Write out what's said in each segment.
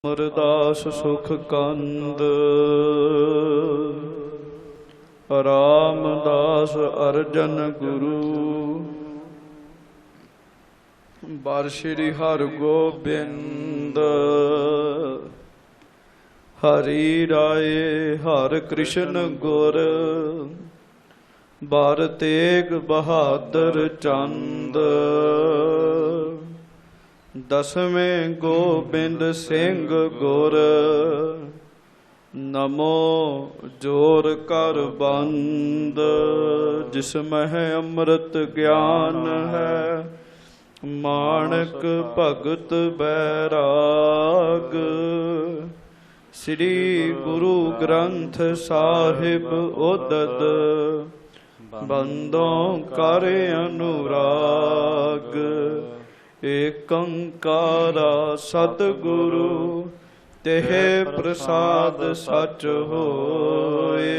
ਅਮਰਦਾਸ ਸੁਖ ਕੰਦ ਰਾਮਦਾਸ ਅਰਜਨ ਗੁਰੂ ਬਾਰ ਸ਼੍ਰੀ ਹਰਿ ਗੋਬਿੰਦ ਹਰੀ ਰਾਏ ਹਰਿ ਕ੍ਰਿਸ਼ਨ ਗੁਰ ਬਾਰ ਤੇਗ ਬਹਾਦਰ ਚੰਦ ਦਸਵੇਂ ਗੋਬਿੰਦ ਸਿੰਘ ਗੁਰ ਨਮੋ ਜੋਰ ਕਰ ਬੰਦ ਜਿਸ ਮਹਿ ਅੰਮ੍ਰਿਤ ਗਿਆਨ ਹੈ ਮਾਣਕ ਭਗਤ ਬੈਰਾਗ ਸ੍ਰੀ ਗੁਰੂ ਗ੍ਰੰਥ ਸਾਹਿਬ ਉਦਦ ਬੰਦੋਂ ਕਰ ਅਨੁਰਾਗ ਏਕੰਕਾਰਾ ਸਤਿਗੁਰੂ ਤਿਹ ਪ੍ਰਸਾਦ ਸਚ ਹੋਏ।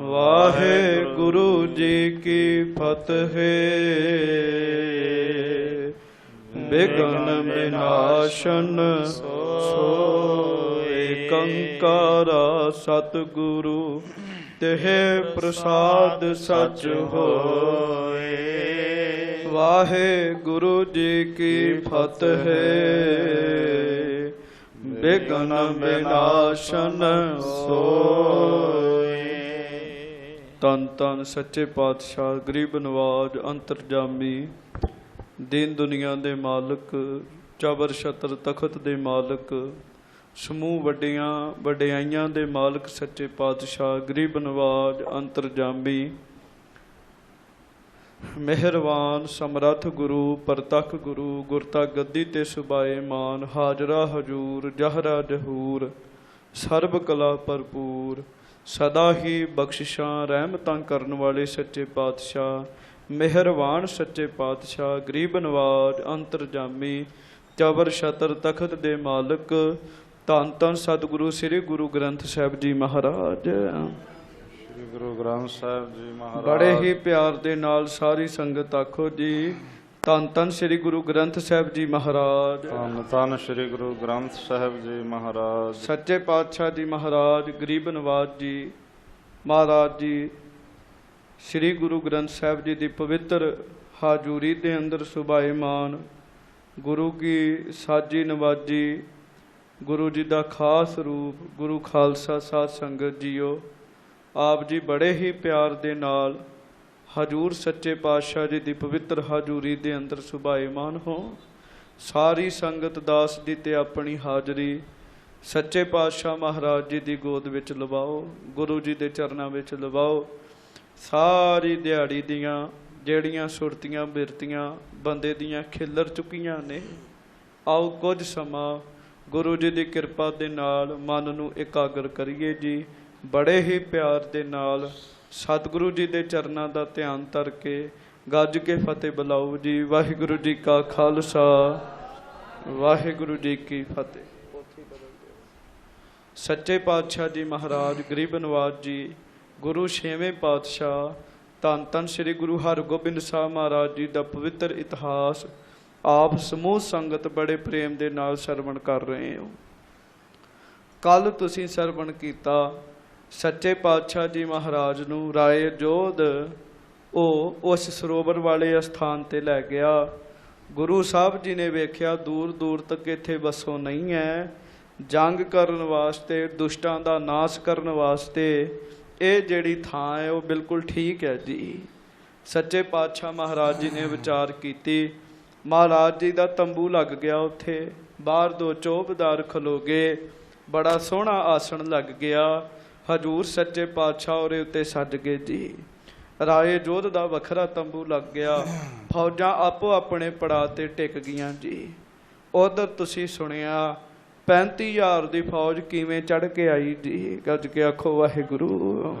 ਵਾਹਿਗੁਰੂ ਜੀ ਕੀ ਫਤਿਹ। ਬਿਘਨ ਵਿਨਾਸ਼ਨ ਸੋਏ। ਏਕੰਕਾਰਾ ਸਤਿਗੁਰੂ ਤਿਹ ਪ੍ਰਸਾਦ ਸਚ ਹੋਏ। ਵਾਹਿਗੁਰੂ ਜੀ ਕੀ ਫਤਿਹ। ਬਿਘਨ ਵਿਨਾਸ਼ਨ ਸੋਏ। ਧੰਨ ਧੰਨ ਸੱਚੇ ਪਾਤਸ਼ਾਹ ਗਰੀਬ ਨਵਾਜ ਅੰਤਰਜਾਮੀ ਦੀਨ ਦੁਨੀਆ ਦੇ ਮਾਲਕ ਚਬਰ ਛਤਰ ਤਖਤ ਦੇ ਮਾਲਕ ਸਮੂਹ ਵੱਡੀਆਂ ਵਡਿਆਈਆਂ ਦੇ ਮਾਲਕ ਸੱਚੇ ਪਾਤਸ਼ਾਹ ਗਰੀਬ ਨਵਾਜ ਅੰਤਰਜਾਮੀ ਮਿਹਰਬਾਨ ਸਮਰੱਥ ਗੁਰੂ ਪ੍ਰਤੱਖ ਗੁਰੂ ਗੁਰਤਾ ਗੱਦੀ ਤੇ ਸੁਭਾਏ ਮਾਨ ਹਾਜ਼ਰਾ ਹਜੂਰ ਜਹਰਾ ਜਹੂਰ ਸਰਬ ਕਲਾ ਭਰਪੂਰ ਸਦਾ ਹੀ ਬਖਸ਼ਿਸ਼ਾਂ ਰਹਿਮਤਾਂ ਕਰਨ ਵਾਲੇ ਸੱਚੇ ਪਾਤਸ਼ਾਹ ਮਿਹਰਬਾਨ ਸੱਚੇ ਪਾਤਸ਼ਾਹ ਗਰੀਬ ਨਵਾਜ ਅੰਤਰਜਾਮੀ ਚਬਰ ਛਤਰ ਤਖਤ ਦੇ ਮਾਲਕ ਧੰਨ ਧੰਨ ਸਤਿਗੁਰੂ ਸ੍ਰੀ ਗੁਰੂ ਗ੍ਰੰਥ ਸਾਹਿਬ ਜੀ ਮਹਾਰਾਜ। ਗੁਰੂ ਗ੍ਰੰਥ ਸਾਹਿਬ ਜੀ ਮਹਾਰਾਜ। ਬੜੇ ਹੀ ਪਿਆਰ ਦੇ ਨਾਲ ਸਾਰੀ ਸੰਗਤ ਆਖੋ ਜੀ ਧੰਨ ਧੰਨ ਸ੍ਰੀ ਗੁਰੂ ਗ੍ਰੰਥ ਸਾਹਿਬ ਜੀ ਮਹਾਰਾਜ। ਧੰਨ ਧੰਨ ਸ੍ਰੀ ਗੁਰੂ ਗ੍ਰੰਥ ਸਾਹਿਬ ਜੀ ਮਹਾਰਾਜ। ਸੱਚੇ ਪਾਤਸ਼ਾਹ ਜੀ ਮਹਾਰਾਜ ਗਰੀਬ ਨਵਾਜ ਜੀ ਮਹਾਰਾਜ ਜੀ ਸ੍ਰੀ ਗੁਰੂ ਗ੍ਰੰਥ ਸਾਹਿਬ ਜੀ ਦੀ ਪਵਿੱਤਰ ਹਾਜ਼ੂਰੀ ਦੇ ਅੰਦਰ ਸੁਭਾਏਮਾਨ ਗੁਰੂ ਕੀ ਸਾਜੀ ਨਵਾਜੀ ਗੁਰੂ ਜੀ ਦਾ ਖਾਸ ਰੂਪ ਗੁਰੂ ਖਾਲਸਾ ਸਾਧ ਸੰਗਤ ਜੀਓ ਆਪ ਜੀ ਬੜੇ ਹੀ ਪਿਆਰ ਦੇ ਨਾਲ ਹਜੂਰ ਸੱਚੇ ਪਾਤਸ਼ਾਹ ਜੀ ਦੀ ਪਵਿੱਤਰ ਹਾਜ਼ੂਰੀ ਦੇ ਅੰਦਰ ਸੁਭਾਏਮਾਨ ਹੋ। ਸਾਰੀ ਸੰਗਤ ਦਾਸ ਦੀ ਤੇ ਆਪਣੀ ਹਾਜ਼ਰੀ ਸੱਚੇ ਪਾਤਸ਼ਾਹ ਮਹਾਰਾਜ ਜੀ ਦੀ ਗੋਦ ਵਿੱਚ ਲਵਾਓ ਗੁਰੂ ਜੀ ਦੇ ਚਰਨਾਂ ਵਿੱਚ ਲਵਾਓ। ਸਾਰੀ ਦਿਹਾੜੀ ਦੀਆਂ ਜਿਹੜੀਆਂ ਸੁਰਤੀਆਂ ਬਿਰਤੀਆਂ ਬੰਦੇ ਦੀਆਂ ਖਿੱਲਰ ਚੁੱਕੀਆਂ ਨੇ ਆਓ ਕੁਝ ਸਮਾਂ ਗੁਰੂ ਜੀ ਦੀ ਕਿਰਪਾ ਦੇ ਨਾਲ ਮਨ ਨੂੰ ਇਕਾਗਰ ਕਰੀਏ ਜੀ। ਬੜੇ ਹੀ ਪਿਆਰ ਦੇ ਨਾਲ ਸਤਿਗੁਰੂ ਜੀ ਦੇ ਚਰਨਾਂ ਦਾ ਧਿਆਨ ਧਰ ਕੇ ਗੱਜ ਕੇ ਫਤਿਹ ਬੁਲਾਓ ਜੀ। ਵਾਹਿਗੁਰੂ ਜੀ ਕਾ ਖਾਲਸਾ ਵਾਹਿਗੁਰੂ ਜੀ ਕੀ ਫਤਿਹ। ਸੱਚੇ ਪਾਤਸ਼ਾਹ ਜੀ ਮਹਾਰਾਜ ਗਰੀਬ ਨਵਾਜ ਜੀ ਗੁਰੂ ਛੇਵੇਂ ਪਾਤਸ਼ਾਹ ਧੰਨ ਧੰਨ ਸ੍ਰੀ ਗੁਰੂ ਹਰਗੋਬਿੰਦ ਸਾਹਿਬ ਮਹਾਰਾਜ ਜੀ ਦਾ ਪਵਿੱਤਰ ਇਤਿਹਾਸ ਆਪ ਸਮੂਹ ਸੰਗਤ ਬੜੇ ਪ੍ਰੇਮ ਦੇ ਨਾਲ ਸਰਵਣ ਕਰ ਰਹੇ ਹੋ। ਕੱਲ ਤੁਸੀਂ ਸਰਵਣ ਕੀਤਾ ਸੱਚੇ ਪਾਤਸ਼ਾਹ ਜੀ ਮਹਾਰਾਜ ਨੂੰ ਰਾਏ ਜੋਧ ਉਹ ਉਸ ਸਰੋਵਰ ਵਾਲੇ ਅਸਥਾਨ ਤੇ ਲੈ ਗਿਆ। ਗੁਰੂ ਸਾਹਿਬ ਜੀ ਨੇ ਵੇਖਿਆ ਦੂਰ ਦੂਰ ਤੱਕ ਇੱਥੇ ਵਸੋਂ ਨਹੀਂ ਹੈ। ਜੰਗ ਕਰਨ ਵਾਸਤੇ ਦੁਸ਼ਟਾਂ ਦਾ ਨਾਸ਼ ਕਰਨ ਵਾਸਤੇ ਇਹ ਜਿਹੜੀ ਥਾਂ ਹੈ ਉਹ ਬਿਲਕੁਲ ਠੀਕ ਹੈ ਜੀ। ਸੱਚੇ ਪਾਤਸ਼ਾਹ ਮਹਾਰਾਜ ਜੀ ਨੇ ਵਿਚਾਰ ਕੀਤੀ। ਮਹਾਰਾਜ ਜੀ ਦਾ ਤੰਬੂ ਲੱਗ ਗਿਆ ਉੱਥੇ ਬਾਹਰ ਦੋ ਚੌਬਦਾਰ ਖਲੋ ਗਏ। ਬੜਾ ਸੋਹਣਾ ਆਸਣ ਲੱਗ ਗਿਆ। ਹਜੂਰ ਸੱਚੇ ਪਾਤਸ਼ਾਹ ਉਹਦੇ ਉੱਤੇ ਸੱਜ ਗਏ ਜੀ। ਰਾਏ ਜੋਧ ਦਾ ਵੱਖਰਾ ਤੰਬੂ ਲੱਗ ਗਿਆ। ਫੌਜਾਂ ਆਪੋ ਆਪਣੇ ਪੜਾਅ ਤੇ ਟਿਕ ਗਈਆਂ ਜੀ। ਉਧਰ ਤੁਸੀਂ ਸੁਣਿਆ 35,000 ਦੀ ਫੌਜ ਕਿਵੇਂ ਚੜ ਕੇ ਆਈ ਜੀ। ਗੱਜ ਕੇ ਆਖੋ ਵਾਹਿਗੁਰੂ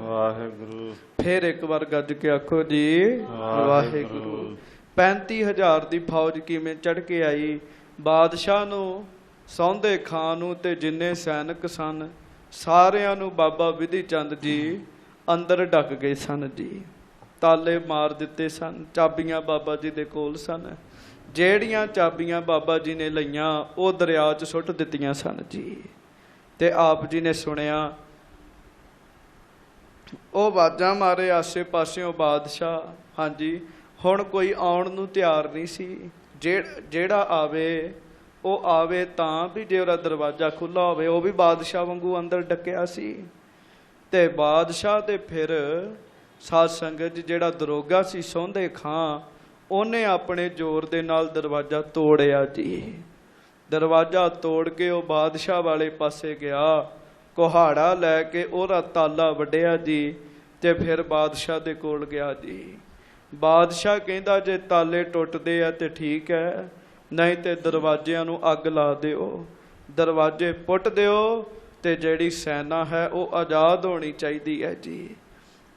ਵਾਹਿਗੁਰੂ। ਫਿਰ ਇੱਕ ਵਾਰ ਗੱਜ ਕੇ ਆਖੋ ਜੀ ਵਾਹਿਗੁਰੂ। 35,000 ਦੀ ਫੌਜ ਕਿਵੇਂ ਚੜ ਕੇ ਆਈ। ਬਾਦਸ਼ਾਹ ਨੂੰ ਸੌਂਦੇ ਖਾਂ ਨੂੰ ਤੇ ਜਿੰਨੇ ਸੈਨਿਕ ਸਨ ਸਾਰਿਆਂ ਨੂੰ ਬਾਬਾ ਵਿਧੀ ਚੰਦ ਜੀ ਅੰਦਰ ਡੱਕ ਗਏ ਸਨ ਜੀ। ਤਾਲੇ ਮਾਰ ਦਿੱਤੇ ਸਨ। ਚਾਬੀਆਂ ਬਾਬਾ ਜੀ ਦੇ ਕੋਲ ਸਨ। ਜਿਹੜੀਆਂ ਚਾਬੀਆਂ ਬਾਬਾ ਜੀ ਨੇ ਲਈਆਂ ਉਹ ਦਰਿਆ 'ਚ ਸੁੱਟ ਦਿੱਤੀਆਂ ਸਨ ਜੀ। ਤੇ ਆਪ ਜੀ ਨੇ ਸੁਣਿਆ, ਉਹ ਆਵਾਜ਼ਾਂ ਮਾਰੇ ਆਸੇ ਪਾਸਿਓਂ ਬਾਦਸ਼ਾਹ, ਹਾਂਜੀ ਹੁਣ ਕੋਈ ਆਉਣ ਨੂੰ ਤਿਆਰ ਨਹੀਂ ਸੀ। ਜਿਹੜਾ ਆਵੇ ਉਹ ਆਵੇ ਤਾਂ ਵੀ ਜੇ ਉਹਦਾ ਦਰਵਾਜ਼ਾ ਖੁੱਲ੍ਹਾ ਹੋਵੇ। ਉਹ ਵੀ ਬਾਦਸ਼ਾਹ ਵਾਂਗੂ ਅੰਦਰ ਡੱਕਿਆ ਸੀ। ਤੇ ਬਾਦਸ਼ਾਹ ਦੇ ਫਿਰ ਸਾਧ ਸੰਗਤ ਜੀ ਜਿਹੜਾ ਦਰੋਗਾ ਸੀ ਸੌਂਦੇ ਖਾਂ, ਉਹਨੇ ਆਪਣੇ ਜ਼ੋਰ ਦੇ ਨਾਲ ਦਰਵਾਜ਼ਾ ਤੋੜਿਆ ਜੀ। ਦਰਵਾਜ਼ਾ ਤੋੜ ਕੇ ਉਹ ਬਾਦਸ਼ਾਹ ਵਾਲੇ ਪਾਸੇ ਗਿਆ, ਕੁਹਾੜਾ ਲੈ ਕੇ ਉਹਦਾ ਤਾਲਾ ਵੱਢਿਆ ਜੀ। ਤੇ ਫਿਰ ਬਾਦਸ਼ਾਹ ਦੇ ਕੋਲ ਗਿਆ ਜੀ। ਬਾਦਸ਼ਾਹ ਕਹਿੰਦਾ ਜੇ ਤਾਲੇ ਟੁੱਟਦੇ ਆ ਤੇ ਠੀਕ ਹੈ, ਨਹੀਂ ਤੇ ਦਰਵਾਜ਼ਿਆਂ ਨੂੰ ਅੱਗ ਲਾ ਦਿਓ, ਦਰਵਾਜ਼ੇ ਪੁੱਟ ਦਿਓ ਤੇ ਜਿਹੜੀ ਸੈਨਾ ਹੈ ਉਹ ਆਜ਼ਾਦ ਹੋਣੀ ਚਾਹੀਦੀ ਹੈ ਜੀ।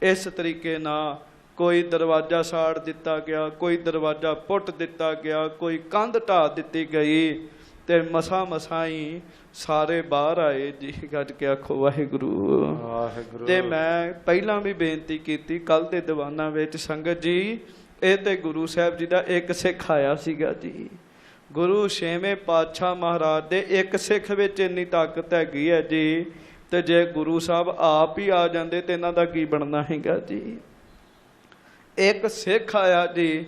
ਇਸ ਤਰੀਕੇ ਨਾਲ ਕੋਈ ਦਰਵਾਜ਼ਾ ਸਾੜ ਦਿੱਤਾ ਗਿਆ, ਕੋਈ ਦਰਵਾਜ਼ਾ ਪੁੱਟ ਦਿੱਤਾ ਗਿਆ, ਕੋਈ ਕੰਧ ਢਾਹ ਦਿੱਤੀ ਗਈ ਤੇ ਮਸਾਂ ਹੀ ਸਾਰੇ ਬਾਹਰ ਆਏ ਜੀ। ਗੱਜ ਕੇ ਆਖੋ ਵਾਹਿਗੁਰੂ ਵਾਹਿਗੁਰੂ। ਤੇ ਮੈਂ ਪਹਿਲਾਂ ਵੀ ਬੇਨਤੀ ਕੀਤੀ ਕੱਲ ਦੇ ਦੀਵਾਨਾਂ ਵਿੱਚ, ਸੰਗਤ ਜੀ ਇਹ ਤੇ ਗੁਰੂ ਸਾਹਿਬ ਜੀ ਦਾ ਇੱਕ ਸਿੱਖ ਆਇਆ ਸੀਗਾ ਜੀ। ਗੁਰੂ ਛੇਵੇਂ ਪਾਤਸ਼ਾਹ ਮਹਾਰਾਜ ਦੇ ਇੱਕ ਸਿੱਖ ਵਿੱਚ ਇੰਨੀ ਤਾਕਤ ਹੈਗੀ ਹੈ ਜੀ। ਤੇ ਜੇ ਗੁਰੂ ਸਾਹਿਬ ਆਪ ਹੀ ਆ ਜਾਂਦੇ ਤੇ ਇਹਨਾਂ ਦਾ ਕੀ ਬਣਨਾ ਹੈਗਾ ਜੀ। ਇੱਕ ਸਿੱਖ ਆਇਆ ਜੀ,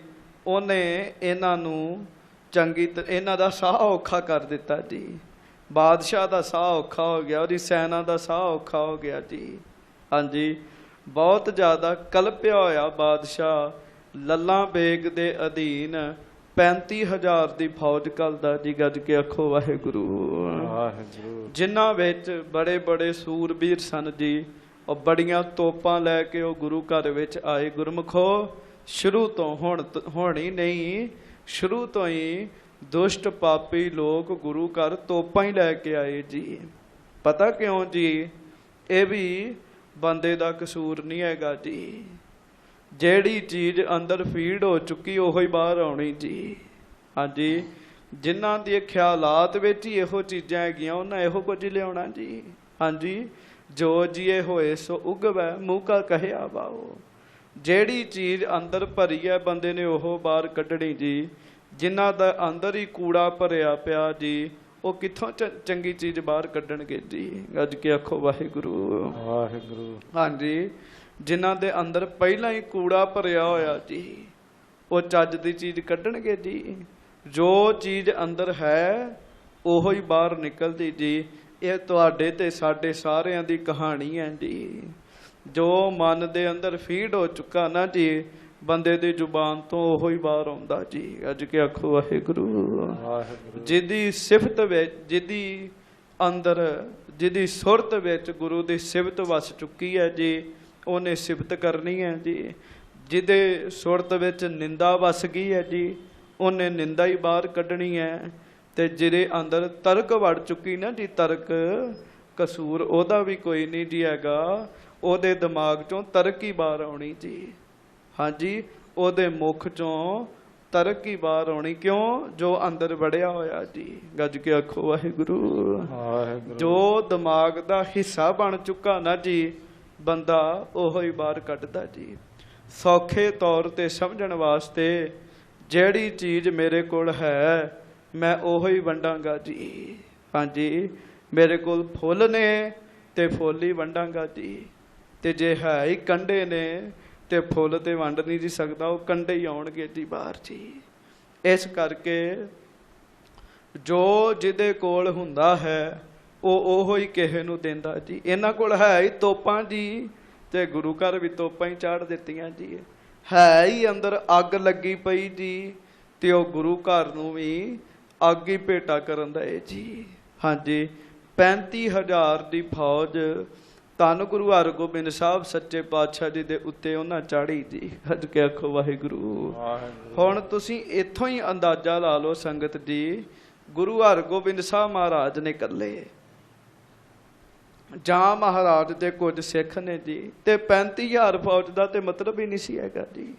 ਉਹਨੇ ਇਹਨਾਂ ਨੂੰ ਇਹਨਾਂ ਦਾ ਸਾਹ ਔਖਾ ਕਰ ਦਿੱਤਾ ਜੀ। ਬਾਦਸ਼ਾਹ ਦਾ ਸਾਹ ਔਖਾ ਹੋ ਗਿਆ, ਉਹਦੀ ਸੈਨਾ ਦਾ ਸਾਹ ਔਖਾ ਹੋ ਗਿਆ ਜੀ। ਹਾਂਜੀ ਬਹੁਤ ਜ਼ਿਆਦਾ ਕਲਪਿਆ ਹੋਇਆ ਬਾਦਸ਼ਾਹ ਲੱਲਾ ਬੇਗ ਦੇ ਅਧੀਨ 35,000 ਦੀ ਫੌਜ ਘੱਲਦਾ ਜੀ। ਗੱਜ ਕੇ ਆਖੋ ਵਾਹਿਗੁਰੂ ਵਾਹਿਗੁਰੂ। ਜਿਨ੍ਹਾਂ ਵਿੱਚ ਬੜੇ ਬੜੇ ਸੂਰਬੀਰ ਸਨ ਜੀ। ਉਹ ਬੜੀਆਂ ਤੋਪਾਂ ਲੈ ਕੇ ਉਹ ਗੁਰੂ ਘਰ ਵਿੱਚ ਆਏ। ਗੁਰਮੁਖੋ ਸ਼ੁਰੂ ਤੋਂ ਹੁਣ ਹੀ ਨਹੀਂ, ਸ਼ੁਰੂ ਤੋਂ ਹੀ ਦੁਸ਼ਟ ਪਾਪੀ ਲੋਕ ਗੁਰੂ ਘਰ ਤੋਪਾਂ ਹੀ ਲੈ ਕੇ ਆਏ ਜੀ। ਪਤਾ ਕਿਉਂ ਜੀ? ਇਹ ਵੀ ਬੰਦੇ ਦਾ ਕਸੂਰ ਨਹੀਂ ਹੈਗਾ ਜੀ। ਜਿਹੜੀ ਚੀਜ਼ ਅੰਦਰ ਫੀਡ ਹੋ ਚੁੱਕੀ ਉਹੋ ਹੀ ਬਾਹਰ ਆਉਣੀ ਜੀ। ਹਾਂਜੀ ਜਿਨ੍ਹਾਂ ਦੇ ਖਿਆਲਾਤ ਵਿੱਚ ਹੀ ਇਹੋ ਚੀਜ਼ਾਂ ਹੈਗੀਆਂ ਉਹਨਾਂ ਇਹੋ ਕੁਝ ਲਿਆਉਣਾ ਜੀ। ਹਾਂਜੀ ਜੋ ਜੀਏ ਹੋਏ ਸੋ ਉਗਵੈ ਮੂੰਹ ਕਾ ਕਹਿਆ ਬਾਓ। ਜਿਹੜੀ ਚੀਜ਼ ਅੰਦਰ ਭਰੀ ਹੈ ਬੰਦੇ ਨੇ ਉਹ ਬਾਹਰ ਕੱਢਣੀ ਜੀ। ਜਿਨ੍ਹਾਂ ਦਾ ਅੰਦਰ ਹੀ ਕੂੜਾ ਭਰਿਆ ਪਿਆ ਜੀ ਉਹ ਕਿੱਥੋਂ ਚੰਗੀ ਚੀਜ਼ ਬਾਹਰ ਕੱਢਣਗੇ ਜੀ। ਗੱਜ ਕੇ ਆਖੋ ਵਾਹਿਗੁਰੂ ਵਾਹਿਗੁਰੂ। ਹਾਂਜੀ ਜਿਨ੍ਹਾਂ ਦੇ ਅੰਦਰ ਪਹਿਲਾਂ ਹੀ ਕੂੜਾ ਭਰਿਆ ਹੋਇਆ ਜੀ ਉਹ ਚੱਜ ਦੀ ਚੀਜ਼ ਕੱਢਣਗੇ ਜੀ। ਜੋ ਚੀਜ਼ ਅੰਦਰ ਹੈ ਉਹੋ ਹੀ ਬਾਹਰ ਨਿਕਲਦੀ ਜੀ। ਇਹ ਤੁਹਾਡੇ ਤੇ ਸਾਡੇ ਸਾਰਿਆਂ ਦੀ ਕਹਾਣੀ ਹੈ ਜੀ। ਜੋ ਮਨ ਦੇ ਅੰਦਰ ਫੀਡ ਹੋ ਚੁੱਕਾ ਨਾ ਜੀ ਬੰਦੇ ਦੀ ਜ਼ੁਬਾਨ ਤੋਂ ਉਹੋ ਹੀ ਬਾਹਰ ਆਉਂਦਾ ਜੀ। ਅੱਜ ਕੇ ਆਖੋ ਵਾਹਿਗੁਰੂ। ਜਿਹਦੀ ਸਿਫਤ ਵਿੱਚ ਜਿਹਦੀ ਅੰਦਰ ਜਿਹਦੀ ਸੁਰਤ ਵਿੱਚ ਗੁਰੂ ਦੀ ਸਿਫਤ ਵਸ ਚੁੱਕੀ ਹੈ ਜੀ ਉਹਨੇ ਸਿਫਤ ਕਰਨੀ ਹੈ ਜੀ। ਜਿਹਦੇ ਸੁਰਤ ਵਿੱਚ ਨਿੰਦਾ ਵਸ ਗਈ ਹੈ ਜੀ ਉਹਨੇ ਨਿੰਦਾ ਹੀ ਬਾਹਰ ਕੱਢਣੀ ਹੈ। ਤੇ ਜਿਹਦੇ ਅੰਦਰ ਤਰਕ ਵੜ ਚੁੱਕੀ ਨਾ ਜੀ ਤਰਕ, ਕਸੂਰ ਉਹਦਾ ਵੀ ਕੋਈ ਨਹੀਂ ਜੀ ਹੈਗਾ। ਉਹਦੇ ਦਿਮਾਗ ਚੋਂ ਤਰਕ ਹੀ ਬਾਹਰ ਆਉਣੀ ਜੀ। ਹਾਂਜੀ ਉਹਦੇ ਮੁਖ ਚੋਂ ਤਰਕ ਹੀ ਬਾਹਰ ਆਉਣੀ। ਕਿਉਂ? ਜੋ ਅੰਦਰ ਵੜਿਆ ਹੋਇਆ ਜੀ। ਗੱਜ ਕੇ ਆਖੋ ਵਾਹਿਗੁਰੂ। ਜੋ ਦਿਮਾਗ ਦਾ ਹਿੱਸਾ ਬਣ ਚੁੱਕਾ ਨਾ ਜੀ ਬੰਦਾ ਉਹੋ ਹੀ ਬਾਹਰ ਕੱਢਦਾ ਜੀ। ਸੌਖੇ ਤੌਰ ਤੇ ਸਮਝਣ ਵਾਸਤੇ ਜਿਹੜੀ ਚੀਜ਼ ਮੇਰੇ ਕੋਲ ਹੈ ਮੈਂ ਉਹੋ ਹੀ ਵੰਡਾਂਗਾ ਜੀ। ਹਾਂਜੀ ਮੇਰੇ ਕੋਲ ਫੁੱਲ ਨੇ ਤੇ ਫੁੱਲ ਹੀ ਵੰਡਾਂਗਾ ਜੀ। ਤੇ ਜੇ ਹੈ ਹੀ ਕੰਡੇ ਨੇ ਤੇ ਫੁੱਲ ਤੇ ਵੰਡ ਨਹੀਂ ਜੀ ਸਕਦਾ, ਉਹ ਕੰਡੇ ਹੀ ਆਉਣਗੇ ਜੀ ਬਾਹਰ ਜੀ। ਇਸ ਕਰਕੇ ਜੋ ਜਿਹਦੇ ਕੋਲ ਹੁੰਦਾ ਹੈ ਉਹ ਉਹੋ ਹੀ ਕਿਸੇ ਨੂੰ ਦਿੰਦਾ ਜੀ। ਇਹਨਾਂ ਕੋਲ ਹੈ ਹੀ ਤੋਪਾਂ ਜੀ ਤੇ ਗੁਰੂ ਘਰ ਵੀ ਤੋਪਾਂ ਹੀ ਚਾੜ ਦਿੱਤੀਆਂ ਜੀ। ਹੈ ਹੀ ਅੰਦਰ ਅੱਗ ਲੱਗੀ ਪਈ ਜੀ ਤੇ ਉਹ ਗੁਰੂ ਘਰ ਨੂੰ ਵੀ ਅੱਗ ਹੀ ਭੇਟਾ ਕਰਨ ਦਾ ਜੀ। ਹਾਂਜੀ 35,000 ਦੀ ਫੌਜ ਧੰਨ ਗੁਰੂ ਹਰਗੋਬਿੰਦ ਸਾਹਿਬ ਸੱਚੇ ਪਾਤਸ਼ਾਹ ਜੀ ਦੇ ਉੱਤੇ ਉਹਨਾਂ ਚਾੜੀ ਜੀ। ਅੱਜ ਕੇ ਆਖੋ ਵਾਹਿਗੁਰੂ। ਹੁਣ ਤੁਸੀਂ ਇੱਥੋਂ ਹੀ ਅੰਦਾਜ਼ਾ ਲਾ ਲਓ ਸੰਗਤ ਜੀ ਗੁਰੂ ਹਰਗੋਬਿੰਦ ਸਾਹਿਬ ਮਹਾਰਾਜ ਨੇ ਇਕੱਲੇ ਜਾਂ ਮਹਾਰਾਜ ਦੇ ਕੁਝ ਸਿੱਖ ਨੇ ਜੀ ਤੇ 35,000 ਫੌਜ ਦਾ ਤੇ ਮਤਲਬ ਹੀ ਨਹੀਂ ਸੀ ਹੈਗਾ ਜੀ।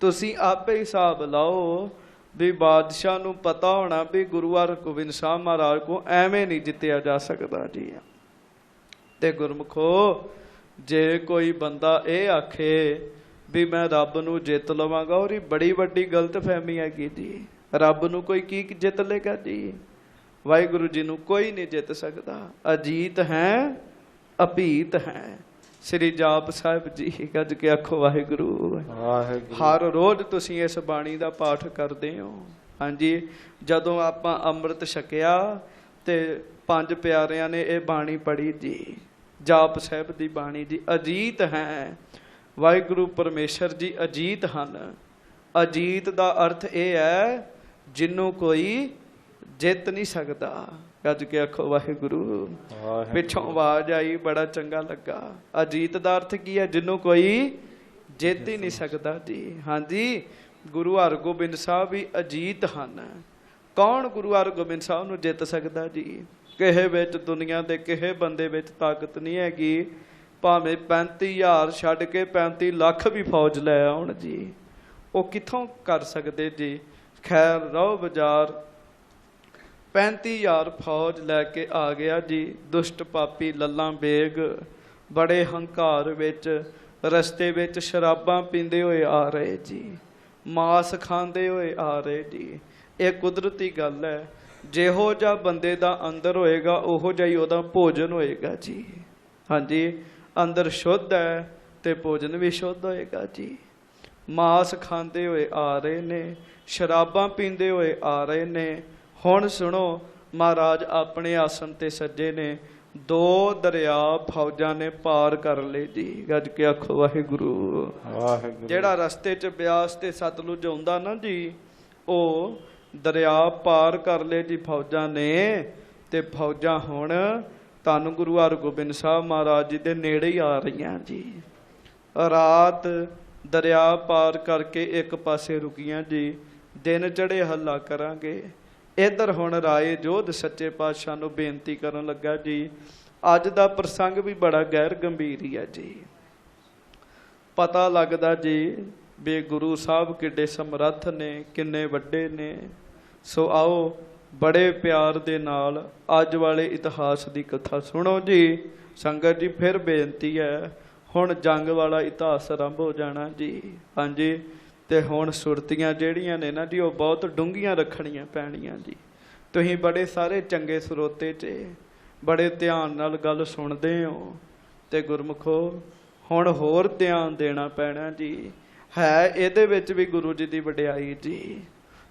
ਤੁਸੀਂ ਆਪੇ ਹਿਸਾਬ ਲਾਓ ਵੀ ਬਾਦਸ਼ਾਹ ਨੂੰ ਪਤਾ ਹੋਣਾ ਵੀ ਗੁਰੂ ਹਰਗੋਬਿੰਦ ਸਾਹਿਬ ਮਹਾਰਾਜ ਕੋ ਐਵੇਂ ਨਹੀਂ ਜਿੱਤਿਆ ਜਾ ਸਕਦਾ ਜੀ। ਤੇ ਗੁਰਮੁਖੋ ਜੇ ਕੋਈ ਬੰਦਾ ਇਹ ਆਖੇ ਵੀ ਮੈਂ ਰੱਬ ਨੂੰ ਜਿੱਤ ਲਵਾਂਗਾ ਉਹਦੀ ਬੜੀ ਵੱਡੀ ਗਲਤ ਫਹਿਮੀ ਹੈਗੀ ਜੀ। ਰੱਬ ਨੂੰ ਕੋਈ ਕੀ ਜਿੱਤ ਲੇਗਾ ਜੀ? ਵਾਹਿਗੁਰੂ ਜੀ ਨੂੰ ਕੋਈ ਨਹੀਂ ਜਿੱਤ ਸਕਦਾ। ਅਜੀਤ ਹੈ ਅਭੀਤ ਹੈ। ਸ੍ਰੀ ਜਾਪ ਸਾਹਿਬ ਜੀ ਗੱਜ ਕੇ ਆਖੋ ਵਾਹਿਗੁਰੂ। ਹਰ ਰੋਜ਼ ਤੁਸੀਂ ਇਸ ਬਾਣੀ ਦਾ ਪਾਠ ਕਰਦੇ ਹੋ। ਹਾਂਜੀ, ਜਦੋਂ ਆਪਾਂ ਅੰਮ੍ਰਿਤ ਛਕਿਆ ਤੇ ਪੰਜ ਪਿਆਰਿਆਂ ਨੇ ਇਹ ਬਾਣੀ ਪੜ੍ਹੀ ਜੀ, ਜਾਪ ਸਾਹਿਬ ਦੀ ਬਾਣੀ ਜੀ। ਅਜੀਤ ਹੈ ਵਾਹਿਗੁਰੂ ਪਰਮੇਸ਼ਰ ਜੀ, ਅਜੀਤ ਹਨ। ਅਜੀਤ ਦਾ ਅਰਥ ਇਹ ਹੈ ਜਿਹਨੂੰ ਕੋਈ ਜਿੱਤ ਨਹੀਂ ਸਕਦਾ। ਗੱਜ ਕੇ ਆਖੋ ਵਾਹਿਗੁਰੂ। ਪਿੱਛੋਂ ਆਵਾਜ਼ ਆਈ, ਬੜਾ ਚੰਗਾ ਲੱਗਾ। ਅਜੀਤ ਦਾ ਅਰਥ ਕੀ ਹੈ? ਜਿਹਨੂੰ ਕੋਈ ਜਿੱਤ ਹੀ ਨਹੀਂ ਸਕਦਾ ਜੀ। ਹਾਂਜੀ, ਗੁਰੂ ਹਰਗੋਬਿੰਦ ਸਾਹਿਬ ਵੀ ਅਜੀਤ ਹਨ। ਕੌਣ ਗੁਰੂ ਹਰਗੋਬਿੰਦ ਸਾਹਿਬ ਨੂੰ ਜਿੱਤ ਸਕਦਾ ਜੀ? ਕਿਸੇ ਵਿੱਚ ਦੁਨੀਆ ਦੇ ਕਿਸੇ ਬੰਦੇ ਵਿੱਚ ਤਾਕਤ ਨਹੀਂ ਹੈਗੀ, ਭਾਵੇਂ 35,000 ਛੱਡ ਕੇ 35 ਲੱਖ ਵੀ ਫੌਜ ਲੈ ਆਉਣ ਜੀ, ਉਹ ਕਿੱਥੋਂ ਕਰ ਸਕਦੇ ਜੀ? ਖੈਰ ਰਹੋ ਬਾਜ਼ਾਰ 35,000 ਫੌਜ ਲੈ ਕੇ ਆ ਗਿਆ ਜੀ। ਦੁਸ਼ਟ ਪਾਪੀ ਲੱਲਾ ਬੇਗ ਬੜੇ ਹੰਕਾਰ ਵਿੱਚ ਰਸਤੇ ਵਿੱਚ ਸ਼ਰਾਬਾਂ ਪੀਂਦੇ ਹੋਏ ਆ ਰਹੇ ਜੀ, ਮਾਸ ਖਾਂਦੇ ਹੋਏ ਆ ਰਹੇ ਜੀ। ਇਹ ਕੁਦਰਤੀ ਗੱਲ ਹੈ। ਜਿਹੋ ਜਿਹਾ ਬੰਦੇ ਦਾ ਅੰਦਰ ਹੋਏਗਾ ਉਹੋ ਜਿਹਾ ਹੀ ਉਹਦਾ ਭੋਜਨ ਹੋਏਗਾ ਜੀ। ਹਾਂਜੀ, ਅੰਦਰ ਸ਼ੁੱਧ ਹੈ ਤੇ ਭੋਜਨ ਵੀ ਸ਼ੁੱਧ ਹੋਏਗਾ ਜੀ। ਮਾਸ ਖਾਂਦੇ ਹੋਏ ਆ ਰਹੇ ਨੇ, ਸ਼ਰਾਬਾਂ ਪੀਂਦੇ ਹੋਏ ਆ ਰਹੇ ਨੇ। ਹੁਣ ਸੁਣੋ, ਮਹਾਰਾਜ ਆਪਣੇ ਆਸਣ ਤੇ ਸੱਜੇ ਨੇ। 2 ਦਰਿਆ ਫੌਜਾਂ ਨੇ ਪਾਰ ਕਰ ਲਏ ਜੀ। ਗੱਜ ਕੇ ਆਖੋ ਵਾਹਿਗੁਰੂ। ਜਿਹੜਾ ਰਸਤੇ 'ਚ ਬਿਆਸ ਤੇ ਸਤਲੁਜ ਆਉਂਦਾ ਨਾ ਜੀ, ਉਹ ਦਰਿਆ ਪਾਰ ਕਰ ਲਏ ਜੀ ਫੌਜਾਂ ਨੇ। ਤੇ ਫੌਜਾਂ ਹੁਣ ਧੰਨ ਗੁਰੂ ਹਰਗੋਬਿੰਦ ਸਾਹਿਬ ਮਹਾਰਾਜ ਜੀ ਦੇ ਨੇੜੇ ਹੀ ਆ ਰਹੀਆਂ ਜੀ। ਰਾਤ ਦਰਿਆ ਪਾਰ ਕਰਕੇ ਇੱਕ ਪਾਸੇ ਰੁਕੀਆਂ ਜੀ। ਦਿਨ ਚੜੇ ਹੱਲਾ ਕਰਾਂਗੇ। ਇੱਧਰ ਹੁਣ ਰਾਏ ਜੋਧ ਸੱਚੇ ਪਾਤਸ਼ਾਹ ਨੂੰ ਬੇਨਤੀ ਕਰਨ ਲੱਗਾ ਜੀ। ਅੱਜ ਦਾ ਪ੍ਰਸੰਗ ਵੀ ਬੜਾ ਗੈਰ ਗੰਭੀਰ ਹੀ ਹੈ ਜੀ। ਪਤਾ ਲੱਗਦਾ ਜੀ ਵੀ ਗੁਰੂ ਸਾਹਿਬ ਕਿੱਡੇ ਸਮਰੱਥ ਨੇ, ਕਿੰਨੇ ਵੱਡੇ ਨੇ। ਸੋ ਆਓ ਬੜੇ ਪਿਆਰ ਦੇ ਨਾਲ ਅੱਜ ਵਾਲੇ ਇਤਿਹਾਸ ਦੀ ਕਥਾ ਸੁਣੋ ਜੀ। ਸੰਗਤ ਜੀ ਫਿਰ ਬੇਨਤੀ ਹੈ, ਹੁਣ ਜੰਗ ਵਾਲਾ ਇਤਿਹਾਸ ਆਰੰਭ ਹੋ ਜਾਣਾ ਜੀ। ਹਾਂਜੀ, ਤੇ ਹੁਣ ਸੁਰਤੀਆਂ ਜਿਹੜੀਆਂ ਨੇ ਨਾ ਜੀ, ਉਹ ਬਹੁਤ ਡੂੰਘੀਆਂ ਰੱਖਣੀਆਂ ਪੈਣੀਆਂ ਜੀ। ਤੁਸੀਂ ਬੜੇ ਸਾਰੇ ਚੰਗੇ ਸਰੋਤੇ 'ਚ ਬੜੇ ਧਿਆਨ ਨਾਲ ਗੱਲ ਸੁਣਦੇ ਹੋ, ਤੇ ਗੁਰਮੁਖੋ ਹੁਣ ਹੋਰ ਧਿਆਨ ਦੇਣਾ ਪੈਣਾ ਜੀ। ਹੈ ਇਹਦੇ ਵਿੱਚ ਵੀ ਗੁਰੂ ਜੀ ਦੀ ਵਡਿਆਈ ਜੀ।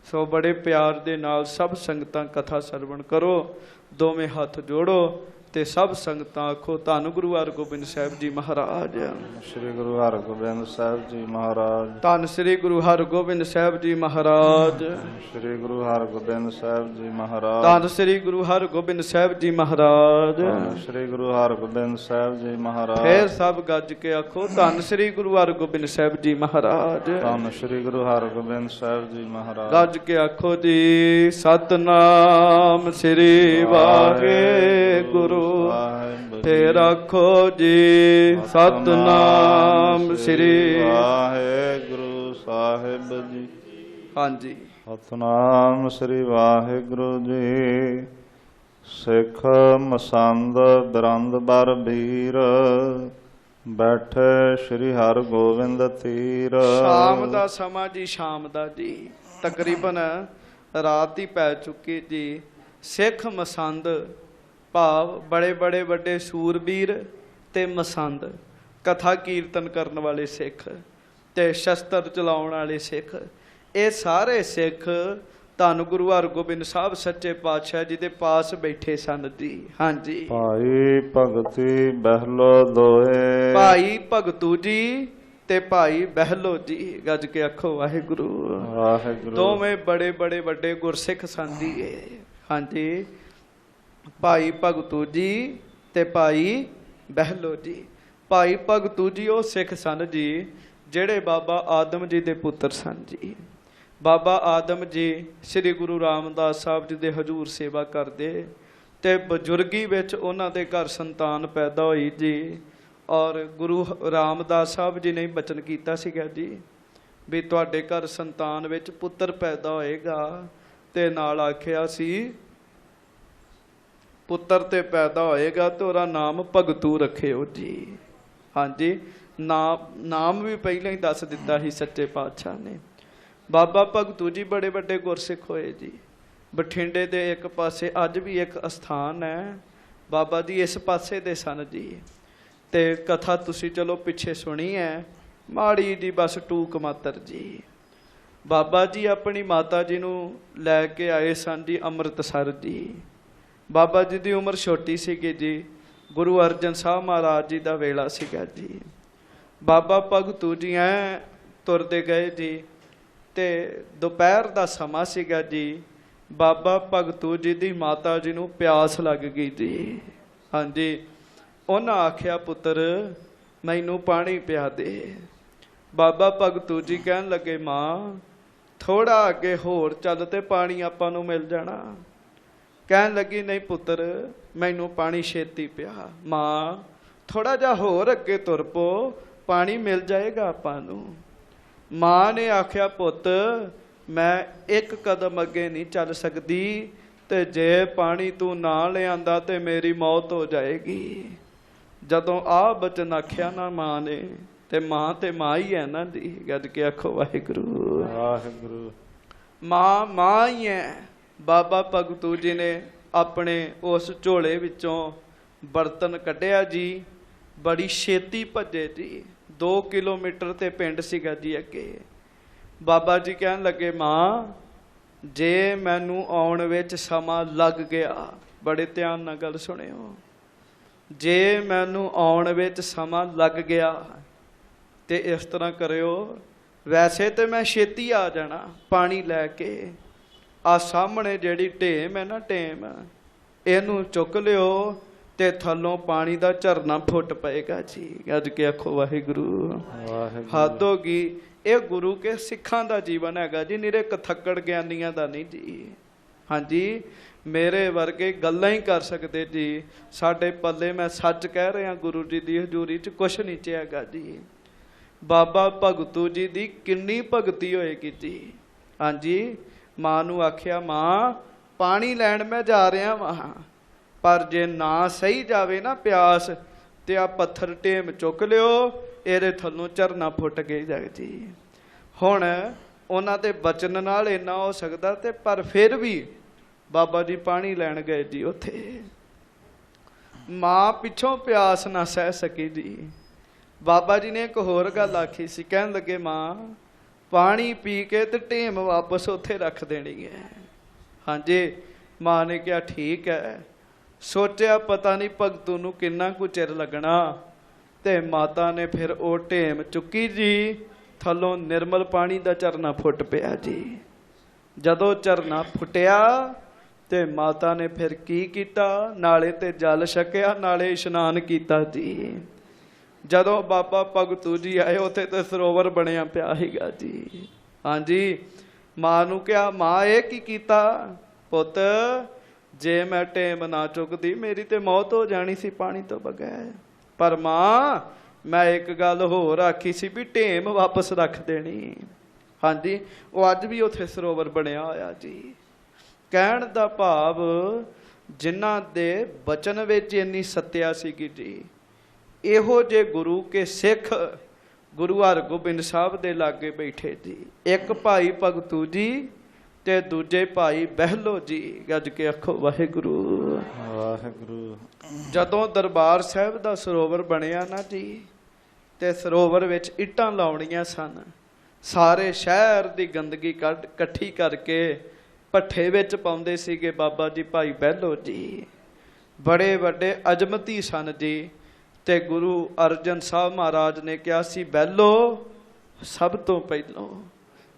ਸੋ ਬੜੇ ਪਿਆਰ ਦੇ ਨਾਲ ਸਭ ਸੰਗਤਾਂ ਕਥਾ ਸਰਵਣ ਕਰੋ। ਦੋਵੇਂ ਹੱਥ ਜੋੜੋ ਤੇ ਸਭ ਸੰਗਤਾਂ ਆਖੋ ਧੰਨ ਗੁਰੂ ਹਰਗੋਬਿੰਦ ਸਾਹਿਬ ਜੀ ਮਹਾਰਾਜ। ਸ੍ਰੀ ਗੁਰੂ ਹਰਗੋਬਿੰਦ ਸਾਹਿਬ ਜੀ ਮਹਾਰਾਜ। ਧੰਨ ਸ੍ਰੀ ਗੁਰੂ ਹਰਗੋਬਿੰਦ ਸਾਹਿਬ ਜੀ ਮਹਾਰਾਜ। ਸ੍ਰੀ ਗੁਰੂ ਹਰਗੋਬਿੰਦ ਸਾਹਿਬ ਜੀ ਮਹਾਰਾਜ। ਧੰਨ ਸ੍ਰੀ ਗੁਰੂ ਹਰਗੋਬਿੰਦ ਸਾਹਿਬ ਜੀ ਮਹਾਰਾਜ। ਸ੍ਰੀ ਗੁਰੂ ਹਰਗੋਬਿੰਦ ਸਾਹਿਬ ਜੀ ਮਹਾਰਾਜ। ਫੇਰ ਸਭ ਗੱਜ ਕੇ ਆਖੋ ਧੰਨ ਸ੍ਰੀ ਗੁਰੂ ਹਰਗੋਬਿੰਦ ਸਾਹਿਬ ਜੀ ਮਹਾਰਾਜ। ਧੰਨ ਸ੍ਰੀ ਗੁਰੂ ਹਰਗੋਬਿੰਦ ਸਾਹਿਬ ਜੀ ਮਹਾਰਾਜ। ਗੱਜ ਕੇ ਆਖੋ ਜੀ ਸਤਨਾਮ ਸ੍ਰੀ ਵਾਹਿਗੁਰੂ ਤੇ ਰੱਖੋ ਜੀ। ਸਤਨਾਮ ਸ੍ਰੀ ਵਾਹਿਗੁਰੂ ਸਾਹਿਬ ਜੀ। ਹਾਂਜੀ, ਸਤਨਾਮ ਸ੍ਰੀ ਵਾਹਿਗੁਰੂ ਜੀ। ਸਿੱਖ ਮਸੰਦ ਬਿਰੰਦ ਬਰ ਵੀਰ ਬੈਠੇ ਸ੍ਰੀ ਹਰਗੋਬਿੰਦ ਤੀਰ। ਸ਼ਾਮ ਦਾ ਸਮਾਂ ਜੀ, ਸ਼ਾਮ ਦਾ ਜੀ, ਤਕਰੀਬਨ ਰਾਤ ਹੀ ਪੈ ਚੁੱਕੀ ਜੀ। ਸਿੱਖ ਮਸੰਦ ਭਾਵ ਬੜੇ ਬੜੇ ਵੱਡੇ ਸੂਰਬੀਰ ਤੇ ਮਸੰਦ, ਕਥਾ ਕੀਰਤਨ ਕਰਨ ਵਾਲੇ ਸਿੱਖ ਤੇ ਸ਼ਸਤਰ ਚਲਾਉਣ ਵਾਲੇ ਸਿੱਖ, ਇਹ ਸਾਰੇ ਸਿੱਖ ਧੰਨ ਗੁਰੂ ਹਰਗੋਬਿੰਦ ਸਾਹਿਬ ਸੱਚੇ ਪਾਤਸ਼ਾਹ ਜੀ ਦੇ ਪਾਸ ਬੈਠੇ ਸਨ ਜੀ। ਹਾਂਜੀ, ਭਾਈ ਭਗਤੀ ਬਹਿਲੋ ਦੋਏ। ਭਾਈ ਭਗਤੂ ਜੀ ਤੇ ਭਾਈ ਬਹਿਲੋ ਜੀ। ਗੱਜ ਕੇ ਆਖੋ ਵਾਹਿਗੁਰੂ ਵਾਹਿਗੁਰੂ। ਦੋਵੇਂ ਬੜੇ ਬੜੇ ਵੱਡੇ ਗੁਰਸਿੱਖ ਸਨ ਜੀ। ਹਾਂਜੀ, ਭਾਈ ਭਗਤੂ ਜੀ ਤੇ ਭਾਈ ਬਹਿਲੋ ਜੀ। ਭਾਈ ਭਗਤੂ ਜੀ ਉਹ ਸਿੱਖ ਸਨ ਜੀ ਜਿਹੜੇ ਬਾਬਾ ਆਦਮ ਜੀ ਦੇ ਪੁੱਤਰ ਸਨ ਜੀ। ਬਾਬਾ ਆਦਮ ਜੀ ਸ੍ਰੀ ਗੁਰੂ ਰਾਮਦਾਸ ਸਾਹਿਬ ਜੀ ਦੇ ਹਜ਼ੂਰ ਸੇਵਾ ਕਰਦੇ ਤੇ ਬਜ਼ੁਰਗੀ ਵਿੱਚ ਉਹਨਾਂ ਦੇ ਘਰ ਸੰਤਾਨ ਪੈਦਾ ਹੋਈ ਜੀ। ਔਰ ਗੁਰੂ ਰਾਮਦਾਸ ਸਾਹਿਬ ਜੀ ਨੇ ਬਚਨ ਕੀਤਾ ਸੀਗਾ ਜੀ ਵੀ ਤੁਹਾਡੇ ਘਰ ਸੰਤਾਨ ਵਿੱਚ ਪੁੱਤਰ ਪੈਦਾ ਹੋਏਗਾ, ਤੇ ਨਾਲ ਆਖਿਆ ਸੀ ਪੁੱਤਰ ਤੇ ਪੈਦਾ ਹੋਏਗਾ ਤੇ ਉਹਦਾ ਨਾਮ ਭਗਤੂ ਰੱਖਿਓ ਜੀ। ਹਾਂਜੀ, ਨਾਮ ਵੀ ਪਹਿਲਾਂ ਹੀ ਦੱਸ ਦਿੱਤਾ ਸੀ ਸੱਚੇ ਪਾਤਸ਼ਾਹ ਨੇ। ਬਾਬਾ ਭਗਤੂ ਜੀ ਬੜੇ ਵੱਡੇ ਗੁਰਸਿੱਖ ਹੋਏ ਜੀ। ਬਠਿੰਡੇ ਦੇ ਇੱਕ ਪਾਸੇ ਅੱਜ ਵੀ ਇੱਕ ਅਸਥਾਨ ਹੈ, ਬਾਬਾ ਜੀ ਇਸ ਪਾਸੇ ਦੇ ਸਨ ਜੀ। ਤੇ ਕਥਾ ਤੁਸੀਂ ਚਲੋ ਪਿੱਛੇ ਸੁਣੀ ਹੈ, ਮਾੜੀ ਜੀ ਬਸ ਟੂਕ ਮਾਤਰ ਜੀ। ਬਾਬਾ ਜੀ ਆਪਣੀ ਮਾਤਾ ਜੀ ਨੂੰ ਲੈ ਕੇ ਆਏ ਸਨ ਜੀ ਅੰਮ੍ਰਿਤਸਰ ਜੀ। ਬਾਬਾ ਜੀ ਦੀ ਉਮਰ ਛੋਟੀ ਸੀਗੀ ਜੀ। ਗੁਰੂ ਅਰਜਨ ਸਾਹਿਬ ਮਹਾਰਾਜ ਜੀ ਦਾ ਵੇਲਾ ਸੀਗਾ ਜੀ। ਬਾਬਾ ਭਗਤੂ ਜੀ ਐ ਤੁਰਦੇ ਗਏ ਜੀ ਤੇ ਦੁਪਹਿਰ ਦਾ ਸਮਾਂ ਸੀਗਾ ਜੀ। ਬਾਬਾ ਭਗਤੂ ਜੀ ਦੀ ਮਾਤਾ ਜੀ ਨੂੰ ਪਿਆਸ ਲੱਗ ਗਈ ਜੀ। ਹਾਂਜੀ, ਉਹਨਾਂ ਆਖਿਆ ਪੁੱਤਰ ਮੈਨੂੰ ਪਾਣੀ ਪਿਆ ਦੇ। ਬਾਬਾ ਭਗਤੂ ਜੀ ਕਹਿਣ ਲੱਗੇ ਮਾਂ ਥੋੜਾ ਅੱਗੇ ਹੋਰ ਚੱਲ ਤੇ ਪਾਣੀ ਆਪਾਂ ਨੂੰ ਮਿਲ ਜਾਣਾ। ਕਹਿਣ ਲੱਗੀ ਨਹੀਂ ਪੁੱਤਰ ਮੈਨੂੰ ਪਾਣੀ ਛੇਤੀ ਪਿਆ। ਮਾਂ ਥੋੜਾ ਜਿਹਾ ਹੋਰ ਅੱਗੇ ਤੁਰ ਪੋ, ਪਾਣੀ ਮਿਲ ਜਾਏਗਾ ਆਪਾਂ ਨੂੰ। ਮਾਂ ਨੇ ਆਖਿਆ ਪੁੱਤ ਮੈਂ ਇੱਕ ਕਦਮ ਅੱਗੇ ਨਹੀਂ ਚੱਲ ਸਕਦੀ, ਤੇ ਜੇ ਪਾਣੀ ਤੂੰ ਨਾ ਲਿਆਂਦਾ ਤੇ ਮੇਰੀ ਮੌਤ ਹੋ ਜਾਏਗੀ। ਜਦੋਂ ਆਹ ਬਚਨ ਆਖਿਆ ਨਾ ਮਾਂ ਨੇ, ਤੇ ਮਾਂ ਤੇ ਮਾਂ ਹੀ ਹੈ ਨਾ ਜੀ। ਗੱਜ ਕੇ ਆਖੋ ਵਾਹਿਗੁਰੂ ਵਾਹਿਗੁਰੂ। ਮਾਂ ਹੀ ਹੈ। ਬਾਬਾ ਭਗਤੂ ਜੀ ਨੇ ਆਪਣੇ ਉਸ ਝੋਲੇ ਵਿੱਚੋਂ ਬਰਤਨ ਕੱਢਿਆ ਜੀ। ਬੜੀ ਛੇਤੀ ਭੱਜੇ ਜੀ। 2 ਕਿਲੋਮੀਟਰ ਤੇ ਪਿੰਡ ਸੀਗਾ ਜੀ ਅੱਗੇ। ਬਾਬਾ ਜੀ ਕਹਿਣ ਲੱਗੇ ਮਾਂ ਜੇ ਮੈਨੂੰ ਆਉਣ ਵਿੱਚ ਸਮਾਂ ਲੱਗ ਗਿਆ, ਬੜੇ ਧਿਆਨ ਨਾਲ ਗੱਲ ਸੁਣਿਓ, ਜੇ ਮੈਨੂੰ ਆਉਣ ਵਿੱਚ ਸਮਾਂ ਲੱਗ ਗਿਆ ਤੇ ਇਸ ਤਰ੍ਹਾਂ ਕਰਿਓ, ਵੈਸੇ ਤੇ ਮੈਂ ਛੇਤੀ ਆ ਜਾਣਾ ਪਾਣੀ ਲੈ ਕੇ। ਆ ਸਾਹਮਣੇ ਜਿਹੜੀ ਢੇਮ ਹੈ ਨਾ, ਢੇਮ ਇਹਨੂੰ ਚੁੱਕ ਲਿਓ ਤੇ ਥੱਲੋਂ ਪਾਣੀ ਦਾ ਝਰਨਾ ਫੁੱਟ ਪਏਗਾ ਜੀ। ਅੱਜ ਕੇ ਆਖੋ ਵਾਹਿਗੁਰੂ। ਹੱਦ ਹੋ ਗਈ। ਇਹ ਗੁਰੂ ਕੇ ਸਿੱਖਾਂ ਦਾ ਜੀਵਨ ਹੈਗਾ ਜੀ, ਨਿਰੇ ਕਥੱਕੜ ਗਿਆਨੀਆਂ ਦਾ ਨਹੀਂ ਜੀ। ਹਾਂਜੀ, ਮੇਰੇ ਵਰਗੇ ਗੱਲਾਂ ਹੀ ਕਰ ਸਕਦੇ ਜੀ। ਸਾਡੇ ਪੱਲੇ ਮੈਂ ਸੱਚ ਕਹਿ ਰਿਹਾ ਗੁਰੂ ਜੀ ਦੀ ਹਜ਼ੂਰੀ 'ਚ ਕੁਛ ਨਹੀਂ ਹੈਗਾ ਜੀ। ਬਾਬਾ ਭਗਤੂ ਜੀ ਦੀ ਕਿੰਨੀ ਭਗਤੀ ਹੋਏਗੀ ਜੀ। ਹਾਂਜੀ, ਮਾਂ ਨੂੰ ਆਖਿਆ ਮਾਂ ਪਾਣੀ ਲੈਣ ਮੈਂ ਜਾ ਰਿਹਾ ਵਾਂ, ਪਰ ਜੇ ਨਾ ਸਹੀ ਜਾਵੇ ਨਾ ਪਿਆਸ ਤੇ ਆ ਪੱਥਰ ਢੇਮ ਚੁੱਕ ਲਿਓ, ਇਹਦੇ ਥੱਲੋਂ ਝਰਨਾ ਫੁੱਟ ਗਈ ਜਾਏ ਜੀ। ਹੁਣ ਉਹਨਾਂ ਦੇ ਬਚਨ ਨਾਲ ਇੰਨਾ ਹੋ ਸਕਦਾ, ਤੇ ਪਰ ਫਿਰ ਵੀ ਬਾਬਾ ਜੀ ਪਾਣੀ ਲੈਣ ਗਏ ਜੀ ਉੱਥੇ। ਮਾਂ ਪਿੱਛੋਂ ਪਿਆਸ ਨਾ ਸਹਿ ਸਕੀ ਜੀ। ਬਾਬਾ ਜੀ ਨੇ ਇੱਕ ਹੋਰ ਗੱਲ ਆਖੀ ਸੀ। ਕਹਿਣ ਲੱਗੇ ਮਾਂ ਪਾਣੀ ਪੀ ਕੇ ਤੇ ਢੇਮ ਵਾਪਸ ਉੱਥੇ ਰੱਖ ਦੇਣੀ ਹੈ। ਹਾਂਜੀ, ਮਾਂ ਨੇ ਕਿਹਾ ਠੀਕ ਹੈ। ਸੋਚਿਆ ਪਤਾ ਨਹੀਂ ਭਗਤੂ ਨੂੰ ਕਿੰਨਾ ਕੁ ਚਿਰ ਲੱਗਣਾ, ਤੇ ਮਾਤਾ ਨੇ ਫਿਰ ਉਹ ਢੇਮ ਚੁੱਕੀ ਜੀ। ਥੱਲੋਂ ਨਿਰਮਲ ਪਾਣੀ ਦਾ ਝਰਨਾ ਫੁੱਟ ਪਿਆ ਜੀ। ਜਦੋਂ ਝਰਨਾ ਫੁੱਟਿਆ ਤੇ ਮਾਤਾ ਨੇ ਫਿਰ ਕੀ ਕੀਤਾ, ਨਾਲੇ ਤੇ ਜਲ ਛਕਿਆ ਨਾਲੇ ਇਸ਼ਨਾਨ ਕੀਤਾ ਜੀ। ਜਦੋਂ ਬਾਬਾ ਭਗਤੂ ਜੀ ਆਏ ਉੱਥੇ ਤੇ ਸਰੋਵਰ ਬਣਿਆ ਪਿਆ ਸੀਗਾ ਜੀ। ਹਾਂਜੀ, ਮਾਂ ਨੂੰ ਕਿਹਾ ਮਾਂ ਇਹ ਕੀ ਕੀਤਾ? ਪੁੱਤ ਜੇ ਮੈਂ ਢੇਮ ਨਾ ਚੁੱਕਦੀ ਮੇਰੀ ਤੇ ਮੌਤ ਹੋ ਜਾਣੀ ਸੀ ਪਾਣੀ ਤੋਂ ਬਗੈਰ। ਪਰ ਮਾਂ ਮੈਂ ਇੱਕ ਗੱਲ ਹੋਰ ਆਖੀ ਸੀ ਵੀ ਢੇਮ ਵਾਪਸ ਰੱਖ ਦੇਣੀ। ਹਾਂਜੀ, ਉਹ ਅੱਜ ਵੀ ਉੱਥੇ ਸਰੋਵਰ ਬਣਿਆ ਹੋਇਆ ਜੀ। ਕਹਿਣ ਦਾ ਭਾਵ ਜਿਨ੍ਹਾਂ ਦੇ ਬਚਨ ਵਿੱਚ ਇੰਨੀ ਸੱਤਿਆ ਸੀਗੀ ਜੀ, ਇਹੋ ਜੇ ਗੁਰੂ ਕੇ ਸਿੱਖ ਗੁਰੂ ਹਰਗੋਬਿੰਦ ਸਾਹਿਬ ਦੇ ਲਾਗੇ ਬੈਠੇ ਜੀ। ਇੱਕ ਭਾਈ ਭਗਤੂ ਜੀ ਤੇ ਦੂਜੇ ਭਾਈ ਬਹਿਲੋ ਜੀ। ਗੱਜ ਕੇ ਆਖੋ ਵਾਹਿਗੁਰੂ ਵਾਹਿਗੁਰੂ। ਜਦੋਂ ਦਰਬਾਰ ਸਾਹਿਬ ਦਾ ਸਰੋਵਰ ਬਣਿਆ ਨਾ ਜੀ, ਤੇ ਸਰੋਵਰ ਵਿੱਚ ਇੱਟਾਂ ਲਾਉਣੀਆਂ ਸਨ। ਸਾਰੇ ਸ਼ਹਿਰ ਦੀ ਗੰਦਗੀ ਇਕੱਠੀ ਕਰਕੇ ਭੱਠੇ ਵਿੱਚ ਪਾਉਂਦੇ ਸੀਗੇ ਬਾਬਾ ਜੀ ਭਾਈ ਬਹਿਲੋ ਜੀ। ਬੜੇ ਵੱਡੇ ਅਜਮਤੀ ਸਨ ਜੀ। ਤੇ ਗੁਰੂ ਅਰਜਨ ਸਾਹਿਬ ਮਹਾਰਾਜ ਨੇ ਕਿਹਾ ਸੀ ਬਹਿਲੋ ਸਭ ਤੋਂ ਪਹਿਲਾਂ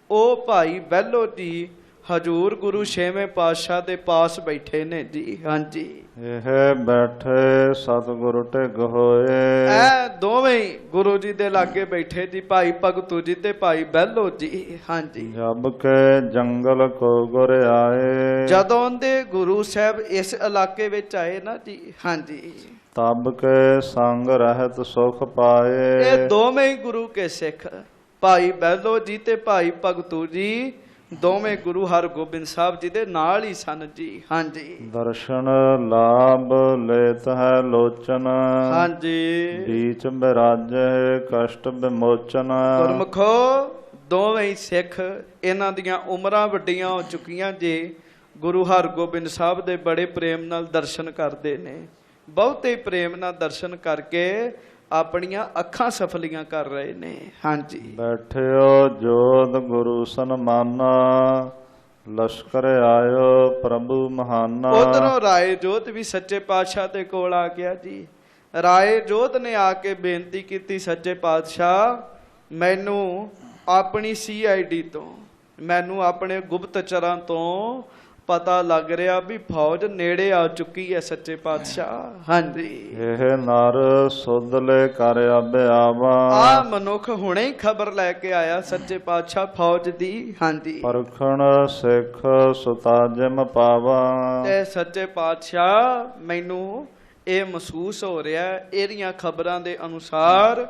ਉਹ ਭਾਈ ਬਹਿਲੋ ਜੀ ਹਜੂਰ ਗੁਰੂ 6ਵੇਂ ਪਾਤਸ਼ਾਹ ਦੇ ਪਾਸ ਬੈਠੇ ਨੇ ਜੀ। ਹਾਂਜੀ, ਇਹ ਬੈਠੇ ਸਤਿਗੁਰੂ ਢਿੱਗ ਹੋਏ। ਇਹ ਦੋਵੇਂ ਹੀ ਗੁਰੂ ਜੀ ਦੇ ਲਾਗੇ ਬੈਠੇ ਜੀ, ਭਾਈ ਭਗਤੂ ਜੀ ਤੇ ਭਾਈ ਬਹਿਲੋ ਜੀ। ਹਾਂਜੀ, ਜਬ ਕੇ ਜੰਗਲ ਕੋ ਗੁਰ ਆਏ। ਜਦੋਂ ਦੇ ਗੁਰੂ ਸਾਹਿਬ ਇਸ ਇਲਾਕੇ ਵਿੱਚ ਆਏ ਨਾ ਜੀ, ਹਾਂਜੀ, ਤਬ ਕੇ ਸੰਗ ਰਹਿਤ ਸੁਖ ਪਾਏ। ਇਹ ਦੋਵੇਂ ਹੀ ਗੁਰੂ ਕੇ ਸਿੱਖ ਭਾਈ ਬਹਿਲੋ ਜੀ ਤੇ ਭਾਈ ਭਗਤੂ ਜੀ ਦੋਵੇਂ ਗੁਰੂ ਹਰਗੋਬਿੰਦ ਸਾਹਿਬ ਜੀ ਦੇ ਨਾਲ ਹੀ ਸਨ ਜੀ। ਹਾਂਜੀ, ਦਰਸ਼ਨ ਲਾਭ ਲੇਤ ਹੈ ਲੋਚਨ। ਹਾਂਜੀ, ਬੀਚ ਬਿਰਾਜੇ ਕਸ਼ਟ ਵਿਮੋਚਨ। ਗੁਰਮੁਖੋ ਦੋਵੇਂ ਹੀ ਸਿੱਖ ਇਹਨਾਂ ਦੀਆਂ ਉਮਰਾਂ ਵੱਡੀਆਂ ਹੋ ਚੁੱਕੀਆਂ ਜੇ ਗੁਰੂ ਹਰਗੋਬਿੰਦ ਸਾਹਿਬ ਦੇ ਬੜੇ ਪ੍ਰੇਮ ਨਾਲ ਦਰਸ਼ਨ ਕਰਦੇ ਨੇ, ਬਹੁਤੇ ਪ੍ਰੇਮ ਨਾਲ ਦਰਸ਼ਨ ਕਰਕੇ ਆਪਣੀਆਂ ਅੱਖਾਂ ਸਫਲੀਆਂ ਕਰ ਰਹੇ ਨੇ। ਹਾਂਜੀ। ਬੈਠਿਓ ਜੋਤ ਗੁਰੂ ਸਨਮਾਨਾ, ਲਸ਼ਕਰ ਆਇਓ ਪ੍ਰਭੂ ਮਹਾਨਾ। ਉਧਰੋਂ ਰਾਏ ਜੋਤ ਵੀ ਸੱਚੇ ਪਾਤਸ਼ਾਹ ਦੇ ਕੋਲ ਆ ਗਿਆ ਜੀ। ਰਾਏ ਜੋਤ ਨੇ ਆ ਕੇ ਬੇਨਤੀ ਕੀਤੀ, ਸੱਚੇ ਪਾਤਸ਼ਾਹ ਮੈਨੂੰ ਆਪਣੀ CID ਤੋਂ, ਮੈਨੂੰ ਆਪਣੇ ਗੁਪਤਚਰਾਂ ਤੋਂ ਪਤਾ ਲੱਗ ਰਿਹਾ ਵੀ ਫੌਜ ਨੇੜੇ ਆ ਚੁੱਕੀ ਹੈ ਸੱਚੇ ਪਾਤਸ਼ਾਹ। ਹਾਂਜੀ। ਇਹ ਨਰ ਸੁਧਲੇ ਕਰ ਆਵਾ, ਆ ਮਨੁੱਖ ਹੁਣੇ ਹੀ ਖਬਰ ਲੈ ਕੇ ਆਇਆ ਸੱਚੇ ਪਾਤਸ਼ਾਹ ਫੌਜ ਦੀ। ਹਾਂਜੀ। ਪਰਖਣ ਸਿੱਖ ਸੁਤਾਜਮ ਪਾਵਾ। ਤੇ ਸੱਚੇ ਪਾਤਸ਼ਾਹ ਮੈਨੂੰ ਇਹ ਮਹਿਸੂਸ ਹੋ ਰਿਹਾ ਇਹਦੀਆਂ ਖਬਰਾਂ ਦੇ ਅਨੁਸਾਰ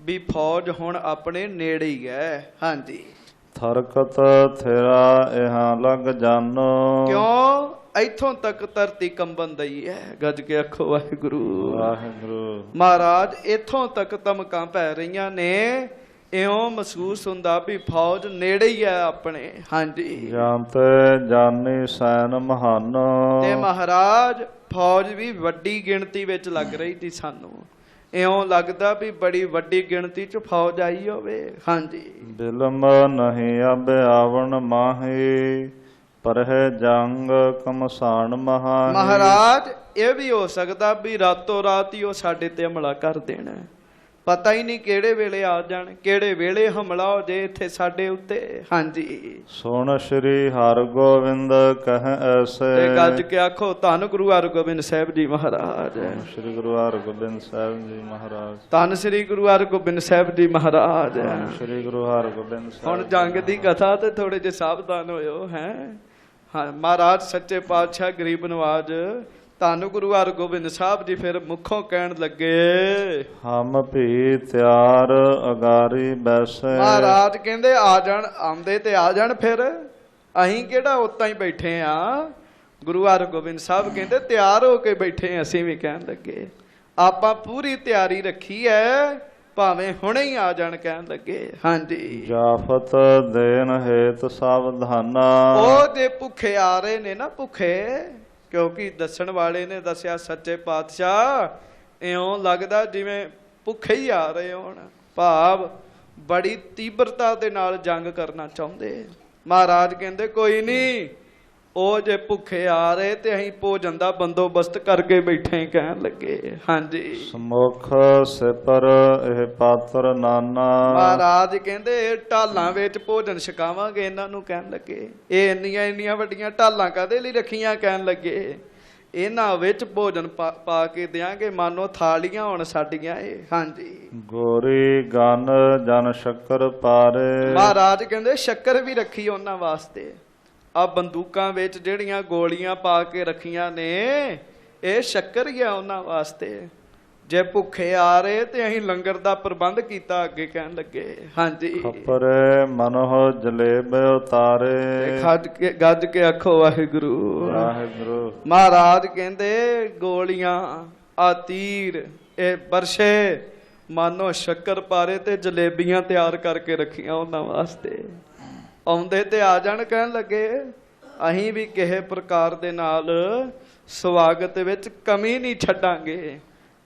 ਵੀ ਫੌਜ ਹੁਣ ਆਪਣੇ ਨੇੜੇ ਹੀ ਹੈ। ਹਾਂਜੀ। ਥਰਕਤ ਥੇਰਾ ਇਹਾਂ ਲੱਗ ਜਾਨੋ, ਕਿਉਂ ਇੱਥੋਂ ਤੱਕ ਧਰਤੀ ਕੰਬਣ ਦਈ ਹੈ। ਗੱਜ ਕੇ ਆਖੋ ਵਾਹਿਗੁਰੂ ਵਾਹਿਗੁਰੂ। ਮਹਾਰਾਜ ਇੱਥੋਂ ਤੱਕ ਧਮਕਾਂ ਪੈ ਰਹੀਆਂ ਨੇ, ਇਉਂ ਮਹਿਸੂਸ ਹੁੰਦਾ ਵੀ ਫੌਜ ਨੇੜੇ ਹੀ ਹੈ ਆਪਣੇ। ਹਾਂਜੀ। ਜਾਣਤੇ ਜਾਨੀ ਸੈਨ ਮਹਾਨੋ। ਤੇ ਮਹਾਰਾਜ ਫੌਜ ਵੀ ਵੱਡੀ ਗਿਣਤੀ ਵਿੱਚ ਲੱਗ ਰਹੀ ਸੀ ਸਾਨੂੰ, ਇਉਂ ਲੱਗਦਾ ਵੀ ਬੜੀ ਵੱਡੀ ਗਿਣਤੀ ਚ ਫੌਜ ਆਈ ਹੋਵੇ। ਹਾਂਜੀ। ਬਿਲਮ ਨਹੀਂ ਅਬ ਆਵਣ ਮਾਹੀ, ਪਰਹਿ ਜੰਗ ਕਮਸਾਨ ਮਹਾਹੀ। ਮਹਾਰਾਜ ਇਹ ਵੀ ਹੋ ਸਕਦਾ ਵੀ ਰਾਤੋਂ ਰਾਤ ਹੀ ਉਹ ਸਾਡੇ ਤੇ ਹਮਲਾ ਕਰ ਦੇਣ, ਪਤਾ ਹੀ ਨਹੀਂ ਕਿਹੜੇ ਵੇਲੇ ਆ ਜਾਣ, ਕਿਹੜੇ ਵੇਲੇ ਹਮਲਾ ਹੋ ਜੇ ਇੱਥੇ ਸਾਡੇ ਉੱਤੇ। ਹਾਂਜੀ। ਸੁਣ ਸ਼੍ਰੀ ਹਰਗੋਬਿੰਦ ਕਹਿ ਐਸੇ। ਤੇ ਗੱਜ ਕੇ ਆਖੋ ਧੰਨ ਗੁਰੂ ਹਰਗੋਬਿੰਦ ਸਾਹਿਬ ਜੀ ਮਹਾਰਾਜ। ਸ਼੍ਰੀ ਗੁਰੂ ਹਰਗੋਬਿੰਦ ਸਾਹਿਬ ਜੀ ਮਹਾਰਾਜ। ਧੰਨ ਸ੍ਰੀ ਗੁਰੂ ਹਰਗੋਬਿੰਦ ਸਾਹਿਬ ਜੀ ਮਹਾਰਾਜ। ਸ਼੍ਰੀ ਗੁਰੂ ਹਰਗੋਬਿੰਦ ਸਾਹਿਬ। ਹੁਣ ਜੰਗ ਦੀ ਕਥਾ ਤੇ ਥੋੜੇ ਜਿਹੇ ਸਾਵਧਾਨ ਹੋਇਓ ਹੈ। ਹਾਂ ਮਹਾਰਾਜ ਸੱਚੇ ਪਾਤਸ਼ਾਹ ਗਰੀਬ ਨਵਾਜ ਧੰਨ ਗੁਰੂ ਹਰਗੋਬਿੰਦ ਸਾਹਿਬ ਜੀ ਫਿਰ ਮੁੱਖੋਂ ਕਹਿਣ ਲੱਗੇ, ਹਮ ਭੀ ਤਿਆਰ ਅਗਾਰੀ ਬੈਸੇ। ਮਹਾਰਾਜ ਕਹਿੰਦੇ ਆ ਜਾਣ, ਆਉਂਦੇ ਤੇ ਆ ਜਾਣ, ਫਿਰ ਅਸੀਂ ਕਿਹੜਾ ਉੱਤਾਂ ਹੀ ਬੈਠੇ ਆ। ਗੁਰੂ ਹਰਗੋਬਿੰਦ ਸਾਹਿਬ ਕਹਿੰਦੇ ਤਿਆਰ ਹੋ ਕੇ ਬੈਠੇ, ਅਸੀਂ ਵੀ ਕਹਿਣ ਲੱਗੇ ਆਪਾਂ ਪੂਰੀ ਤਿਆਰੀ ਰੱਖੀ ਐ, ਭਾਵੇਂ ਹੁਣੇ ਹੀ ਆ ਜਾਣ, ਕਹਿਣ ਲੱਗੇ। ਹਾਂਜੀ। ਜਾਫਤ ਦੇਨ ਹੇਤ ਸਾਵਧਾਨਾ। ਉਹ ਜੇ ਭੁੱਖੇ ਆ ਰਹੇ ਨੇ ਨਾ, ਭੁੱਖੇ, ਕਿਉਂਕਿ ਦੱਸਣ ਵਾਲੇ ਨੇ ਦੱਸਿਆ ਸੱਚੇ ਪਾਤਸ਼ਾਹ ਇਉਂ ਲੱਗਦਾ ਜਿਵੇਂ ਭੁੱਖੇ ਹੀ ਆ ਰਹੇ ਹੋਣ, ਭਾਵ ਬੜੀ ਤੀਬਰਤਾ ਦੇ ਨਾਲ ਜੰਗ ਕਰਨਾ ਚਾਹੁੰਦੇ। ਮਹਾਰਾਜ ਕਹਿੰਦੇ ਕੋਈ ਨਹੀਂ, ਉਹ ਜੇ ਭੁੱਖੇ ਆ ਰਹੇ ਤੇ ਅਸੀਂ ਭੋਜਨ ਦਾ ਬੰਦੋਬਸਤ ਕਰਕੇ ਬੈਠੇ, ਕਹਿਣ ਲੱਗੇ। ਹਾਂਜੀ। ਸਮੁਖ ਸਿਪਰ ਇਹ ਪਾਤਰ ਨਾਨਾ। ਮਹਾਰਾਜ ਕਹਿੰਦੇ ਢਾਲਾਂ ਵਿੱਚ ਭੋਜਨ ਛਕਾਵਾਂਗੇ ਇਹਨਾਂ ਨੂੰ, ਕਹਿਣ ਲੱਗੇ ਇਹ ਇੰਨੀਆਂ ਵੱਡੀਆਂ ਢਾਲਾਂ ਕਾਹਦੇ ਲਈ ਰੱਖੀਆਂ, ਕਹਿਣ ਲੱਗੇ ਇਹਨਾਂ ਵਿੱਚ ਭੋਜਨ ਪਾ ਕੇ ਦਿਆਂਗੇ, ਮਾਨੋ ਥਾਲੀਆਂ ਹੁਣ ਸਾਡੀਆਂ ਇਹ। ਹਾਂਜੀ। ਗੋਰੀ ਗਨ ਜਨ ਸ਼ੱਕਰ ਪਾਰੇ। ਮਹਾਰਾਜ ਕਹਿੰਦੇ ਸ਼ੱਕਰ ਵੀ ਰੱਖੀ ਉਹਨਾਂ ਵਾਸਤੇ, ਆ ਬੰਦੂਕਾਂ ਵਿੱਚ ਜਿਹੜੀਆਂ ਗੋਲੀਆਂ ਪਾ ਕੇ ਰੱਖੀਆਂ ਨੇ ਇਹ ਸ਼ੱਕਰ ਹੀ ਆ ਉਹਨਾਂ ਵਾਸਤੇ। ਜੇ ਭੁੱਖੇ ਆ ਰਹੇ ਤੇ ਅਸੀਂ ਲੰਗਰ ਦਾ ਪ੍ਰਬੰਧ ਕੀਤਾ ਅੱਗੇ, ਕਹਿਣ ਲੱਗੇ। ਹਾਂਜੀ। ਖਪਰੇ ਮਨੋ ਜਲੇਬ ਉਤਾਰੇ। ਗੱਜ ਕੇ ਆਖੋ ਵਾਹਿਗੁਰੂ ਵਾਹਿਗੁਰੂ। ਮਹਾਰਾਜ ਕਹਿੰਦੇ ਗੋਲੀਆਂ ਆ ਤੀਰ ਇਹ ਬਰਸ਼ੇ ਮਾਨੋ ਸ਼ੱਕਰ ਪਾਰੇ ਤੇ ਜਲੇਬੀਆਂ ਤਿਆਰ ਕਰਕੇ ਰੱਖੀਆਂ ਉਹਨਾਂ ਵਾਸਤੇ, ਆਉਂਦੇ ਤੇ ਆ ਜਾਣ, ਕਹਿਣ ਲੱਗੇ ਅਸੀਂ ਵੀ ਕਿਸੇ ਪ੍ਰਕਾਰ ਦੇ ਨਾਲ ਸਵਾਗਤ ਵਿੱਚ ਕਮੀ ਨਹੀਂ ਛੱਡਾਂਗੇ,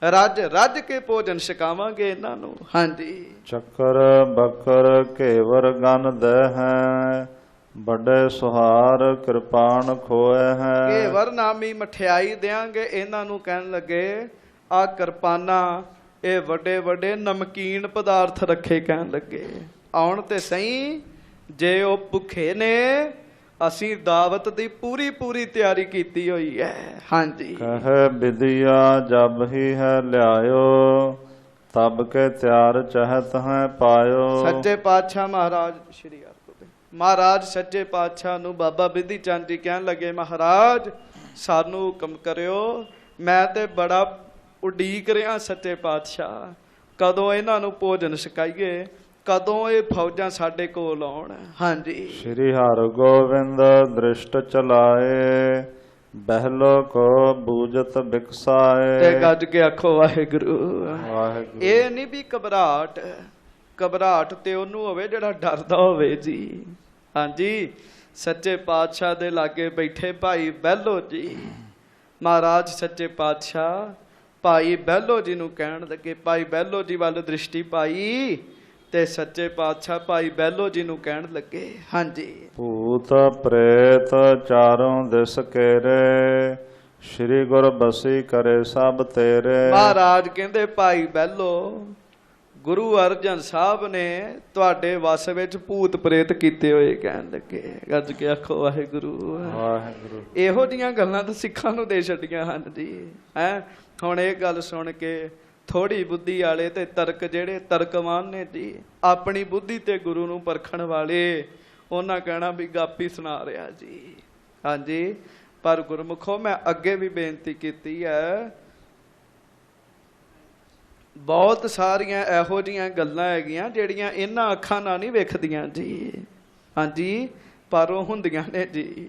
ਰੱਜ ਰੱਜ ਕੇ ਭੋਜਨ ਛਕਾਵਾਂਗੇ ਇਹਨਾਂ ਨੂੰ। ਹਾਂਜੀ। ਚੱਕਰ ਬਕਰ ਘੇਵਰ ਗਨ ਦੇ ਹੈ, ਵੱਡੇ ਸੁਹਾਰ ਕਿਰਪਾਨ ਖੋਏ ਹੈ। ਘੇਵਰ ਨਾਮੀ ਮਠਿਆਈ ਦਿਆਂਗੇ ਇਹਨਾਂ ਨੂੰ, ਕਹਿਣ ਲੱਗੇ ਆ ਕਿਰਪਾਨਾਂ ਇਹ ਵੱਡੇ ਵੱਡੇ ਨਮਕੀਨ ਪਦਾਰਥ ਰੱਖੇ, ਕਹਿਣ ਲੱਗੇ ਆਉਣ ਤੇ ਸਹੀ, ਜੇ ਉਹ ਭੁੱਖੇ ਨੇ ਅਸੀਂ ਦਾਵਤ ਦੀ ਪੂਰੀ ਤਿਆਰੀ ਕੀਤੀ ਹੋਈ ਹੈ। ਹਾਂਜੀ। ਕਹੇ ਵਿਦਿਆ ਜਬ ਹੀ ਹੈ ਲਿਆਇਓ, ਤਬ ਕੇ ਤਿਆਰ ਚਹਤ ਹੈ ਪਾਇਓ। ਸੱਚੇ ਪਾਤਸ਼ਾਹ ਮਹਾਰਾਜ ਸ਼੍ਰੀ ਹਰਿਗੋਬਿੰਦ ਮਹਾਰਾਜ ਸੱਚੇ ਪਾਤਸ਼ਾਹ ਨੂੰ ਬਾਬਾ ਬਿਧੀ ਚੰਦ ਜੀ ਕਹਿਣ ਲੱਗੇ, ਮਹਾਰਾਜ ਸਾਨੂੰ ਹੁਕਮ ਕਰਿਓ, ਮੈਂ ਤੇ ਬੜਾ ਉਡੀਕ ਰਿਹਾ ਸੱਚੇ ਪਾਤਸ਼ਾਹ, ਕਦੋਂ ਇਹਨਾਂ ਨੂੰ ਭੋਜਨ ਛਕਾਈਏ, ਕਦੋਂ ਇਹ ਫੌਜਾਂ ਸਾਡੇ ਕੋਲ ਆਉਣ। ਹਾਂਜੀ। ਸ਼੍ਰੀ ਹਰਗੋਬਿੰਦ ਦ੍ਰਿਸ਼ਟ ਚਲਾਏ, ਬਹਿਲੋ ਕੋ ਬੂਜਤ ਬਿਕਸਾਏ। ਤੇ ਗੱਜ ਕੇ ਆਖੋ ਵਾਹਿਗੁਰੂ। ਵਾਹਿਗੁਰੂ। ਇਹ ਨਹੀਂ ਵੀ ਘਬਰਾਹਟ, ਘਬਰਾਹਟ ਤੇ ਉਹਨੂੰ ਹੋਵੇ ਜਿਹੜਾ ਡਰਦਾ ਹੋਵੇ ਜੀ। ਹਾਂਜੀ, ਸੱਚੇ ਪਾਤਸ਼ਾਹ ਦੇ ਲਾਗੇ ਬੈਠੇ ਭਾਈ ਬਹਿਲੋ ਜੀ, ਮਹਾਰਾਜ ਸੱਚੇ ਪਾਤਸ਼ਾਹ ਭਾਈ ਬਹਿਲੋ ਜੀ ਨੂੰ ਕਹਿਣ ਲੱਗੇ, ਭਾਈ ਬਹਿਲੋ ਜੀ ਵੱਲ ਦ੍ਰਿਸ਼ਟੀ ਪਾਈ ਤੇ ਸੱਚੇ ਪਾਤਸ਼ਾਹ ਭਾਈ ਬਹਿਲੋ ਜੀ ਨੂੰ ਕਹਿਣ ਲੱਗੇ। ਹਾਂਜੀ, ਭੂਤ ਪ੍ਰੇਤ ਚਾਰੋਂ ਦਿਸ ਕੇਰੇ, ਸ਼੍ਰੀ ਗੁਰ ਬਸੀ ਕਰੇ ਸਭ ਤੇਰੇ। ਮਹਾਰਾਜ ਕਹਿੰਦੇ ਭਾਈ ਬਹਿਲੋ, ਗੁਰੂ ਅਰਜਨ ਸਾਹਿਬ ਨੇ ਤੁਹਾਡੇ ਵਸ ਵਿੱਚ ਭੂਤ ਪ੍ਰੇਤ ਕੀਤੇ ਹੋਏ ਕਹਿਣ ਲੱਗੇ। ਗੱਜ ਕੇ ਆਖੋ ਵਾਹਿਗੁਰੂ ਵਾਹਿਗੁਰੂ। ਇਹੋ ਜਿਹੀਆਂ ਗੱਲਾਂ ਤਾਂ ਸਿੱਖਾਂ ਨੂੰ ਦੇ ਛੱਡੀਆਂ ਹਨ ਜੀ। ਹੈਂ, ਹੁਣ ਇਹ ਗੱਲ ਸੁਣ ਕੇ ਥੋੜੀ ਬੁੱਧੀ ਵਾਲੇ ਤੇ ਤਰਕ ਜਿਹੜੇ ਤਰਕਵਾਨ ਨੇ ਜੀ, ਆਪਣੀ ਬੁੱਧੀ ਤੇ ਗੁਰੂ ਨੂੰ ਪਰਖਣ ਵਾਲੇ, ਉਹਨਾਂ ਕਹਿਣਾ ਵੀ ਗਾਪੀ ਸੁਣਾ ਰਿਹਾ ਜੀ। ਹਾਂਜੀ, ਪਰ ਗੁਰਮੁਖੋ ਮੈਂ ਅੱਗੇ ਵੀ ਬੇਨਤੀ ਕੀਤੀ ਹੈ, ਬਹੁਤ ਸਾਰੀਆਂ ਇਹੋ ਜਿਹੀਆਂ ਗੱਲਾਂ ਹੈਗੀਆਂ ਜਿਹੜੀਆਂ ਇਹਨਾਂ ਅੱਖਾਂ ਨਾਲ ਨਹੀਂ ਵੇਖਦੀਆਂ ਜੀ। ਹਾਂਜੀ, ਪਰ ਉਹ ਹੁੰਦੀਆਂ ਨੇ ਜੀ।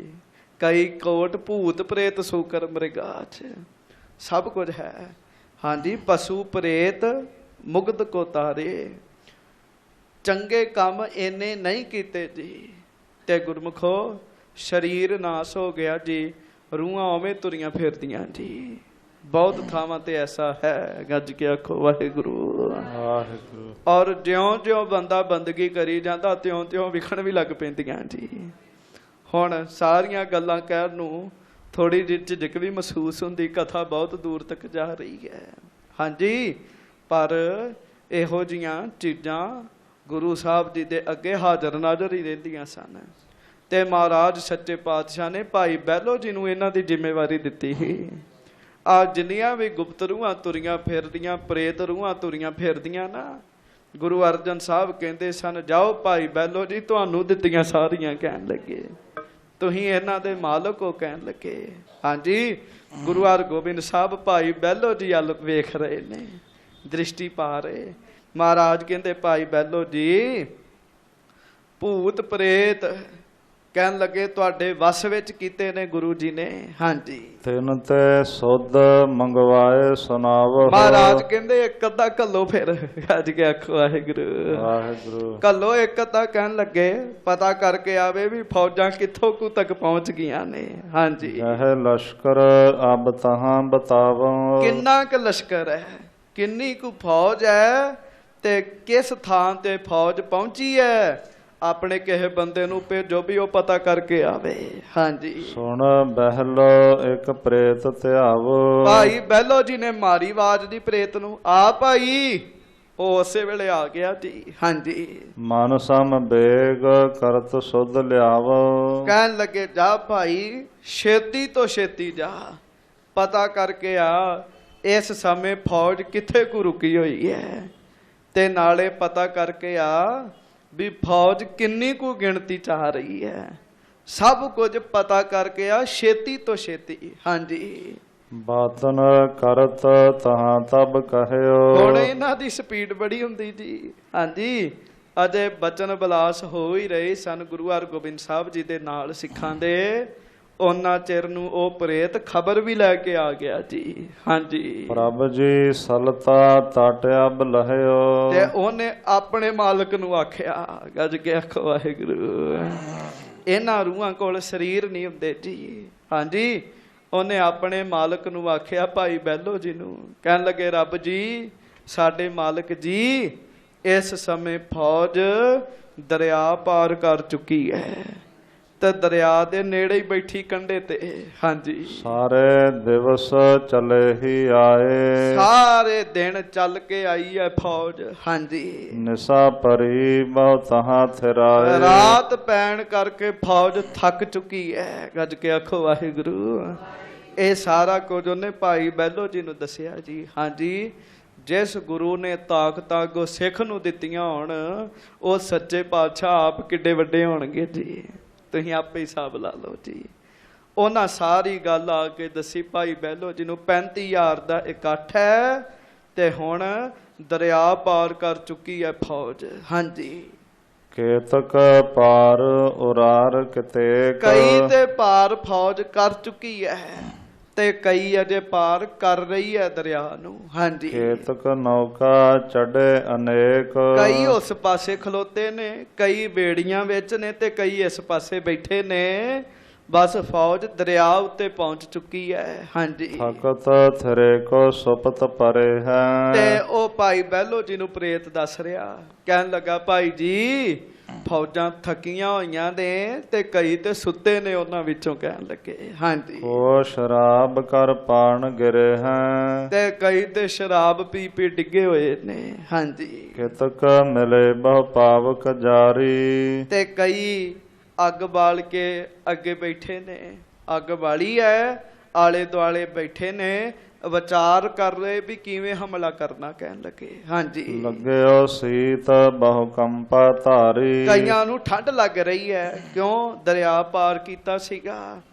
ਕਈ ਕੋਟ ਭੂਤ ਪ੍ਰੇਤ ਸੂਕਰ ਮ੍ਰਿਗਾਚ ਸਭ ਕੁਝ ਹੈ। ਹਾਂਜੀ, ਪਸ਼ੂ ਪ੍ਰੇਤ ਮੁਗਧ ਕੋ ਤਾਰੇ, ਚੰਗੇ ਕੰਮ ਇੰਨੇ ਨਹੀਂ ਕੀਤੇ ਜੀ ਤੇ ਗੁਰਮੁਖੋ ਸਰੀਰ ਨਾਸ ਹੋ ਗਿਆ ਜੀ, ਰੂਹਾਂ ਉਵੇਂ ਤੁਰੀਆਂ ਫਿਰਦੀਆਂ ਜੀ। ਬਹੁਤ ਥਾਵਾਂ ਤੇ ਐਸਾ ਹੈ। ਗੱਜ ਕੇ ਆਖੋ ਵਾਹਿਗੁਰੂ ਵਾਹਿਗੁਰੂ। ਔਰ ਜਿਉਂ-ਜਿਉਂ ਬੰਦਾ ਬੰਦਗੀ ਕਰੀ ਜਾਂਦਾ ਤਿਉਂ-ਤਿਉਂ ਵਿਖਣ ਵੀ ਲੱਗ ਪੈਂਦੀਆਂ ਜੀ। ਹੁਣ ਸਾਰੀਆਂ ਗੱਲਾਂ ਕਹਿਣ ਨੂੰ ਥੋੜੀ ਜਿਹੀ ਝਿਜਕ ਵੀ ਮਹਿਸੂਸ ਹੁੰਦੀ, ਕਥਾ ਬਹੁਤ ਦੂਰ ਤੱਕ ਜਾ ਰਹੀ ਹੈ। ਹਾਂਜੀ, ਪਰ ਇਹੋ ਜਿਹੀਆਂ ਚੀਜ਼ਾਂ ਗੁਰੂ ਸਾਹਿਬ ਜੀ ਦੇ ਅੱਗੇ ਹਾਜ਼ਰ ਨਾਜ਼ਰ ਹੀ ਰਹਿੰਦੀਆਂ ਸਨ ਤੇ ਮਹਾਰਾਜ ਸੱਚੇ ਪਾਤਸ਼ਾਹ ਨੇ ਭਾਈ ਬਹਿਲੋ ਜੀ ਨੂੰ ਇਹਨਾਂ ਦੀ ਜ਼ਿੰਮੇਵਾਰੀ ਦਿੱਤੀ ਸੀ। ਆ ਜਿੰਨੀਆਂ ਵੀ ਗੁਪਤ ਰੂਹਾਂ ਤੁਰੀਆਂ ਫਿਰਦੀਆਂ, ਪ੍ਰੇਤ ਰੂਹਾਂ ਤੁਰੀਆਂ ਫਿਰਦੀਆਂ ਨਾ, ਗੁਰੂ ਅਰਜਨ ਸਾਹਿਬ ਕਹਿੰਦੇ ਸਨ, ਜਾਓ ਭਾਈ ਬਹਿਲੋ ਜੀ ਤੁਹਾਨੂੰ ਦਿੱਤੀਆਂ ਸਾਰੀਆਂ ਕਹਿਣ ਲੱਗੇ, ਤੁਸੀਂ ਇਹਨਾਂ ਦੇ ਮਾਲਕ ਹੋ ਕਹਿਣ ਲੱਗੇ। ਹਾਂਜੀ, ਗੁਰੂ ਹਰਗੋਬਿੰਦ ਸਾਹਿਬ ਭਾਈ ਬਹਿਲੋ ਜੀ ਵੱਲ ਵੇਖ ਰਹੇ ਨੇ, ਦ੍ਰਿਸ਼ਟੀ ਪਾ ਰਹੇ। ਮਹਾਰਾਜ ਕਹਿੰਦੇ ਭਾਈ ਬਹਿਲੋ ਜੀ, ਭੂਤ ਪ੍ਰੇਤ ਕਹਿਣ ਲੱਗੇ ਤੁਹਾਡੇ ਵਸ ਵਿੱਚ ਕੀਤੇ ਨੇ ਗੁਰੂ ਜੀ ਨੇ। ਹਾਂਜੀ, ਤਿਨ ਤੇ ਸੁਧ ਮੰਗਵਾਏ ਸੁਣਾਵੋ। ਮਹਾਰਾਜ ਕਹਿੰਦੇ ਇੱਕ ਅੱਧਾ ਕੱਲੋ, ਫਿਰ ਅੱਜ ਕੇ ਆਖੋ ਵਾਹਿਗੁਰੂ ਵਾਹਿਗੁਰੂ। ਕੱਲੋ ਇੱਕ ਅੱਧਾ ਕਹਿਣ ਲੱਗੇ, ਪਤਾ ਕਰਕੇ ਆਵੇ ਵੀ ਫੌਜਾਂ ਕਿੱਥੋਂ ਕੁ ਤੱਕ ਪਹੁੰਚ ਗਈਆਂ ਨੇ। ਹਾਂਜੀ, ਇਹ ਲਸ਼ਕਰ ਅਬ ਤਹਾਂ ਬਤਾਵੋ। ਕਿੰਨਾ ਕੁ ਲਸ਼ਕਰ ਹੈ, ਕਿੰਨੀ ਕੁ ਫੌਜ ਹੈ ਤੇ ਕਿਸ ਥਾਂ ਤੇ ਫੌਜ ਪਹੁੰਚੀ ਹੈ, ਆਪਣੇ ਕਿਸੇ ਬੰਦੇ ਨੂੰ ਭੇਜੋ ਵੀ ਉਹ ਪਤਾ ਕਰਕੇ ਆਵੇ। ਹਾਂਜੀ, ਸੁਣ ਬਹਿਲੋ ਇੱਕ ਪ੍ਰੇਤ ਧਿਆਵੋ। ਭਾਈ ਬਹਿਲੋ ਜੀ ਨੇ ਮਾਰੀ ਆਵਾਜ਼ ਦੀ ਪ੍ਰੇਤ ਨੂੰ, ਆ ਭਾਈ। ਉਹ ਉਸੇ ਵੇਲੇ ਆ ਗਿਆ ਜੀ। ਹਾਂਜੀ, ਮਨ ਸਮ ਬੇਗ ਕਰਤ ਸੁਧ ਲਿਆਵੋ। ਕਹਿਣ ਲੱਗੇ, ਜਾ ਭਾਈ ਛੇਤੀ ਤੋਂ ਛੇਤੀ ਜਾ, ਪਤਾ ਕਰਕੇ ਆ ਇਸ ਸਮੇਂ ਫੌਜ ਕਿੱਥੇ ਕੁ ਰੁਕੀ ਹੋਈ ਹੈ ਤੇ ਨਾਲੇ ਪਤਾ ਕਰਕੇ ਆ ਵੀ ਫੌਜ ਕਿੰਨੀ ਕੁ ਗਿਣਤੀ ਚ ਆ ਰਹੀ ਹੈ। ਸਭ ਕੁਝ ਪਤਾ ਕਰਕੇ ਆ ਛੇਤੀ ਤੋਂ ਛੇਤੀ। ਹਾਂਜੀ, ਬਾਤਨ ਕਰਤ ਤਹਾਂ ਤਬ ਕਹਿਓ। ਹੁਣ ਇਹਨਾਂ ਦੀ ਸਪੀਡ ਬੜੀ ਹੁੰਦੀ ਜੀ। ਹਾਂਜੀ, ਅਜੇ ਬਚਨ ਬਲਾਸ ਹੋ ਹੀ ਰਹੇ ਸਨ ਗੁਰੂ ਹਰਗੋਬਿੰਦ ਸਾਹਿਬ ਜੀ ਦੇ ਨਾਲ ਸਿੱਖਾਂ ਦੇ, ਉਹਨਾਂ ਚਿਰ ਨੂੰ ਉਹ ਪ੍ਰੇਤ ਖਬਰ ਵੀ ਲੈ ਕੇ ਆ ਗਿਆ ਜੀ। ਹਾਂਜੀ, ਪ੍ਰਭ ਜੀ ਸਲਤਾ ਤਟ ਅਬ ਲਹਿਓ। ਤੇ ਉਹਨੇ ਆਪਣੇ ਮਾਲਕ ਨੂੰ ਆਖਿਆ, ਗੱਜ ਕੇ ਆਖੋ ਵਾਹਿਗੁਰੂ, ਇਹਨਾਂ ਰੂਹਾਂ ਕੋਲ ਸਰੀਰ ਨਹੀਂ ਹੁੰਦੇ ਜੀ। ਹਾਂਜੀ, ਉਹਨੇ ਆਪਣੇ ਮਾਲਕ ਨੂੰ ਆਖਿਆ ਭਾਈ ਬਹਿਲੋ ਜੀ ਨੂੰ, ਕਹਿਣ ਲੱਗੇ, ਰੱਬ ਜੀ ਸਾਡੇ ਮਾਲਕ ਜੀ, ਇਸ ਸਮੇਂ ਫੌਜ ਦਰਿਆ ਪਾਰ ਕਰ ਚੁੱਕੀ ਹੈ ਤੇ ਦਰਿਆ ਦੇ ਨੇੜੇ ਹੀ ਬੈਠੀ ਕੰਢੇ ਤੇ। ਹਾਂਜੀ, ਸਾਰੇ ਦਿਵਸ ਚਲੇ ਹੀ ਆਏ। ਸਾਰੇ ਦਿਨ ਚੱਲ ਕੇ ਆਈ ਹੈ ਫੌਜ। ਹਾਂਜੀ, ਨਿਸਾ ਪਰੀ ਬਹੁ ਤਹਾਂ ਥਿਰਾਏ। ਰਾਤ ਪੈਣ ਕਰਕੇ ਫੌਜ ਥੱਕ ਚੁੱਕੀ ਹੈ। ਗੱਜ ਕੇ ਆਖੋ ਵਾਹਿਗੁਰੂ। ਇਹ ਸਾਰਾ ਕੁਝ ਉਹਨੇ ਭਾਈ ਬਹਿਲੋ ਜੀ ਨੂੰ ਦੱਸਿਆ ਜੀ। ਹਾਂਜੀ, ਜਿਸ ਗੁਰੂ ਨੇ ਤਾਕਤਾਂ ਅੱਗੋਂ ਸਿੱਖ ਨੂੰ ਦਿੱਤੀਆਂ ਹੋਣ, ਉਹ ਸੱਚੇ ਪਾਤਸ਼ਾਹ ਆਪ ਕਿੱਡੇ ਵੱਡੇ ਹੋਣਗੇ ਜੀ। ਤੁਸੀਂ ਆਪੇ ਹਿਸਾਬ ਲਾ ਲਓ ਜੀ। ਉਹਨਾਂ ਸਾਰੀ ਗੱਲ ਆ ਕੇ ਦੱਸੀ ਭਾਈ ਬਹਿਲੋ ਜੀ ਨੂੰ। 35,000 ਦਾ ਇਕੱਠ ਹੈ ਤੇ ਹੁਣ ਦਰਿਆ ਪਾਰ ਕਰ ਚੁੱਕੀ ਹੈ ਫੌਜ। ਹਾਂਜੀ, ਕੇਤਕ ਪਾਰ ਉਰਾਰ ਕਿਤੇ। ਕਈ ਤੇ ਪਾਰ ਫੌਜ ਕਰ ਚੁੱਕੀ ਹੈ ਤੇ ਕਈ ਅਜੇ ਪਾਰ ਕਰ ਰਹੀ ਹੈ ਦਰਿਆ ਨੂੰ। ਹਾਂਜੀ, ਕੇਤਕ ਨੌਕਾ ਚੜੇ ਅਨੇਕ, ਕਈ ਉਸ ਪਾਸੇ ਖਲੋਤੇ ਨੇ, ਕਈ ਬੇੜੀਆਂ ਵਿੱਚ ਨੇ ਤੇ ਕਈ ਇਸ ਪਾਸੇ ਬੈਠੇ ਨੇ। ਬਸ ਫੌਜ ਦਰਿਆ ਉੱਤੇ ਪਹੁੰਚ ਚੁੱਕੀ ਹੈ। ਹਾਂਜੀ, ਥਕਤ ਥਰੇ ਕੋ ਸੁਪਤ ਪਰੇ ਹੈ। ਤੇ ਉਹ ਭਾਈ ਬਹਿਲੋ ਜੀ ਨੂੰ ਪ੍ਰੇਤ ਦੱਸ ਰਿਹਾ, ਕਹਿਣ ਲੱਗਾ ਭਾਈ ਜੀ ਫੌਜਾਂ ਥਕੀਆਂ ਹੋਈਆਂ ਨੇ ਤੇ ਕਈ ਤੇ ਸੁੱਤੇ ਨੇ ਉਹਨਾਂ ਵਿੱਚੋਂ। ਕਹਿਣ ਲੱਗੇ ਹਾਂਜੀ, ਉਹ ਸ਼ਰਾਬ ਕਰ ਪਾਣ ਗਿਰੇ ਹੈ। ਤੇ ਕਈ ਤੇ ਸ਼ਰਾਬ ਪੀ ਪੀ ਡਿੱਗੇ ਹੋਏ ਨੇ। ਹਾਂਜੀ, ਕਿਤਕ ਮਿਲੇ ਬਹੁ ਪਾਵਕ ਜਾਰੀ, ਤੇ ਕਈ ਅੱਗ ਬਾਲ ਕੇ ਅੱਗੇ ਬੈਠੇ ਨੇ। ਅੱਗ ਬਾਲੀ ਹੈ, ਆਲੇ ਦੁਆਲੇ ਬੈਠੇ ਨੇ, ਵਿਚਾਰ ਕਰ ਰਹੇ ਵੀ ਕਿਵੇਂ ਹਮਲਾ ਕਰਨਾ। ਕਹਿਣ ਲੱਗੇ ਹਾਂਜੀ, ਲੱਗਿਓ ਸੀਤ ਬਹੁ ਕੰਪਾ ਧਾਰੀ, ਕਈਆਂ ਨੂੰ ਠੰਡ ਲੱਗ ਰਹੀ ਹੈ, ਕਿਉਂ ਦਰਿਆ ਪਾਰ ਕੀਤਾ ਸੀਗਾ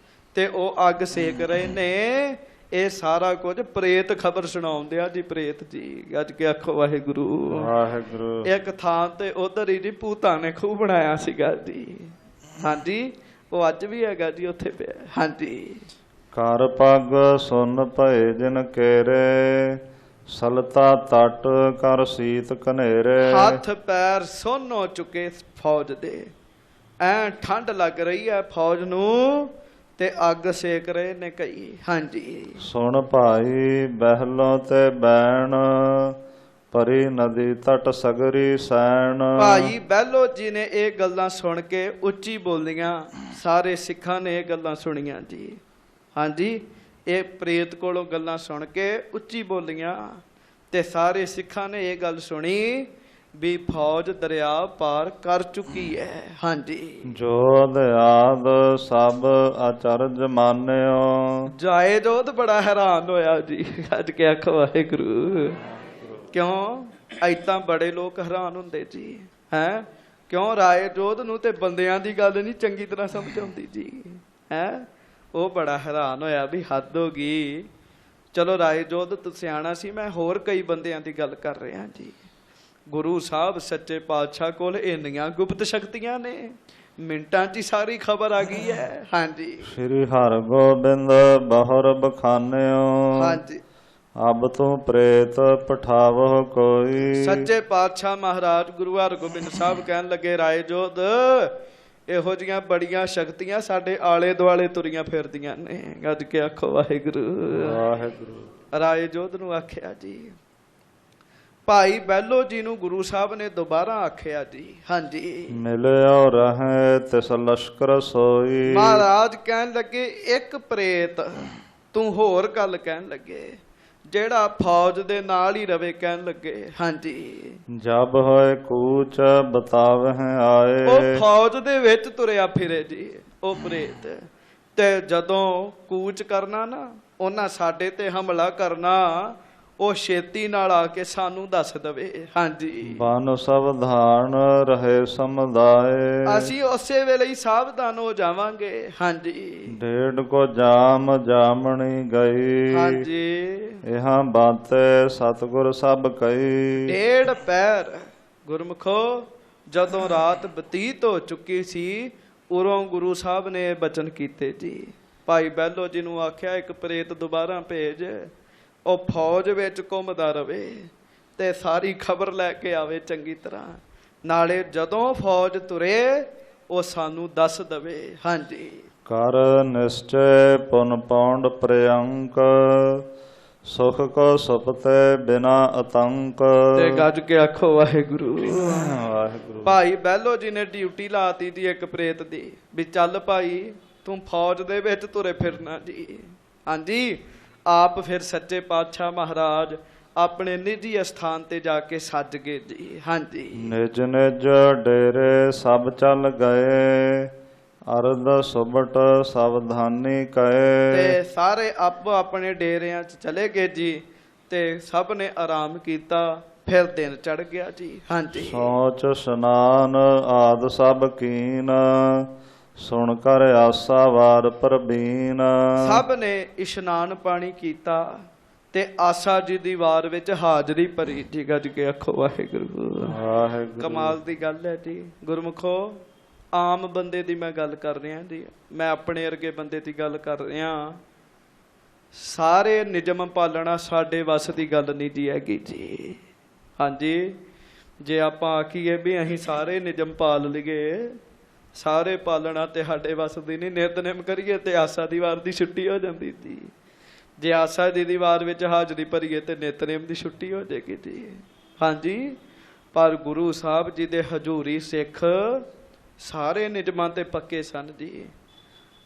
ਤੇ ਉਹ ਅੱਗ ਸੇਕ ਰਹੇ ਨੇ। ਇਹ ਸਾਰਾ ਕੁਝ ਪ੍ਰੇਤ ਖਬਰ ਸੁਣਾਉਂਦੇ ਆ ਜੀ। ਪ੍ਰੇਤ ਜੀ ਅੱਜ ਕੇ ਆਖੋ ਵਾਹਿਗੁਰੂ ਵਾਹਿਗੁਰੂ। ਇੱਕ ਥਾਂ ਤੇ ਉਧਰ ਹੀ ਜੀ ਭੂਤਾਂ ਨੇ ਖੂਹ ਬਣਾਇਆ ਸੀਗਾ ਜੀ। ਹਾਂਜੀ, ਉਹ ਅੱਜ ਵੀ ਹੈਗਾ ਜੀ ਉੱਥੇ ਪਿਆ। ਹਾਂਜੀ, ਕਰ ਪੱਗ ਸੁਨ ਭਏ ਜਿਨ ਕੇਰੇ, ਸਲਤਾ ਤਟ ਕਰ ਸੀਤ ਕਨੇਰੇ। ਹੱਥ ਪੈਰ ਸੁੰਨ ਹੋ ਚੁੱਕੇ ਫੌਜ ਦੇ, ਐ ਠੰਡ ਲੱਗ ਰਹੀ ਹੈ ਫੌਜ ਨੂੰ ਤੇ ਅੱਗ ਸੇਕ ਰਹੇ ਨੇ ਕਈ। ਹਾਂਜੀ, ਸੁਣ ਭਾਈ ਬਹਿਲੋ ਤੇ ਬੈਣ, ਪਰੀ ਨਦੀ ਤਟ ਸਗਰੀ ਸੈਣ। ਭਾਈ ਬਹਿਲੋ ਜੀ ਨੇ ਇਹ ਗੱਲਾਂ ਸੁਣ ਕੇ ਉੱਚੀ ਬੋਲੀਆਂ। ਸਾਰੇ ਸਿੱਖਾਂ ਨੇ ਇਹ ਗੱਲਾਂ ਸੁਣੀਆਂ ਜੀ। ਹਾਂਜੀ, ਇਹ ਪ੍ਰੇਤ ਕੋਲੋਂ ਗੱਲਾਂ ਸੁਣ ਕੇ ਉੱਚੀ ਬੋਲੀਆਂ ਤੇ ਸਾਰੇ ਸਿੱਖਾਂ ਨੇ ਇਹ ਗੱਲ ਸੁਣੀ ਵੀ ਫੌਜ ਦਰਿਆ ਪਾਰ ਕਰ ਚੁੱਕੀ ਹੈ। ਹਾਂਜੀ, ਜੋਧ ਆਦ ਸਭ ਅਚਰਜ ਮਾਨਿਓ, ਜਾਏ ਜੋਧ ਬੜਾ ਹੈਰਾਨ ਹੋਇਆ ਜੀ। ਅੱਜ ਕੇ ਆਖੋ ਵਾਹਿਗੁਰੂ। ਕਿਉਂ ਐਦਾਂ ਬੜੇ ਲੋਕ ਹੈਰਾਨ ਹੁੰਦੇ ਜੀ। ਹੈ ਕਿਉਂ ਰਾਏ ਜੋਧ ਨੂੰ ਤੇ ਬੰਦਿਆਂ ਦੀ ਗੱਲ ਨਹੀਂ ਚੰਗੀ ਤਰ੍ਹਾਂ ਸਮਝ ਆਉਂਦੀ ਜੀ। ਹੈ ਉਹ ਬੜਾ ਹੈਰਾਨ ਹੋਇਆ ਵੀ ਹੱਦ ਹੋ ਗਈ। ਚਲੋ ਰਾਏ ਜੋਧ ਤੂੰ ਸਿਆਣਾ ਸੀ, ਮੈਂ ਹੋਰ ਕਈ ਬੰਦਿਆਂ ਦੀ ਗੱਲ ਕਰ ਰਿਹਾ ਜੀ। ਗੁਰੂ ਸਾਹਿਬ ਸੱਚੇ ਪਾਤਸ਼ਾਹ ਕੋਲ ਇੰਨੀਆਂ ਗੁਪਤ ਸ਼ਕਤੀਆਂ ਨੇ, ਮਿੰਟਾਂ 'ਚ ਹੀ ਸਾਰੀ ਖਬਰ ਆ ਗਈ ਹੈ। ਹਾਂਜੀ, ਸ੍ਰੀ ਹਰਿਗੋਬਿੰਦ ਬਹੁਰ ਬਖਾਨਿਓ, ਹਾਂਜੀ ਅਬ ਤੂੰ ਪ੍ਰੇਤ ਪਠਾਵੋ ਕੋਈ। ਸੱਚੇ ਪਾਤਸ਼ਾਹ ਮਹਾਰਾਜ ਗੁਰੂ ਹਰਗੋਬਿੰਦ ਸਾਹਿਬ ਕਹਿਣ ਲੱਗੇ ਰਾਏ ਜੋਧ ਇਹੋ ਜੀਆਂ ਬੜੀਆਂ ਸ਼ਕਤੀਆਂ ਸਾਡੇ ਆਲੇ ਦੁਆਲੇ ਤੁਰੀਆਂ ਫਿਰਦੀਆਂ ਨੇ। ਗੱਜ ਕੇ ਆਖੋ ਵਾਹਿਗੁਰੂ ਵਾਹਿਗੁਰੂ। ਰਾਏ ਜੋਧ ਨੂੰ ਆਖਿਆ ਜੀ। ਭਾਈ ਬਹਿਲੋ ਜੀ ਨੂੰ ਗੁਰੂ ਸਾਹਿਬ ਨੇ ਦੁਬਾਰਾ ਆਖਿਆ ਜੀ। ਹਾਂਜੀ, ਮਿਲਿਓ ਰਹੇ ਤਿਸ ਲਸ਼ਕਰ ਸੋਈ। ਮਹਾਰਾਜ ਕਹਿਣ ਲੱਗੇ ਇੱਕ ਪ੍ਰੇਤ ਤੂੰ ਹੋਰ ਗੱਲ ਕਹਿਣ ਲੱਗੇ ਜਿਹੜਾ ਫੌਜ ਦੇ ਨਾਲ ਹੀ ਰਵੇ। ਕਹਿਣ ਲੱਗੇ ਹਾਂਜੀ, ਜਬ ਹੋਏ ਕੂਚ ਬਤਾਵਹਿ ਆਏ। ਉਹ ਫੌਜ ਦੇ ਵਿੱਚ ਤੁਰਿਆ ਫਿਰੇ ਜੀ ਉਹ ਪ੍ਰੇਤ, ਤੇ ਜਦੋਂ ਕੂਚ ਕਰਨਾ ਨਾ ਉਹਨਾਂ ਸਾਡੇ ਤੇ ਹਮਲਾ ਕਰਨਾ, ਉਹ ਛੇਤੀ ਨਾਲ ਆ ਕੇ ਸਾਨੂੰ ਦੱਸ ਦਵੇ। ਹਾਂਜੀ, ਬਨ ਸਾਵਧਾਨ ਰਹੇ ਸਮੁਦਾਏ। ਅਸੀਂ ਉਸੇ ਵੇਲੇ ਹੀ ਸਾਵਧਾਨ ਹੋ ਜਾਵਾਂਗੇ। ਹਾਂਜੀ, ਡੇਢ ਕੋ ਜਾਮ ਜਾਮਣੀ ਗਈ। ਹਾਂਜੀ, ਇਹਾਂ ਬਾਤੇ ਸਤਿਗੁਰ ਸਭ ਕਈ। ਡੇਢ ਪੈਰ ਗੁਰਮੁਖੋ ਜਦੋਂ ਰਾਤ ਬਤੀਤ ਹੋ ਚੁੱਕੀ ਸੀ, ਉਰੋਂ ਗੁਰੂ ਸਾਹਿਬ ਨੇ ਬਚਨ ਕੀਤੇ ਜੀ। ਭਾਈ ਬਹਿਲੋ ਜੀ ਨੂੰ ਆਖਿਆ ਇੱਕ ਪ੍ਰੇਤ ਦੁਬਾਰਾ ਭੇਜ, ਉਹ ਫੌਜ ਵਿੱਚ ਘੁੰਮਦਾ ਰਵੇ ਤੇ ਸਾਰੀ ਖਬਰ ਲੈ ਕੇ ਆਵੇ ਚੰਗੀ ਤਰ੍ਹਾਂ, ਨਾਲੇ ਜਦੋਂ ਫੌਜ ਤੁਰੇ ਉਹ ਸਾਨੂੰ ਦੱਸ ਦਵੇ। ਹਾਂਜੀ, ਕਰ ਨਿਸ਼ਚੈ ਪੁਨ ਪੌਂਡ ਪ੍ਰਿਅੰਕ, ਸੁਖ ਕੋ ਸੁਪਤੇ ਬਿਨਾ ਅਤੰਕ। ਤੇ ਗੱਜ ਕੇ ਆਖੋ ਵਾਹਿਗੁਰੂ ਵਾਹਿਗੁਰੂ। ਭਾਈ ਬਹਿਲੋ ਜੀ ਨੇ ਡਿਊਟੀ ਲਾਤੀ ਜੀ ਇੱਕ ਪ੍ਰੇਤ ਦੀ ਵੀ ਚੱਲ ਭਾਈ ਤੂੰ ਫੌਜ ਦੇ ਵਿੱਚ ਤੁਰੇ ਫਿਰਨਾ ਜੀ। ਹਾਂਜੀ, ਆਪ ਫਿਰ ਸੱਚੇ ਪਾਤਸ਼ਾਹ ਮਹਾਰਾਜ ਆਪਣੇ ਨਿੱਜੀ ਅਸਥਾਨ ਤੇ ਜਾ ਕੇ ਸੱਜ ਗਏ ਜੀ। ਹਾਂਜੀ, ਨਿਜ ਨਿਜ ਡੇਰੇ ਸਭ ਚੱਲ ਗਏ, ਅਰਧ ਸੁਬਟ ਸਾਵਧਾਨੀ ਕਹੇ। ਤੇ ਸਾਰੇ ਆਪੋ ਆਪਣੇ ਡੇਰਿਆਂ 'ਚ ਚਲੇ ਗਏ ਜੀ ਤੇ ਸਭ ਨੇ ਆਰਾਮ ਕੀਤਾ। ਫਿਰ ਦਿਨ ਚੜ ਗਿਆ ਜੀ। ਹਾਂਜੀ, ਸੋਚ ਸਨਾਨ ਆਦ ਸਭ ਕੀਨ, ਸੁਣ ਕਰ ਆਸਾ ਵਾਰ ਪ੍ਰਬੀਨ। ਸਭ ਨੇ ਇਸ਼ਨਾਨ ਪਾਣੀ ਕੀਤਾ ਤੇ ਆਸਾ ਜੀ ਦੀ ਵਾਰ ਵਿੱਚ ਹਾਜ਼ਰੀ ਭਰੀ ਜੀ। ਗੱਜ ਕੇ ਆਖੋ ਵਾਹਿਗੁਰੂ ਵਾਹਿਗੁਰੂ। ਕਮਾਲ ਦੀ ਗੱਲ ਹੈ ਜੀ ਗੁਰਮੁਖੋ। ਆਮ ਬੰਦੇ ਦੀ ਮੈਂ ਗੱਲ ਕਰ ਰਿਹਾ ਜੀ, ਮੈਂ ਆਪਣੇ ਵਰਗੇ ਬੰਦੇ ਦੀ ਗੱਲ ਕਰ ਰਿਹਾ। ਸਾਰੇ ਨਿਯਮ ਪਾਲਣਾ ਸਾਡੇ ਵੱਸ ਦੀ ਗੱਲ ਨਹੀਂ ਜੀ ਹੈਗੀ ਜੀ। ਹਾਂਜੀ, ਜੇ ਆਪਾਂ ਆਖੀਏ ਵੀ ਅਸੀਂ ਸਾਰੇ ਨਿਯਮ ਪਾਲ ਲਈਏ, ਸਾਰੇ ਪਾਲਣਾ ਤੇ ਸਾਡੇ ਵੱਸ ਦੀ ਨਹੀਂ। ਨਿਤਨੇਮ ਕਰੀਏ ਤੇ ਆਸਾ ਦੀ ਵਾਰ ਦੀ ਛੁੱਟੀ ਹੋ ਜਾਂਦੀ ਜੀ। ਜੇ ਆਸਾ ਦੀ ਵਾਰ ਵਿੱਚ ਹਾਜ਼ਰੀ ਭਰੀਏ ਤੇ ਨਿਤਨੇਮ ਦੀ ਛੁੱਟੀ ਹੋ ਜਾਏਗੀ ਜੀ। ਹਾਂਜੀ, ਪਰ ਗੁਰੂ ਸਾਹਿਬ ਜੀ ਦੇ ਹਜ਼ੂਰੀ ਸਿੱਖ ਸਾਰੇ ਨਿਯਮਾਂ ਤੇ ਪੱਕੇ ਸਨ ਜੀ।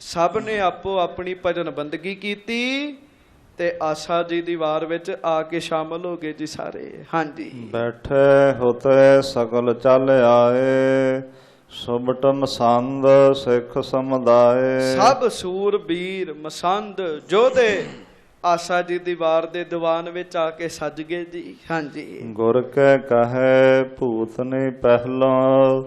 ਸਭ ਨੇ ਆਪੋ ਆਪਣੀ ਭਜਨ ਬੰਦਗੀ ਕੀਤੀ ਤੇ ਆਸਾ ਜੀ ਦੀ ਵਾਰ ਵਿੱਚ ਆ ਕੇ ਸ਼ਾਮਲ ਹੋ ਗਏ ਜੀ ਸਾਰੇ। ਹਾਂਜੀ, ਬੈਠੇ ਹੋਤੇ ਸਗਲ ਚੱਲ ਆਏ, ਸੁਬਟ ਮਸੰਦ ਸਿੱਖ ਸਮੁਦਾਏ। ਸਭ ਸੂਰਬੀਰ ਮਸੰਦ ਯੋਧੇ ਆਸਾ ਜੀ ਦੀ ਵਾਰ ਦੇ ਦੀਵਾਨ ਵਿੱਚ ਆ ਕੇ ਸੱਜ ਗਏ ਜੀ। ਹਾਂਜੀ, ਗੁਰ ਕੇ ਕਹੇ ਭੂਤਨੀ ਪਹਿਲੋਂ,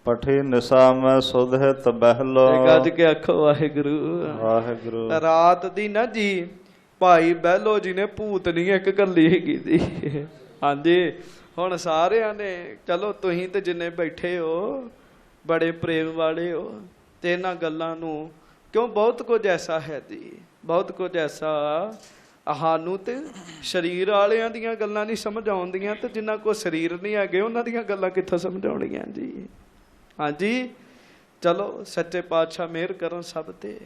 ਪਠੀ ਨਿਸਾ ਮੈਂ ਸੁਧਿਤ ਬਹਿਲੋ। ਗੱਜ ਕੇ ਆਖੋ ਵਾਹਿਗੁਰੂ ਵਾਹਿਗੁਰੂ। ਰਾਤ ਦੀ ਨਾ ਜੀ ਭਾਈ ਬਹਿਲੋ ਜੀ ਨੇ ਭੂਤਨੀ ਇੱਕ ਘੱਲੀ ਹੈਗੀ ਜੀ। ਹਾਂਜੀ, ਹੁਣ ਸਾਰਿਆਂ ਨੇ ਚਲੋ ਤੁਸੀਂ ਤੇ ਜਿੰਨੇ ਬੈਠੇ ਹੋ ਬੜੇ ਪ੍ਰੇਮ ਵਾਲੇ ਹੋ ਤੇ ਇਹਨਾਂ ਗੱਲਾਂ ਨੂੰ ਕਿਉਂ ਬਹੁਤ ਕੁਝ ਐਸਾ ਹੈ ਜੀ, ਬਹੁਤ ਕੁਝ ਐਸਾ ਸਾਨੂੰ ਤੇ ਸਰੀਰ ਵਾਲਿਆਂ ਦੀਆਂ ਗੱਲਾਂ ਨਹੀਂ ਸਮਝ ਆਉਂਦੀਆਂ ਤੇ ਜਿਨ੍ਹਾਂ ਕੋਲ ਸਰੀਰ ਨਹੀਂ ਹੈਗੇ ਉਹਨਾਂ ਦੀਆਂ ਗੱਲਾਂ ਕਿੱਥੋਂ ਸਮਝ ਆਉਣਗੀਆਂ ਜੀ। ਹਾਂਜੀ, ਚਲੋ ਸੱਚੇ ਪਾਤਸ਼ਾਹ ਮਿਹਰ ਕਰਨ ਸਭ ਤੇ।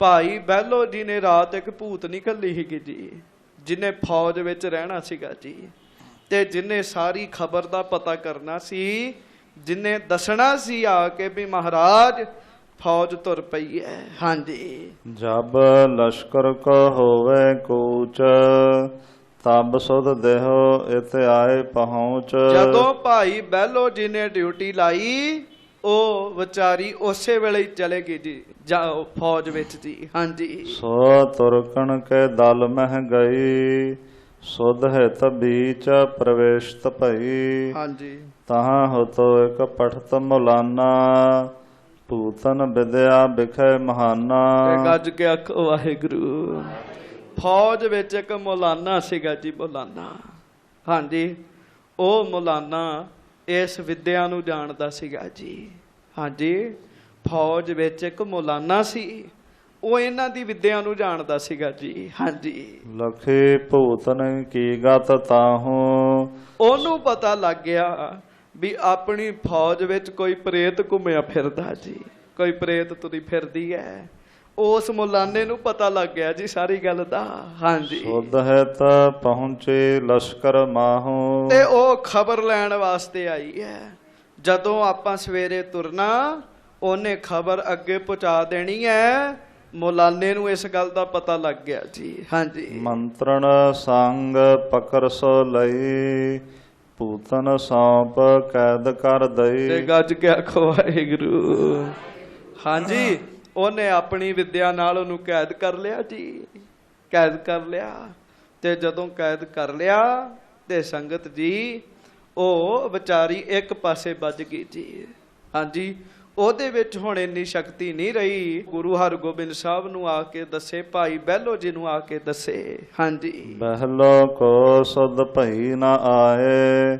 ਭਾਈ ਬਹਿਲੋ ਜੀ ਨੇ ਰਾਤ ਇੱਕ ਭੂਤਨੀ ਘੱਲੀ ਸੀਗੀ ਜੀ, ਜਿਹਨੇ ਫੌਜ ਵਿੱਚ ਰਹਿਣਾ ਸੀਗਾ ਜੀ ਤੇ ਜਿਹਨੇ ਸਾਰੀ ਖਬਰ ਦਾ ਪਤਾ ਕਰਨਾ ਸੀ, ਜਿਹਨੇ ਦੱਸਣਾ ਸੀ ਆ ਕੇ ਵੀ ਮਹਾਰਾਜ ਫੌਜ ਤੁਰ ਪਈ ਹੈ। ਹਾਂਜੀ, ਜਬ ਲਸ਼ਕਰ ਕੋ ਹੋਵੇ ਕੂਚ, ਤਬ ਸੁਧ ਦੇਹੋ ਇਥੇ ਆਏ ਪਹੁੰਚ। ਜਦੋਂ ਭਾਈ ਬਹਿਲੋ ਜੀ ਨੇ ਡਿਊਟੀ ਲਾਈ ਉਹ ਵਿਚਾਰੀ ਉਸੇ ਵੇਲੇ ਹੀ ਚਲੇ ਗਈ ਜੀ ਫੌਜ ਵਿੱਚ ਜੀ। ਹਾਂਜੀ, ਸੋ ਤੁਰਕਣ ਕੇ ਦਲ ਮਹਿ ਗਈ, ਸੁਧ ਹਿਤ ਬੀਚ ਪ੍ਰਵੇਸ਼ਤ ਭਈ। ਹਾਂਜੀ, ਤਹਾਂ ਹੋਤੋ ਇੱਕ ਪਠਤ ਮੁਲਾਨਾ, ਭੂਤਨ ਵਿਦਿਆ ਵਿਖੇ ਮਹਾਨਾ। ਗੱਜ ਕੇ ਆਖੋ ਵਾਹਿਗੁਰੂ। ਫੌਜ ਵਿੱਚ ਇੱਕ ਮੌਲਾਨਾ ਸੀਗਾ ਜੀ, ਮੌਲਾਨਾ। ਹਾਂਜੀ, ਉਹ ਮੌਲਾਨਾ ਇਸ ਵਿਦਿਆ ਨੂੰ ਜਾਣਦਾ ਸੀਗਾ ਜੀ। ਹਾਂਜੀ, ਫੌਜ ਵਿੱਚ ਇੱਕ ਮੌਲਾਨਾ ਸੀ, ਉਹ ਇਹਨਾਂ ਦੀ ਵਿਦਿਆ ਨੂੰ ਜਾਣਦਾ ਸੀਗਾ ਜੀ। ਹਾਂਜੀ, ਲਖੇ ਭੂਤਨ ਕੀ ਗਤ ਤਾਹੂ, ਉਹਨੂੰ ਪਤਾ ਲੱਗ ਗਿਆ ਵੀ ਆਪਣੀ ਫੌਜ ਵਿੱਚ ਕੋਈ ਪ੍ਰੇਤ ਘੁੰਮਿਆ ਫਿਰਦਾ ਜੀ, ਕੋਈ ਪ੍ਰੇਤ ਤੁਰੀ ਫਿਰਦੀ ਹੈ। ਉਸ ਮੌਲਾਨੇ ਨੂੰ ਪਤਾ ਲੱਗ ਗਿਆ ਜੀ ਸਾਰੀ ਗੱਲ ਦਾ। ਹਾਂਜੀ, ਸੁਧ ਹੈ ਤਾਂ ਪਹੁੰਚੇ ਲਸ਼ਕਰ ਮਾਹੂ, ਤੇ ਉਹ ਖਬਰ ਲੈਣ ਵਾਸਤੇ ਆਈ ਹੈ। ਜਦੋਂ ਆਪਾਂ ਸਵੇਰੇ ਤੁਰਨਾ ਉਹਨੇ ਖਬਰ ਅੱਗੇ ਪਹੁੰਚਾ ਦੇਣੀ ਹੈ। ਮੌਲਾਨੇ ਨੂੰ ਇਸ ਗੱਲ ਦਾ ਪਤਾ ਲੱਗ ਗਿਆ ਜੀ। ਹਾਂਜੀ, ਮੰਤਰਣ ਸੰਗ ਪਕਰ ਸੋ ਲਈ, ਭੂਤਨ ਸੌਂਪ ਕੈਦ ਕਰ ਦਈ। ਤੇ ਗੱਜ ਕੇ ਆਖੋ ਵਾਹਿਗੁਰੂ। ਹਾਂਜੀ, ਉਹਨੇ ਆਪਣੀ ਵਿਦਿਆ ਨਾਲ ਉਹਨੂੰ ਕੈਦ ਕਰ ਲਿਆ ਜੀ, ਕੈਦ ਕਰ ਲਿਆ। ਤੇ ਜਦੋਂ ਕੈਦ ਕਰ ਲਿਆ ਤੇ ਸੰਗਤ ਜੀ ਉਹ ਵਿਚਾਰੀ ਇੱਕ ਪਾਸੇ ਵੱਜ ਗਈ ਜੀ। ਹਾਂਜੀ, ਉਹਦੇ ਵਿੱਚ ਹੁਣ ਇੰਨੀ ਸ਼ਕਤੀ ਨਹੀਂ ਰਹੀ। ਗੁਰੂ ਹਰਗੋਬਿੰਦ ਸਾਹਿਬ ਨੂੰ ਆ ਕੇ ਦੱਸੇ, ਭਾਈ ਬਹਿਲੋ ਜੀ ਨੂੰ ਆ ਕੇ ਦੱਸੇ। ਹਾਂਜੀ, ਬਹਿਲੋ ਕੋ ਸੁਧ ਭਈ ਨਾ ਆਏ,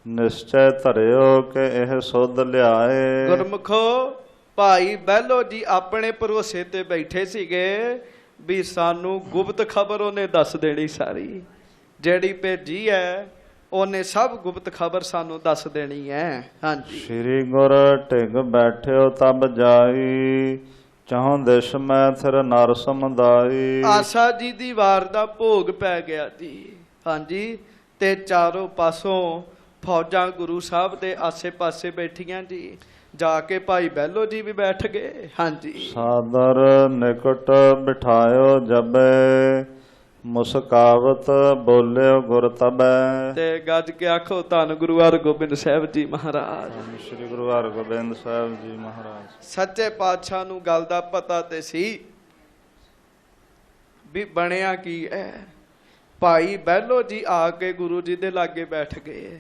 ਨਿਸ਼ਚੈ ਧਰਿਓ ਕਿ ਇਹ ਸੁਧ ਲਿਆਏ। ਗੁਰਮੁਖੋ ਭਾਈ ਬਹਿਲੋ ਜੀ ਆਪਣੇ ਭਰੋਸੇ ਤੇ ਬੈਠੇ ਸੀਗੇ ਵੀ ਸਾਨੂੰ ਗੁਪਤ ਖਬਰ ਉਹਨੇ ਦੱਸ ਦੇਣੀ ਸਾਰੀ, ਜਿਹੜੀ ਭੇਜੀ ਹੈ ਉਹਨੇ ਸਭ ਗੁਪਤ ਖਬਰ ਸਾਨੂੰ ਦੱਸ ਦੇਣੀ ਹੈ। ਹਾਂਜੀ, ਸ੍ਰੀ ਗੁਰ ਢਿਗ ਬੈਠਿਓ ਤਬ ਜਾਈ, ਚਾਹੁ ਦਿਸ਼ ਮੈਂ ਥਿਰ ਨਰ ਸਮੁਦਾਈ। ਆਸਾ ਜੀ ਦੀ ਵਾਰ ਦਾ ਭੋਗ ਪੈ ਗਿਆ ਜੀ। ਹਾਂਜੀ, ਤੇ ਚਾਰੋਂ ਪਾਸੋਂ ਫੌਜਾਂ ਗੁਰੂ ਸਾਹਿਬ ਦੇ ਆਸੇ ਪਾਸੇ ਬੈਠੀਆਂ ਜੀ। ਜਾ ਕੇ ਭਾਈ ਬਹਿਲੋ ਜੀ ਵੀ ਬੈਠ ਗਏ। ਹਾਂਜੀ, ਸਾਦਰ ਨਿਕਟ ਬਿਠਾਇਓ ਜਬੇ, ਮੁਸਕਾਵਤ ਬੋਲਿਓ ਗੁਰ ਤਬੈ। ਤੇ ਗੱਜ ਕੇ ਆਖੋ ਧੰਨ ਗੁਰੂ ਹਰਗੋਬਿੰਦ ਸਾਹਿਬ ਜੀ ਮਹਾਰਾਜ। ਸ੍ਰੀ ਗੁਰੂ ਹਰਗੋਬਿੰਦ ਸਾਹਿਬ ਜੀ ਮਹਾਰਾਜ। ਸੱਚੇ ਪਾਤਸ਼ਾਹ ਨੂੰ ਗੱਲ ਦਾ ਪਤਾ ਤੇ ਸੀ ਵੀ ਬਣਿਆ ਕੀ ਹੈ। ਭਾਈ ਬਹਿਲੋ ਜੀ ਆ ਕੇ ਗੁਰੂ ਜੀ ਦੇ ਲਾਗੇ ਬੈਠ ਗਏ।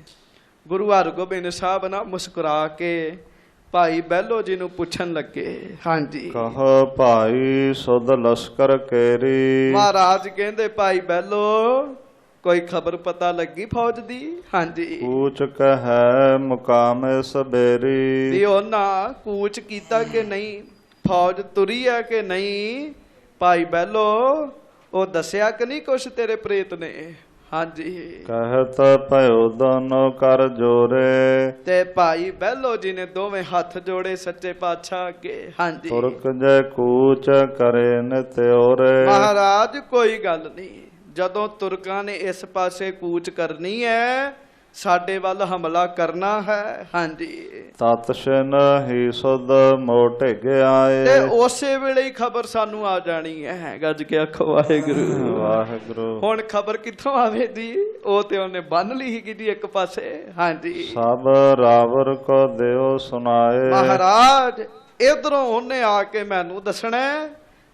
ਗੁਰੂ ਹਰਗੋਬਿੰਦ ਸਾਹਿਬ ਨਾ ਮੁਸਕਰਾ ਕੇ ਭਾਈ ਬਹਿਲੋ ਜੀ ਨੂੰ ਪੁੱਛਣ ਲੱਗੇ। ਹਾਂਜੀ, ਕਹੋ ਭਾਈ ਸੁਧ ਲਸ਼ਕਰ ਕੇਰੀ। ਮਹਾਰਾਜ ਕਹਿੰਦੇ ਭਾਈ ਬਹਿਲੋ ਕੋਈ ਖਬਰ ਪਤਾ ਲੱਗੀ ਫੌਜ ਦੀ? ਹਾਂਜੀ, ਕੂਚ ਕਹੈ ਮੁਕਾਮੇ ਸਬੇਰੀ। ਵੀ ਉਹਨਾਂ ਕੂਚ ਕੀਤਾ ਕਿ ਨਹੀਂ, ਫੌਜ ਤੁਰੀ ਹੈ ਕਿ ਨਹੀਂ? ਭਾਈ ਬਹਿਲੋ ਉਹ ਦੱਸਿਆ ਕਿ ਨਹੀਂ ਕੁਛ ਤੇਰੇ ਪ੍ਰੇਤ ਨੇ? ਹਾਂਜੀ। ਕਹਿਤ ਭਇਓ ਦੋਨੋਂ ਕਰ ਜੋਰੇ, ਤੇ ਭਾਈ ਬਹਿਲੋ ਜੀ ਨੇ ਦੋਵੇਂ ਹੱਥ ਜੋੜੇ ਸੱਚੇ ਪਾਤਸ਼ਾਹ ਅੱਗੇ। ਹਾਂਜੀ। ਤੁਰਕ ਜੈ ਕੂਚ ਕਰੇ ਨਿਤਿਓਰੇ। ਮਹਾਰਾਜ ਕੋਈ ਗੱਲ ਨਹੀਂ, ਜਦੋਂ ਤੁਰਕਾਂ ਨੇ ਇਸ ਪਾਸੇ ਕੂਚ ਕਰਨੀ ਹੈ, ਸਾਡੇ ਵੱਲ ਹਮਲਾ ਕਰਨਾ ਹੈ। ਹਾਂਜੀ। ਤਤਸ਼ਨ ਹੀ ਸੁਧ ਮੋਟੇ ਗਿਆਏ। ਤੇ ਉਸੇ ਵੇਲੇ ਹੀ ਖਬਰ ਸਾਨੂੰ ਆ ਜਾਣੀ ਹੈ। ਗੱਜ ਕੇ ਆਖੋ ਵਾਹਿਗੁਰੂ ਵਾਹਿਗੁਰੂ। ਹੁਣ ਖਬਰ ਕਿੱਥੋਂ ਆਵੇ ਜੀ? ਉਹ ਤੇ ਉਹਨੇ ਬੰਨ ਲਈ ਸੀਗੀ ਜੀ ਇੱਕ ਪਾਸੇ। ਹਾਂਜੀ। ਸਭ ਰਾਵਰ ਕੋ ਦਿਓ ਸੁਨਾਏ। ਮਹਾਰਾਜ ਇਧਰੋਂ ਉਹਨੇ ਆ ਕੇ ਮੈਨੂੰ ਦੱਸਣਾ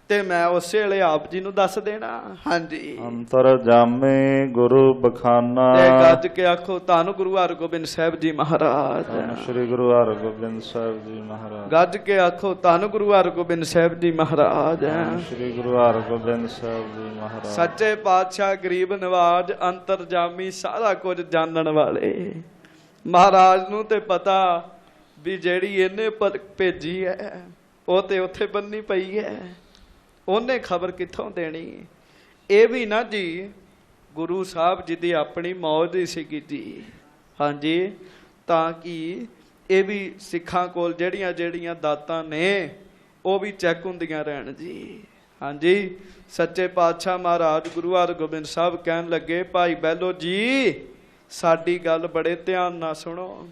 ਤੇ ਮੈਂ ਉਸੇ ਵੇਲੇ ਆਪ ਜੀ ਨੂੰ ਦੱਸ ਦੇਣਾ। ਹਾਂਜੀ। ਅੰਤਰ ਜਾਮੇ ਗੁਰੂ ਬਖਾਨਾ। ਤੇ ਗੱਜ ਕੇ ਆਖੋ ਧੰਨ ਗੁਰੂ ਹਰਗੋਬਿੰਦ ਸਾਹਿਬ ਜੀ ਮਹਾਰਾਜ। ਧੰਨ ਸ੍ਰੀ ਗੁਰੂ ਹਰਗੋਬਿੰਦ ਸਾਹਿਬ ਜੀ ਮਹਾਰਾਜ। ਗੱਜ ਕੇ ਆਖੋ ਧੰਨ ਗੁਰੂ ਹਰਗੋਬਿੰਦ ਸਾਹਿਬ ਜੀ ਮਹਾਰਾਜ। ਧੰਨ ਸ੍ਰੀ ਗੁਰੂ ਹਰਗੋਬਿੰਦ ਸਾਹਿਬ ਜੀ ਮਹਾਰਾਜ। ਸੱਚੇ ਪਾਤਸ਼ਾਹ ਗਰੀਬ ਨਵਾਜ ਅੰਤਰਜਾਮੀ ਸਾਰਾ ਕੁਝ ਜਾਣਨ ਵਾਲੇ ਮਹਾਰਾਜ ਨੂੰ ਤੇ ਪਤਾ ਵੀ ਜਿਹੜੀ ਇਹਨੇ ਭੇਜੀ ਹੈ ਉਹ ਤੇ ਉੱਥੇ ਬੰਨੀ ਪਈ ਹੈ। ਉਹਨੇ ਖਬਰ ਕਿੱਥੋਂ ਦੇਣੀ? ਇਹ ਵੀ ਨਾ ਜੀ ਗੁਰੂ ਸਾਹਿਬ ਜੀ ਦੀ ਆਪਣੀ ਮੌਜ ਹੀ ਸੀਗੀ ਜੀ। ਹਾਂਜੀ। ਤਾਂ ਕਿ ਇਹ ਵੀ ਸਿੱਖਾਂ ਕੋਲ ਜਿਹੜੀਆਂ ਜਿਹੜੀਆਂ ਦਾਤਾਂ ਨੇ ਉਹ ਵੀ ਚੈੱਕ ਹੁੰਦੀਆਂ ਰਹਿਣ ਜੀ। ਹਾਂਜੀ। ਸੱਚੇ ਪਾਤਸ਼ਾਹ ਮਹਾਰਾਜ ਗੁਰੂ ਹਰਗੋਬਿੰਦ ਸਾਹਿਬ ਕਹਿਣ ਲੱਗੇ, ਭਾਈ ਬਹਿਲੋ ਜੀ ਸਾਡੀ ਗੱਲ ਬੜੇ ਧਿਆਨ ਨਾਲ ਸੁਣੋ।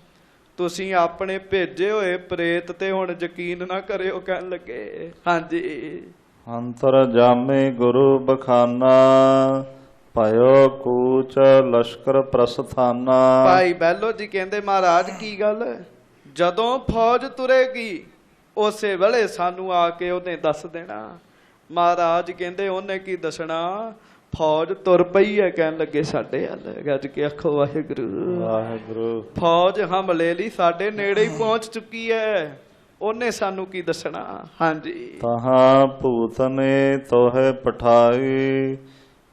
ਤੁਸੀਂ ਆਪਣੇ ਭੇਜੇ ਹੋਏ ਪ੍ਰੇਤ ਤੇ ਹੁਣ ਯਕੀਨ ਨਾ ਕਰਿਓ। ਕਹਿਣ ਲੱਗੇ ਹਾਂਜੀ। ਅੰਤਰ ਜਾਮੇ ਗੁਰੂ ਬਖਾਨਾ, ਭਇਓ ਕੂਚ ਲਸ਼ਕਰ ਪ੍ਰਸਥਾਨਾ। ਭਾਈ ਬਹਿਲੋ ਜੀ ਕਹਿੰਦੇ ਮਹਾਰਾਜ ਕੀ ਗੱਲ? ਜਦੋਂ ਫੌਜ ਤੁਰੇਗੀ ਉਸੇ ਵੇਲੇ ਸਾਨੂੰ ਆ ਕੇ ਉਹਨੇ ਦੱਸ ਦੇਣਾ। ਮਹਾਰਾਜ ਕਹਿੰਦੇ ਉਹਨੇ ਕੀ ਦੱਸਣਾ? ਫੌਜ ਤੁਰ ਪਈ ਹੈ। ਕਹਿਣ ਲੱਗੇ ਸਾਡੇ ਹੱਲ। ਗੱਜ ਕੇ ਆਖੋ ਵਾਹਿਗੁਰੂ ਵਾਹਿਗੁਰੂ। ਫੌਜ ਹਮਲੇ ਲਈ ਸਾਡੇ ਨੇੜੇ ਹੀ ਪਹੁੰਚ ਚੁੱਕੀ ਹੈ। ਉਹਨੇ ਸਾਨੂੰ ਕੀ ਦੱਸਣਾ? ਹਾਂਜੀ। ਤਹਾਂ ਭੂਤ ਨੇ ਤੋਹੇ ਪਠਾਈ,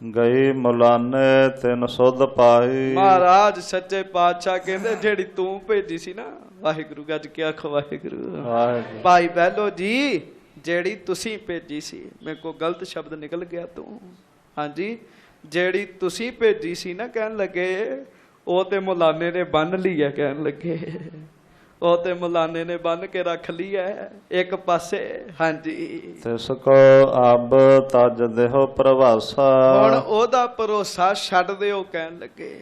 ਗਈ ਮੁਲਾਨੇ ਤਿਨ ਸੁਧ ਪਾਈ। ਮਹਾਰਾਜ ਸੱਚੇ ਪਾਤਸ਼ਾਹ ਕਹਿੰਦੇ ਜਿਹੜੀ ਤੂੰ ਭੇਜੀ ਸੀ ਨਾ, ਵਾਹਿਗੁਰੂ ਗੱਜ ਕੇ ਆਖੋ ਵਾਹਿਗੁਰੂ। ਭਾਈ ਬਹਿਲੋ ਜੀ ਜਿਹੜੀ ਤੁਸੀਂ ਭੇਜੀ ਸੀ, ਮੇਰੇ ਕੋਲ ਗਲਤ ਸ਼ਬਦ ਨਿਕਲ ਗਿਆ ਤੂੰ। ਹਾਂਜੀ। ਜਿਹੜੀ ਤੁਸੀਂ ਭੇਜੀ ਸੀ ਨਾ, ਕਹਿਣ ਲੱਗੇ ਉਹ ਤੇ ਮੁਲਾਨੇ ਨੇ ਬੰਨ ਲਈ ਹੈ। ਕਹਿਣ ਲੱਗੇ ਉਹ ਤੇ ਮੁਲਾਨੇ ਨੇ ਬੰਨ ਕੇ ਰੱਖ ਲਈ ਹੈ ਇੱਕ ਪਾਸੇ। ਹਾਂਜੀ। ਤਿਸ ਕੋ ਅਬ ਤਜ ਦੇਹੋ ਪ੍ਰਵਾਸਾ। ਹੁਣ ਉਹਦਾ ਭਰੋਸਾ ਛੱਡ ਦਿਓ। ਕਹਿਣ ਲੱਗੇ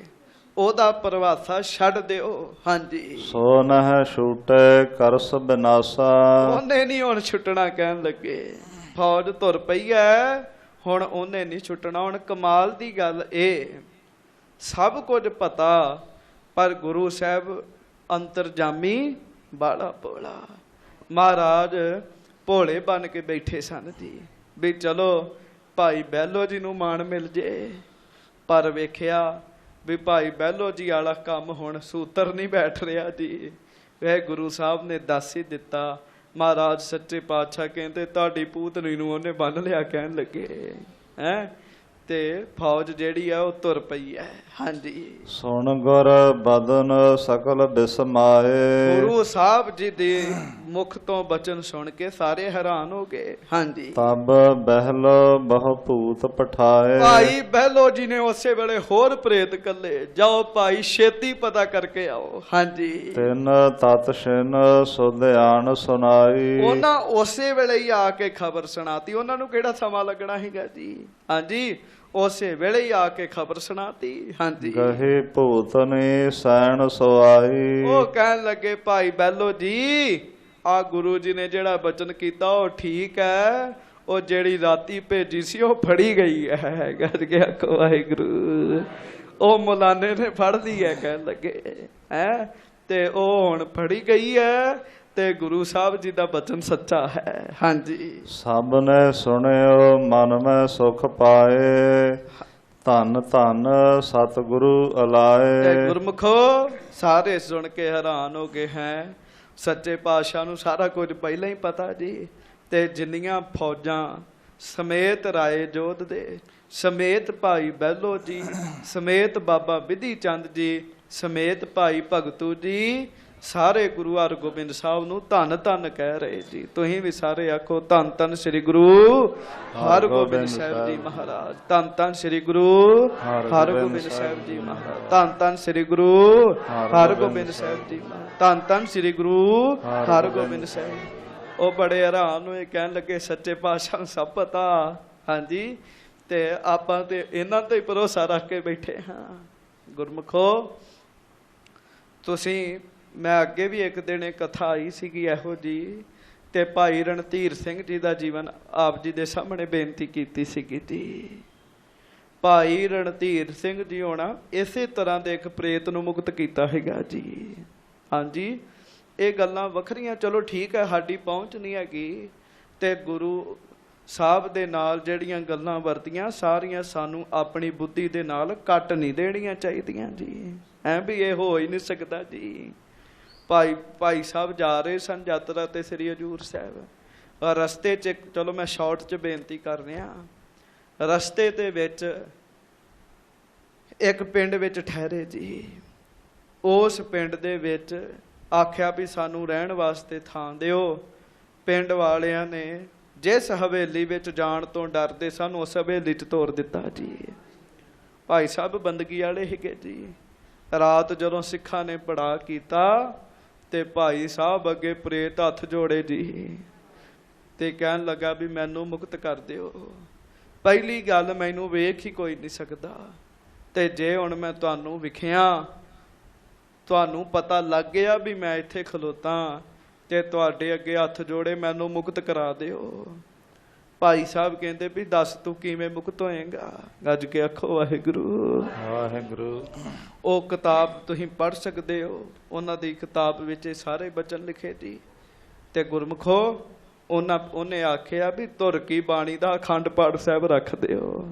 ਉਹਦਾ ਪ੍ਰਵਾਸਾ ਛੱਡ ਦਿਓ। ਹਾਂਜੀ। ਸੋ ਨਹਿ ਛੂਟੇ ਕਰਸ ਬਿਨਾਸਾ। ਉਹਨੇ ਨਹੀਂ ਹੁਣ ਛੁੱਟਣਾ। ਕਹਿਣ ਲੱਗੇ ਫੌਜ ਤੁਰ ਪਈ ਹੈ, ਹੁਣ ਉਹਨੇ ਨਹੀਂ ਛੁੱਟਣਾ। ਹੁਣ ਕਮਾਲ ਦੀ ਗੱਲ ਇਹ, ਸਭ ਕੁਝ ਪਤਾ ਪਰ ਗੁਰੂ ਸਾਹਿਬ ਅੰਤਰਜਾਮੀ ਬਾਲਾ ਭੋਲਾ। ਮਹਾਰਾਜ ਭੋਲੇ ਬਣ ਕੇ ਬੈਠੇ ਸਨ ਜੀ ਵੀ ਚਲੋ ਭਾਈ ਬਹਿਲੋ ਜੀ ਨੂੰ ਮਾਣ ਮਿਲ ਜੇ। ਪਰ ਵੇਖਿਆ ਵੀ ਭਾਈ ਬਹਿਲੋ ਜੀ ਵਾਲਾ ਕੰਮ ਹੁਣ ਸੂਤਰ ਨਹੀਂ ਬੈਠ ਰਿਹਾ ਜੀ। ਇਹ ਗੁਰੂ ਸਾਹਿਬ ਨੇ ਦੱਸ ਹੀ ਦਿੱਤਾ। ਮਹਾਰਾਜ ਸੱਚੇ ਪਾਤਸ਼ਾਹ ਕਹਿੰਦੇ ਤੁਹਾਡੀ ਪੂਤਨੀ ਨੂੰ ਉਹਨੇ ਬੰਨ ਲਿਆ। ਕਹਿਣ ਲੱਗੇ ਹੈਂ। ਤੇ ਫੌਜ ਜਿਹੜੀ ਆ ਉਹ ਤੁਰ ਪਈ ਹੈ। ਹਾਂਜੀ। ਸੁਣ ਗੁਰ ਬਦਨ ਸਕਲ ਬਿਸਮਾਏ। ਗੁਰੂ ਸਾਹਿਬ ਜੀ ਦੇ ਮੁਖ ਤੋਂ ਬਚਨ ਸੁਣ ਕੇ ਸਾਰੇ ਹੈਰਾਨ ਹੋ ਗਏ। ਹਾਂਜੀ। ਤਬ ਬਹਿਲੋ ਬਹੁ ਭੂਤ ਪਠਾਏ। ਭਾਈ ਬਹਿਲੋ ਜੀ ਨੇ ਉਸੇ ਵੇਲੇ ਹੋਰ ਪ੍ਰੇਤ ਕੱਲੇ, ਜਾਓ ਭਾਈ ਛੇਤੀ ਪਤਾ ਕਰਕੇ ਆਓ। ਹਾਂਜੀ। ਤਿੰਨ ਤਤ ਛਿਨ ਸੁਧਿਆਨ ਸੁਨਾਈ। ਉਹਨਾਂ ਉਸੇ ਵੇਲੇ ਹੀ ਆ ਕੇ ਖਬਰ ਸੁਣਾਤੀ। ਉਹਨਾਂ ਨੂੰ ਕਿਹੜਾ ਸਮਾਂ ਲੱਗਣਾ ਸੀਗਾ ਜੀ। ਹਾਂਜੀ। ਉਸੇ ਵੇਲੇ ਹੀ ਆ ਕੇ ਖਬਰ ਸੁਣਾਤੀ। ਹਾਂਜੀ। ਗਹੇ ਭੂਤ ਨੇ ਸੈਣ ਸੁਆਈ। ਉਹ ਕਹਿਣ ਲੱਗੇ ਭਾਈ ਬਹਿਲੋ ਜੀ ਆ ਗੁਰੂ ਜੀ ਨੇ ਜਿਹੜਾ ਬਚਨ ਕੀਤਾ ਉਹ ਠੀਕ ਹੈ। ਉਹ ਜਿਹੜੀ ਰਾਤੀ ਭੇਜੀ ਸੀ ਉਹ ਫੜੀ ਗਈ ਹੈ। ਗੱਜ ਕੇ ਆਖੋ ਵਾਹਿਗੁਰੂ। ਉਹ ਮੁਲਾਨੇ ਨੇ ਫੜ ਲਈ ਹੈ। ਕਹਿਣ ਲੱਗੇ ਹੈ ਤੇ ਉਹ ਹੁਣ ਫੜੀ ਗਈ ਹੈ ਤੇ ਗੁਰੂ ਸਾਹਿਬ ਜੀ ਦਾ ਬਚਨ ਸੱਚਾ ਹੈ। ਹਾਂਜੀ। ਸਭ ਨੇ ਸੁਣਿਓ ਮਨ ਮੈਂ ਸੁਖ ਪਾਏ, ਧੰਨ ਧੰਨ ਸਤਿਗੁਰੂ ਅਲਾਏ। ਗੁਰਮੁਖੋ ਸਾਰੇ ਸੁਣ ਕੇ ਹੈਰਾਨ ਹੋ ਗਏ ਹੈ। ਸੱਚੇ ਪਾਤਸ਼ਾਹ ਨੂੰ ਸਾਰਾ ਕੁਝ ਪਹਿਲਾਂ ਹੀ ਪਤਾ ਜੀ। ਤੇ ਜਿੰਨੀਆਂ ਫੌਜਾਂ ਸਮੇਤ ਰਾਏ ਜੋਧ ਦੇ, ਸਮੇਤ ਭਾਈ ਬਹਿਲੋ ਜੀ, ਸਮੇਤ ਬਾਬਾ ਵਿਧੀ ਚੰਦ ਜੀ, ਸਮੇਤ ਭਾਈ ਭਗਤੂ ਜੀ, ਸਾਰੇ ਗੁਰੂ ਹਰਗੋਬਿੰਦ ਸਾਹਿਬ ਨੂੰ ਧੰਨ ਧੰਨ ਕਹਿ ਰਹੇ ਜੀ। ਤੁਸੀਂ ਵੀ ਸਾਰੇ ਆਖੋ ਧੰਨ ਧੰਨ ਸ੍ਰੀ ਗੁਰੂ ਹਰਗੋਬਿੰਦ ਸਾਹਿਬ ਜੀ ਮਹਾਰਾਜ। ਧੰਨ ਧੰਨ ਸ੍ਰੀ ਗੁਰੂ ਹਰਗੋਬਿੰਦ ਸਾਹਿਬ ਜੀ ਮਹਾਰਾਜ। ਧੰਨ ਧੰਨ ਸ੍ਰੀ ਗੁਰੂ ਹਰਗੋਬਿੰਦ ਸਾਹਿਬ ਜੀ ਮਹਾਰਾਜ। ਧੰਨ ਧੰਨ ਸ੍ਰੀ ਗੁਰੂ ਹਰਗੋਬਿੰਦ ਸਾਹਿਬ। ਉਹ ਬੜੇ ਹੈਰਾਨ ਹੋਏ, ਕਹਿਣ ਲੱਗੇ ਸੱਚੇ ਪਾਤਸ਼ਾਹ ਨੂੰ ਸਭ ਪਤਾ। ਹਾਂਜੀ, ਤੇ ਆਪਾਂ ਤੇ ਇਹਨਾਂ ਤੇ ਹੀ ਭਰੋਸਾ ਰੱਖ ਕੇ ਬੈਠੇ ਹਾਂ। ਗੁਰਮੁਖੋ, ਤੁਸੀਂ, ਮੈਂ ਅੱਗੇ ਵੀ ਇੱਕ ਦਿਨ ਇਹ ਕਥਾ ਆਈ ਸੀਗੀ ਇਹੋ ਜੀ, ਤੇ ਭਾਈ ਰਣਧੀਰ ਸਿੰਘ ਜੀ ਦਾ ਜੀਵਨ ਆਪ ਜੀ ਦੇ ਸਾਹਮਣੇ ਬੇਨਤੀ ਕੀਤੀ ਸੀਗੀ ਜੀ। ਭਾਈ ਰਣਧੀਰ ਸਿੰਘ ਜੀ ਹੋਣਾ ਇਸੇ ਤਰ੍ਹਾਂ ਦੇ ਇੱਕ ਪ੍ਰੇਤ ਨੂੰ ਮੁਕਤ ਕੀਤਾ ਹੈਗਾ ਜੀ। ਹਾਂਜੀ, ਇਹ ਗੱਲਾਂ ਵੱਖਰੀਆਂ, ਚਲੋ ਠੀਕ ਹੈ, ਸਾਡੀ ਪਹੁੰਚ ਨਹੀਂ ਹੈਗੀ। ਤੇ ਗੁਰੂ ਸਾਹਿਬ ਦੇ ਨਾਲ ਜਿਹੜੀਆਂ ਗੱਲਾਂ ਵਰਤੀਆਂ ਸਾਰੀਆਂ ਸਾਨੂੰ ਆਪਣੀ ਬੁੱਧੀ ਦੇ ਨਾਲ ਕੱਟ ਨਹੀਂ ਦੇਣੀਆਂ ਚਾਹੀਦੀਆਂ ਜੀ। ਐ ਵੀ ਇਹ ਹੋ ਹੀ ਨਹੀਂ ਸਕਦਾ ਜੀ। ਭਾਈ ਸਾਹਿਬ ਜਾ ਰਹੇ ਸਨ ਯਾਤਰਾ ਤੇ ਸ੍ਰੀ ਹਜ਼ੂਰ ਸਾਹਿਬ। ਰਸਤੇ 'ਚ, ਚਲੋ ਮੈਂ ਸ਼ਾਰਟ 'ਚ ਬੇਨਤੀ ਕਰ ਰਿਹਾ, ਰਸਤੇ ਦੇ ਵਿੱਚ ਇੱਕ ਪਿੰਡ ਵਿੱਚ ਠਹਿਰੇ ਜੀ। ਉਸ ਪਿੰਡ ਦੇ ਵਿੱਚ ਆਖਿਆ ਵੀ ਸਾਨੂੰ ਰਹਿਣ ਵਾਸਤੇ ਥਾਂ ਦਿਓ। ਪਿੰਡ ਵਾਲਿਆਂ ਨੇ ਜਿਸ ਹਵੇਲੀ ਵਿੱਚ ਜਾਣ ਤੋਂ ਡਰਦੇ ਸਨ ਉਸ ਹਵੇਲੀ 'ਚ ਤੋਰ ਦਿੱਤਾ ਜੀ। ਭਾਈ ਸਾਹਿਬ ਬੰਦਗੀ ਵਾਲੇ ਹੈਗੇ ਜੀ। ਰਾਤ ਜਦੋਂ ਸਿੱਖਾਂ ਨੇ ਪੜਾ ਕੀਤਾ ਤੇ ਭਾਈ ਸਾਹਿਬ ਅੱਗੇ ਪ੍ਰੇਤ ਹੱਥ ਜੋੜੇ ਜੀ, ਤੇ ਕਹਿਣ ਲੱਗਾ ਵੀ ਮੈਨੂੰ ਮੁਕਤ ਕਰ ਦਿਓ। ਪਹਿਲੀ ਗੱਲ, ਮੈਨੂੰ ਵੇਖ ਹੀ ਕੋਈ ਨਹੀਂ ਸਕਦਾ, ਤੇ ਜੇ ਹੁਣ ਮੈਂ ਤੁਹਾਨੂੰ ਵਿਖਿਆ, ਤੁਹਾਨੂੰ ਪਤਾ ਲੱਗ ਗਿਆ ਵੀ ਮੈਂ ਇੱਥੇ ਖਲੋਤਾ, ਤੇ ਤੁਹਾਡੇ ਅੱਗੇ ਹੱਥ ਜੋੜੇ ਮੈਨੂੰ ਮੁਕਤ ਕਰਾ ਦਿਓ। ਭਾਈ ਸਾਹਿਬ ਕਹਿੰਦੇ ਵੀ ਦੱਸ ਤੂੰ ਕਿਵੇਂ ਮੁਕਤ ਹੋਏਗਾ? ਗੱਜ ਕੇ ਆਖੋ ਵਾਹਿਗੁਰੂ ਵਾਹਿਗੁਰੂ। ਉਹ ਕਿਤਾਬ ਤੁਸੀਂ ਪੜ੍ਹ ਸਕਦੇ ਹੋ, ਉਹਨਾਂ ਦੀ ਕਿਤਾਬ ਵਿੱਚ ਇਹ ਸਾਰੇ ਬਚਨ ਲਿਖੇ ਜੀ। ਤੇ ਗੁਰਮੁਖੋ, ਉਹਨੇ ਆਖਿਆ ਵੀ ਧੁਰ ਕੀ ਬਾਣੀ ਦਾ ਅਖੰਡ ਪਾਠ ਸਾਹਿਬ ਰੱਖ ਦਿਓ,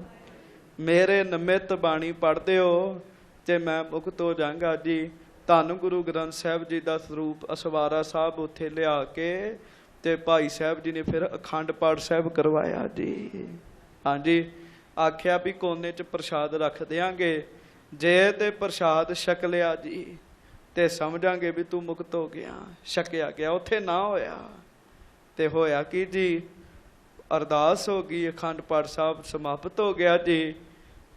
ਮੇਰੇ ਨਿਮਿਤ ਬਾਣੀ ਪੜ੍ਹਦੇ ਹੋ ਤੇ ਮੈਂ ਮੁਕਤ ਹੋ ਜਾਵਾਂਗਾ ਜੀ। ਧੰਨ ਗੁਰੂ ਗ੍ਰੰਥ ਸਾਹਿਬ ਜੀ ਦਾ ਸਰੂਪ ਅਸਵਾਰਾ ਸਾਹਿਬ ਉੱਥੇ ਲਿਆ ਕੇ ਤੇ ਭਾਈ ਸਾਹਿਬ ਜੀ ਨੇ ਫਿਰ ਅਖੰਡ ਪਾਠ ਸਾਹਿਬ ਕਰਵਾਇਆ ਜੀ। ਹਾਂਜੀ, ਆਖਿਆ ਵੀ ਕੋਨੇ 'ਚ ਪ੍ਰਸ਼ਾਦ ਰੱਖ ਦਿਆਂਗੇ, ਜੇ ਤੇ ਪ੍ਰਸ਼ਾਦ ਛਕ ਲਿਆ ਜੀ ਤੇ ਸਮਝਾਂਗੇ ਵੀ ਤੂੰ ਮੁਕਤ ਹੋ ਗਿਆ। ਛਕਿਆ ਗਿਆ, ਉੱਥੇ ਨਾ ਹੋਇਆ ਤੇ ਹੋਇਆ ਕੀ ਜੀ, ਅਰਦਾਸ ਹੋ ਗਈ, ਅਖੰਡ ਪਾਠ ਸਾਹਿਬ ਸਮਾਪਤ ਹੋ ਗਿਆ ਜੀ,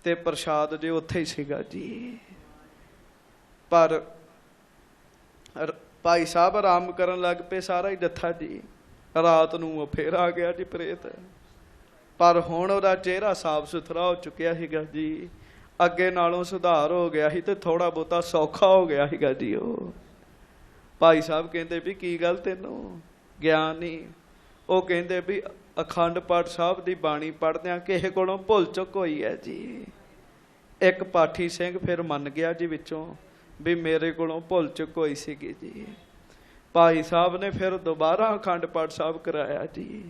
ਤੇ ਪ੍ਰਸ਼ਾਦ ਜੇ ਉੱਥੇ ਹੀ ਸੀਗਾ ਜੀ। ਪਰ ਭਾਈ ਸਾਹਿਬ ਆਰਾਮ ਕਰਨ ਲੱਗ ਪਏ, ਸਾਰਾ ਹੀ ਜੱਥਾ ਜੀ। ਰਾਤ ਨੂੰ ਉਹ ਫੇਰ ਆ ਗਿਆ ਜੀ ਪ੍ਰੇਤ, ਪਰ ਹੁਣ ਉਹਦਾ ਚਿਹਰਾ ਸਾਫ ਸੁਥਰਾ ਹੋ ਚੁੱਕਿਆ ਸੀਗਾ ਜੀ। ਅੱਗੇ ਨਾਲੋਂ ਸੁਧਾਰ ਹੋ ਗਿਆ ਸੀ ਤੇ ਥੋੜਾ ਬਹੁਤਾ ਸੌਖਾ ਹੋ ਗਿਆ ਸੀਗਾ ਜੀ। ਉਹ ਭਾਈ ਸਾਹਿਬ ਕਹਿੰਦੇ ਵੀ ਕੀ ਗੱਲ ਤੈਨੂੰ ਗਿਆਨ ਨਹੀਂ? ਉਹ ਕਹਿੰਦੇ ਵੀ ਅਖੰਡ ਪਾਠ ਸਾਹਿਬ ਦੀ ਬਾਣੀ ਪੜ੍ਹਦਿਆਂ ਕਿਸੇ ਕੋਲੋਂ ਭੁੱਲ ਚੁੱਕ ਹੋਈ ਹੈ ਜੀ। ਇੱਕ ਪਾਠੀ ਸਿੰਘ ਫਿਰ ਮੰਨ ਗਿਆ ਜੀ ਵਿੱਚੋਂ ਵੀ ਮੇਰੇ ਕੋਲੋਂ ਭੁੱਲ ਚੁੱਕ ਹੋਈ ਸੀਗੀ ਜੀ। ਭਾਈ ਸਾਹਿਬ ਨੇ ਫਿਰ ਦੁਬਾਰਾ ਅਖੰਡ ਪਾਠ ਸਾਹਿਬ ਕਰਾਇਆ ਜੀ।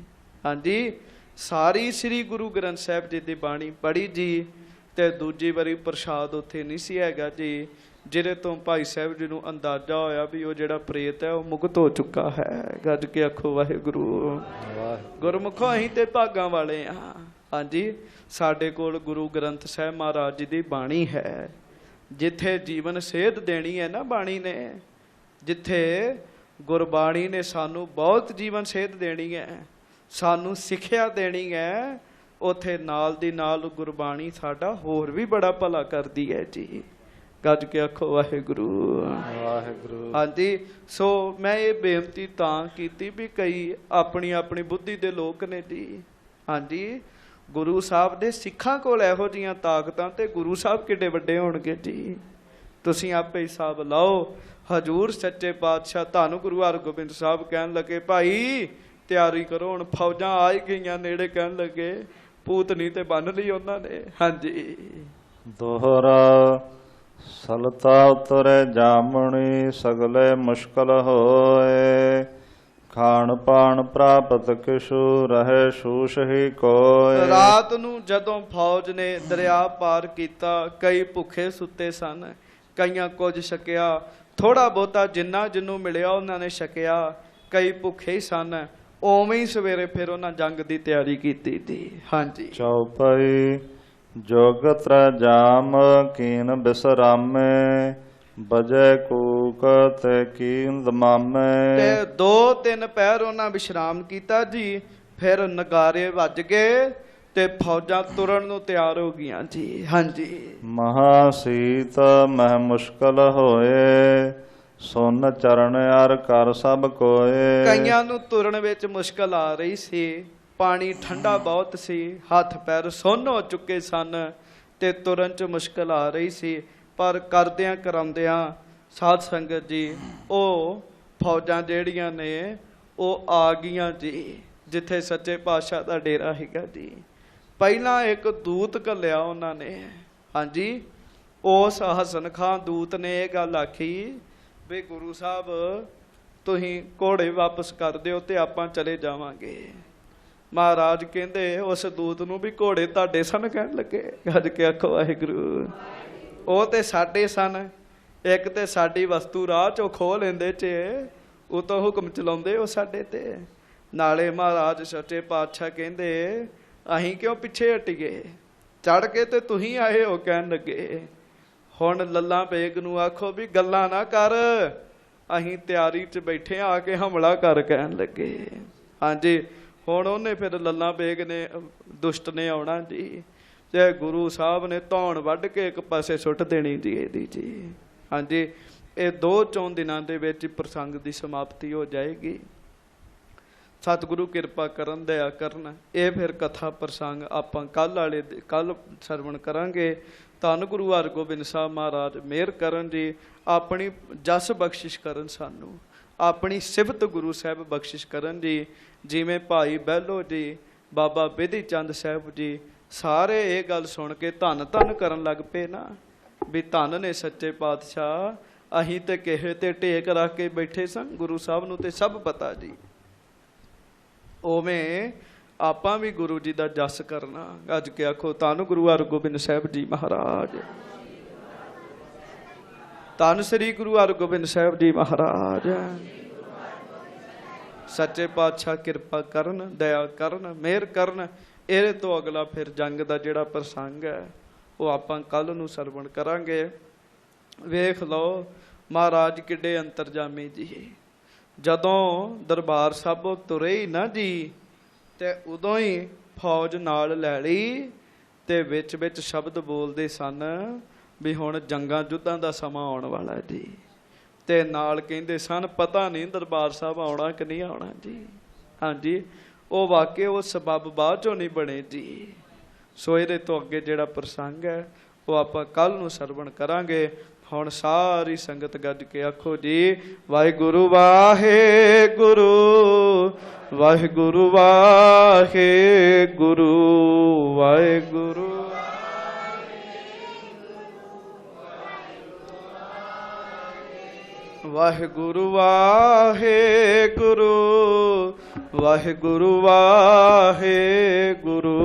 ਹਾਂਜੀ, ਸਾਰੀ ਸ੍ਰੀ ਗੁਰੂ ਗ੍ਰੰਥ ਸਾਹਿਬ ਜੀ ਦੀ ਬਾਣੀ ਪੜ੍ਹੀ ਜੀ, ਤੇ ਦੂਜੀ ਵਾਰੀ ਪ੍ਰਸ਼ਾਦ ਉੱਥੇ ਨਹੀਂ ਸੀ ਹੈਗਾ ਜੀ, ਜਿਹਦੇ ਤੋਂ ਭਾਈ ਸਾਹਿਬ ਜੀ ਨੂੰ ਅੰਦਾਜ਼ਾ ਹੋਇਆ ਵੀ ਉਹ ਜਿਹੜਾ ਪ੍ਰੇਤ ਹੈ ਉਹ ਮੁਕਤ ਹੋ ਚੁੱਕਾ ਹੈ। ਗੱਜ ਕੇ ਆਖੋ ਵਾਹਿਗੁਰੂ। ਗੁਰਮੁਖੋ, ਅਸੀਂ ਤੇ ਭਾਗਾਂ ਵਾਲੇ ਹਾਂ। ਹਾਂਜੀ, ਸਾਡੇ ਕੋਲ ਗੁਰੂ ਗ੍ਰੰਥ ਸਾਹਿਬ ਮਹਾਰਾਜ ਜੀ ਦੀ ਬਾਣੀ ਹੈ, ਜਿੱਥੇ ਜੀਵਨ ਸੇਧ ਦੇਣੀ ਹੈ ਨਾ ਬਾਣੀ ਨੇ, ਜਿੱਥੇ ਗੁਰਬਾਣੀ ਨੇ ਸਾਨੂੰ ਬਹੁਤ ਜੀਵਨ ਸੇਧ ਦੇਣੀ ਹੈ, ਸਾਨੂੰ ਸਿੱਖਿਆ ਦੇਣੀ ਹੈ, ਉੱਥੇ ਨਾਲ ਦੀ ਨਾਲ ਗੁਰਬਾਣੀ ਸਾਡਾ ਹੋਰ ਵੀ ਬੜਾ ਭਲਾ ਕਰਦੀ ਹੈ ਜੀ। ਗੱਜ ਕੇ ਆਖੋ ਵਾਹਿਗੁਰੂ ਵਾਹਿਗੁਰੂ। ਹਾਂਜੀ, ਸੋ ਮੈਂ ਇਹ ਬੇਨਤੀ ਤਾਂ ਕੀਤੀ ਵੀ ਕਈ ਆਪਣੀ ਆਪਣੀ ਬੁੱਧੀ ਦੇ ਲੋਕ ਨੇ ਜੀ। ਹਾਂਜੀ, ਗੁਰੂ ਸਾਹਿਬ ਦੇ ਸਿੱਖਾਂ ਕੋਲ ਇਹੋ ਜਿਹੀਆਂ ਤਾਕਤਾਂ, ਤੇ ਗੁਰੂ ਸਾਹਿਬ ਕਿੱਡੇ ਵੱਡੇ ਹੋਣਗੇ ਜੀ। ਤੁਸੀਂ ਆਪੇ ਹਿਸਾਬ ਲਾਓ। ਹਜ਼ੂਰ ਸੱਚੇ ਪਾਤਸ਼ਾਹ ਧੰਨ ਗੁਰੂ ਹਰਗੋਬਿੰਦ ਸਾਹਿਬ ਕਹਿਣ ਲੱਗੇ ਭਾਈ ਤਿਆਰੀ ਕਰੋ, ਹੁਣ ਫੌਜਾਂ ਆ ਹੀ ਗਈਆਂ ਨੇੜੇ। ਕਹਿਣ ਲੱਗੇ ਪੂਤਨੀ ਤੇ ਬੰਨ ਲਈ ਉਹਨਾਂ ਨੇ। ਹਾਂਜੀ, ਦੋਹਰਾ ਸਲਤਾ ਉਤਰੇ ਜਾਮਣੀ ਸਗਲੇ ਮੁਸ਼ਕਲ ਹੋਏ, ਖਾਣ ਪਾਣ ਪ੍ਰਾਪਤ ਕਿਛੂ ਰਹੇ ਸ਼ੂਸ਼ ਹੀ ਕੋਏ। ਰਾਤ ਨੂੰ ਜਦੋਂ ਫੌਜ ਨੇ ਦਰਿਆ ਪਾਰ ਕੀਤਾ, ਕਈ ਭੁੱਖੇ ਸੁੱਤੇ ਸਨ, ਕਈਆਂ ਕੁਝ ਛਕਿਆ, ਥੋੜਾ ਬਹੁਤਾ ਜਿੰਨਾ ਜਿਹਨੂੰ ਮਿਲਿਆ ਉਹਨਾਂ ਨੇ ਛਕਿਆ, ਕਈ ਭੁੱਖੇ ਹੀ ਸਨ। ਉਵੇਂ ਹੀ ਸਵੇਰੇ ਫਿਰ ਉਹਨਾਂ ਜੰਗ ਦੀ ਤਿਆਰੀ ਕੀਤੀ ਸੀ। ਹਾਂਜੀ, ਚੌਪਈ ਜੋਗਤ ਜਾਮ ਕੀਨ ਬਿਸਰਾਮੇ, ਬਜੈ ਕੂਕ ਤੇ ਕੀਂਦ ਮਾਮੇ। ਤੇ 2-3 ਪਹਿਰ ਉਹਨਾਂ ਵਿਸ਼ਰਾਮ ਕੀਤਾ ਜੀ। ਫਿਰ ਨਗਾਰੇ ਵੱਜ ਗਏ ਤੇ ਫੌਜਾਂ ਤੁਰਨ ਨੂੰ ਤਿਆਰ ਹੋ ਗਈਆਂ ਜੀ। ਹਾਂਜੀ। ਮਹਾ ਸੀਤ ਮਹਿ ਮੁਸ਼ਕਲ ਹੋਏ, ਸੁਨ ਚਰਨ ਅਰ ਕਰ ਸਭ ਕੋਏ। ਕਈਆਂ ਨੂੰ ਤੁਰਨ ਵਿੱਚ ਮੁਸ਼ਕਲ ਆ ਰਹੀ ਸੀ, ਪਾਣੀ ਠੰਡਾ ਬਹੁਤ ਸੀ, ਹੱਥ ਪੈਰ ਸੁੰਨ ਹੋ ਚੁੱਕੇ ਸਨ ਤੇ ਤੁਰਨ 'ਚ ਮੁਸ਼ਕਲ ਆ ਰਹੀ ਸੀ। ਪਰ ਕਰਦਿਆਂ ਕਰਾਉਂਦਿਆਂ ਸਾਧ ਸੰਗਤ ਜੀ ਉਹ ਫੌਜਾਂ ਜਿਹੜੀਆਂ ਨੇ ਉਹ ਆ ਗਈਆਂ ਜੀ ਜਿੱਥੇ ਸੱਚੇ ਪਾਤਸ਼ਾਹ ਦਾ ਡੇਰਾ ਹੈਗਾ ਜੀ। ਪਹਿਲਾਂ ਇੱਕ ਦੂਤ ਘੱਲਿਆ ਉਹਨਾਂ ਨੇ। ਹਾਂਜੀ। ਉਸ ਹਸਨ ਖਾਂ ਦੂਤ ਨੇ ਇਹ ਗੱਲ ਆਖੀ ਵੀ ਗੁਰੂ ਸਾਹਿਬ ਤੁਸੀਂ ਘੋੜੇ ਵਾਪਸ ਕਰ ਦਿਓ ਤੇ ਆਪਾਂ ਚਲੇ ਜਾਵਾਂਗੇ। ਮਹਾਰਾਜ ਕਹਿੰਦੇ ਉਸ ਦੂਤ ਨੂੰ ਵੀ ਘੋੜੇ ਤੁਹਾਡੇ ਸਨ? ਕਹਿਣ ਲੱਗੇ। ਗੱਜ ਕੇ ਆਖੋ ਵਾਹਿਗੁਰੂ। ਉਹ ਤੇ ਸਾਡੇ ਸਨ। ਇੱਕ ਤੇ ਸਾਡੀ ਵਸਤੂ ਰਾਹ ਚੋਂ ਖੋਹ ਲੈਂਦੇ ਚ ਉਹ ਤਾਂ ਹੁਕਮ ਚਲਾਉਂਦੇ ਉਹ ਸਾਡੇ ਤੇ। ਨਾਲੇ ਮਹਾਰਾਜ ਸੱਚੇ ਪਾਤਸ਼ਾਹ ਕਹਿੰਦੇ ਅਸੀਂ ਕਿਉਂ ਪਿੱਛੇ ਹਟੀਏ, ਚੜ ਕੇ ਤੇ ਤੁਸੀਂ ਆਏ ਹੋ। ਕਹਿਣ ਲੱਗੇ ਹੁਣ ਲੱਲਾ ਬੇਗ ਨੂੰ ਆਖੋ ਵੀ ਗੱਲਾਂ ਨਾ ਕਰ, ਅਸੀਂ ਤਿਆਰੀ 'ਚ ਬੈਠੇ ਆ ਕੇ ਹਮਲਾ ਕਰ। ਕਹਿਣ ਲੱਗੇ। ਹਾਂਜੀ। ਹੁਣ ਉਹਨੇ ਫਿਰ ਲੱਲਾ ਬੇਗ ਨੇ ਦੁਸ਼ਟ ਨੇ ਆਉਣਾ ਜੀ ਤੇ ਗੁਰੂ ਸਾਹਿਬ ਨੇ ਧੌਣ ਵੱਢ ਕੇ ਇੱਕ ਪਾਸੇ ਸੁੱਟ ਦੇਣੀ ਜੀ ਇਹਦੀ ਜੀ। ਹਾਂਜੀ। ਇਹ 2-4 ਦਿਨਾਂ ਦੇ ਵਿੱਚ ਪ੍ਰਸੰਗ ਦੀ ਸਮਾਪਤੀ ਹੋ ਜਾਏਗੀ। ਸਤਿਗੁਰੂ ਕਿਰਪਾ ਕਰਨ, ਦਇਆ ਕਰਨ। ਇਹ ਫਿਰ ਕਥਾ ਪ੍ਰਸੰਗ ਆਪਾਂ ਕੱਲ ਸਰਵਣ ਕਰਾਂਗੇ। ਧੰਨ ਗੁਰੂ ਹਰਗੋਬਿੰਦ ਸਾਹਿਬ ਮਹਾਰਾਜ ਮਿਹਰ ਕਰਨ ਜੀ, ਆਪਣੀ ਜਸ ਬਖਸ਼ਿਸ਼ ਕਰਨ, ਸਾਨੂੰ ਆਪਣੀ ਸਿਫਤ ਗੁਰੂ ਸਾਹਿਬ ਬਖਸ਼ਿਸ਼ ਕਰਨ ਜੀ। ਜਿਵੇਂ ਭਾਈ ਬਹਿਲੋ ਜੀ, ਬਾਬਾ ਬਿਧੀ ਚੰਦ ਸਾਹਿਬ ਜੀ ਸਾਰੇ ਇਹ ਗੱਲ ਸੁਣ ਕੇ ਧੰਨ ਧੰਨ ਕਰਨ ਲੱਗ ਪਏ ਨਾ ਵੀ ਧੰਨ ਨੇ ਸੱਚੇ ਪਾਤਸ਼ਾਹ। ਅਸੀਂ ਤੇ ਕਿਸੇ ਤੇ ਟੇਕ ਰੱਖ ਕੇ ਬੈਠੇ ਸਾਂ, ਗੁਰੂ ਸਾਹਿਬ ਨੂੰ ਤੇ ਸਭ ਪਤਾ ਜੀ। ਉਵੇਂ ਆਪਾਂ ਵੀ ਗੁਰੂ ਜੀ ਦਾ ਜਸ ਕਰਨਾ। ਅੱਜ ਕੇ ਆਖੋ ਧੰਨ ਗੁਰੂ ਹਰਗੋਬਿੰਦ ਸਾਹਿਬ ਜੀ ਮਹਾਰਾਜ। ਧੰਨ ਸ੍ਰੀ ਗੁਰੂ ਹਰਗੋਬਿੰਦ ਸਾਹਿਬ ਜੀ ਮਹਾਰਾਜ। ਸੱਚੇ ਪਾਤਸ਼ਾਹ ਕਿਰਪਾ ਕਰਨ, ਦਇਆ ਕਰਨ, ਮਿਹਰ ਕਰਨ। ਇਹਦੇ ਤੋਂ ਅਗਲਾ ਫਿਰ ਜੰਗ ਦਾ ਜਿਹੜਾ ਪ੍ਰਸੰਗ ਹੈ ਉਹ ਆਪਾਂ ਕੱਲ ਨੂੰ ਸਰਵਣ ਕਰਾਂਗੇ। ਵੇਖ ਲਓ ਮਹਾਰਾਜ ਕਿੱਡੇ ਅੰਤਰਜਾਮੀ ਜੀ। ਜਦੋਂ ਦਰਬਾਰ ਸਾਹਿਬੋਂ ਤੁਰੇ ਹੀ ਨਾ ਜੀ ਤੇ ਉਦੋਂ ਹੀ ਫੌਜ ਨਾਲ ਲੈ ਲਈ ਤੇ ਵਿੱਚ ਵਿੱਚ ਸ਼ਬਦ ਬੋਲਦੇ ਸਨ ਵੀ ਹੁਣ ਜੰਗਾਂ ਯੁੱਧਾਂ ਦਾ ਸਮਾਂ ਆਉਣ ਵਾਲਾ ਜੀ। ਤੇ ਨਾਲ ਕਹਿੰਦੇ ਸਨ ਪਤਾ ਨਹੀਂ ਦਰਬਾਰ ਸਾਹਿਬ ਆਉਣਾ ਕਿ ਨਹੀਂ ਆਉਣਾ ਜੀ। ਹਾਂਜੀ। ਉਹ ਵਾਕਿਆ ਉਹ ਸਬੱਬ ਬਾਅਦ ਚੋਂ ਨਹੀਂ ਬਣੇ ਜੀ। ਸੋ ਇਹਦੇ ਤੋਂ ਅੱਗੇ ਜਿਹੜਾ ਪ੍ਰਸੰਗ ਹੈ ਉਹ ਆਪਾਂ ਕੱਲ ਨੂੰ ਸਰਵਣ ਕਰਾਂਗੇ। ਹੁਣ ਸਾਰੀ ਸੰਗਤ ਗੱਜ ਕੇ ਆਖੋ ਜੀ ਵਾਹਿਗੁਰੂ ਵਾਹਿਗੁਰੂ ਵਾਹਿਗੁਰੂ ਵਾਹਿਗੁਰੂ ਵਾਹਿਗੁਰੂ ਵਾਹਿਗੁਰੂ ਵਾਹਿਗੁਰੂ ਵਾਹਿਗੁਰੂ ਵਾਹਿਗੁਰੂ ਵਾਹਿਗੁਰੂ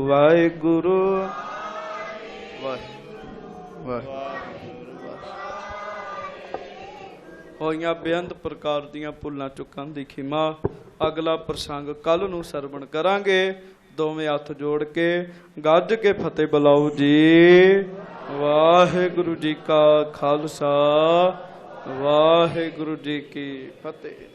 ਵਾਹਿਗੁਰੂ। ਹੋਈਆਂ ਬੇਅੰਤ ਪ੍ਰਕਾਰ ਦੀਆਂ ਭੁੱਲਾਂ ਚੁੱਕਾਂ ਦੀ ਖਿਮਾ। ਅਗਲਾ ਪ੍ਰਸੰਗ ਕੱਲ ਨੂੰ ਸਰਵਣ ਕਰਾਂਗੇ। ਦੋਵੇਂ ਹੱਥ ਜੋੜ ਕੇ ਗੱਜ ਕੇ ਫਤਿਹ ਬੁਲਾਓ ਜੀ। ਵਾਹਿਗੁਰੂ ਜੀ ਕਾ ਖਾਲਸਾ, ਵਾਹਿਗੁਰੂ ਜੀ ਕੀ ਫਤਿਹ।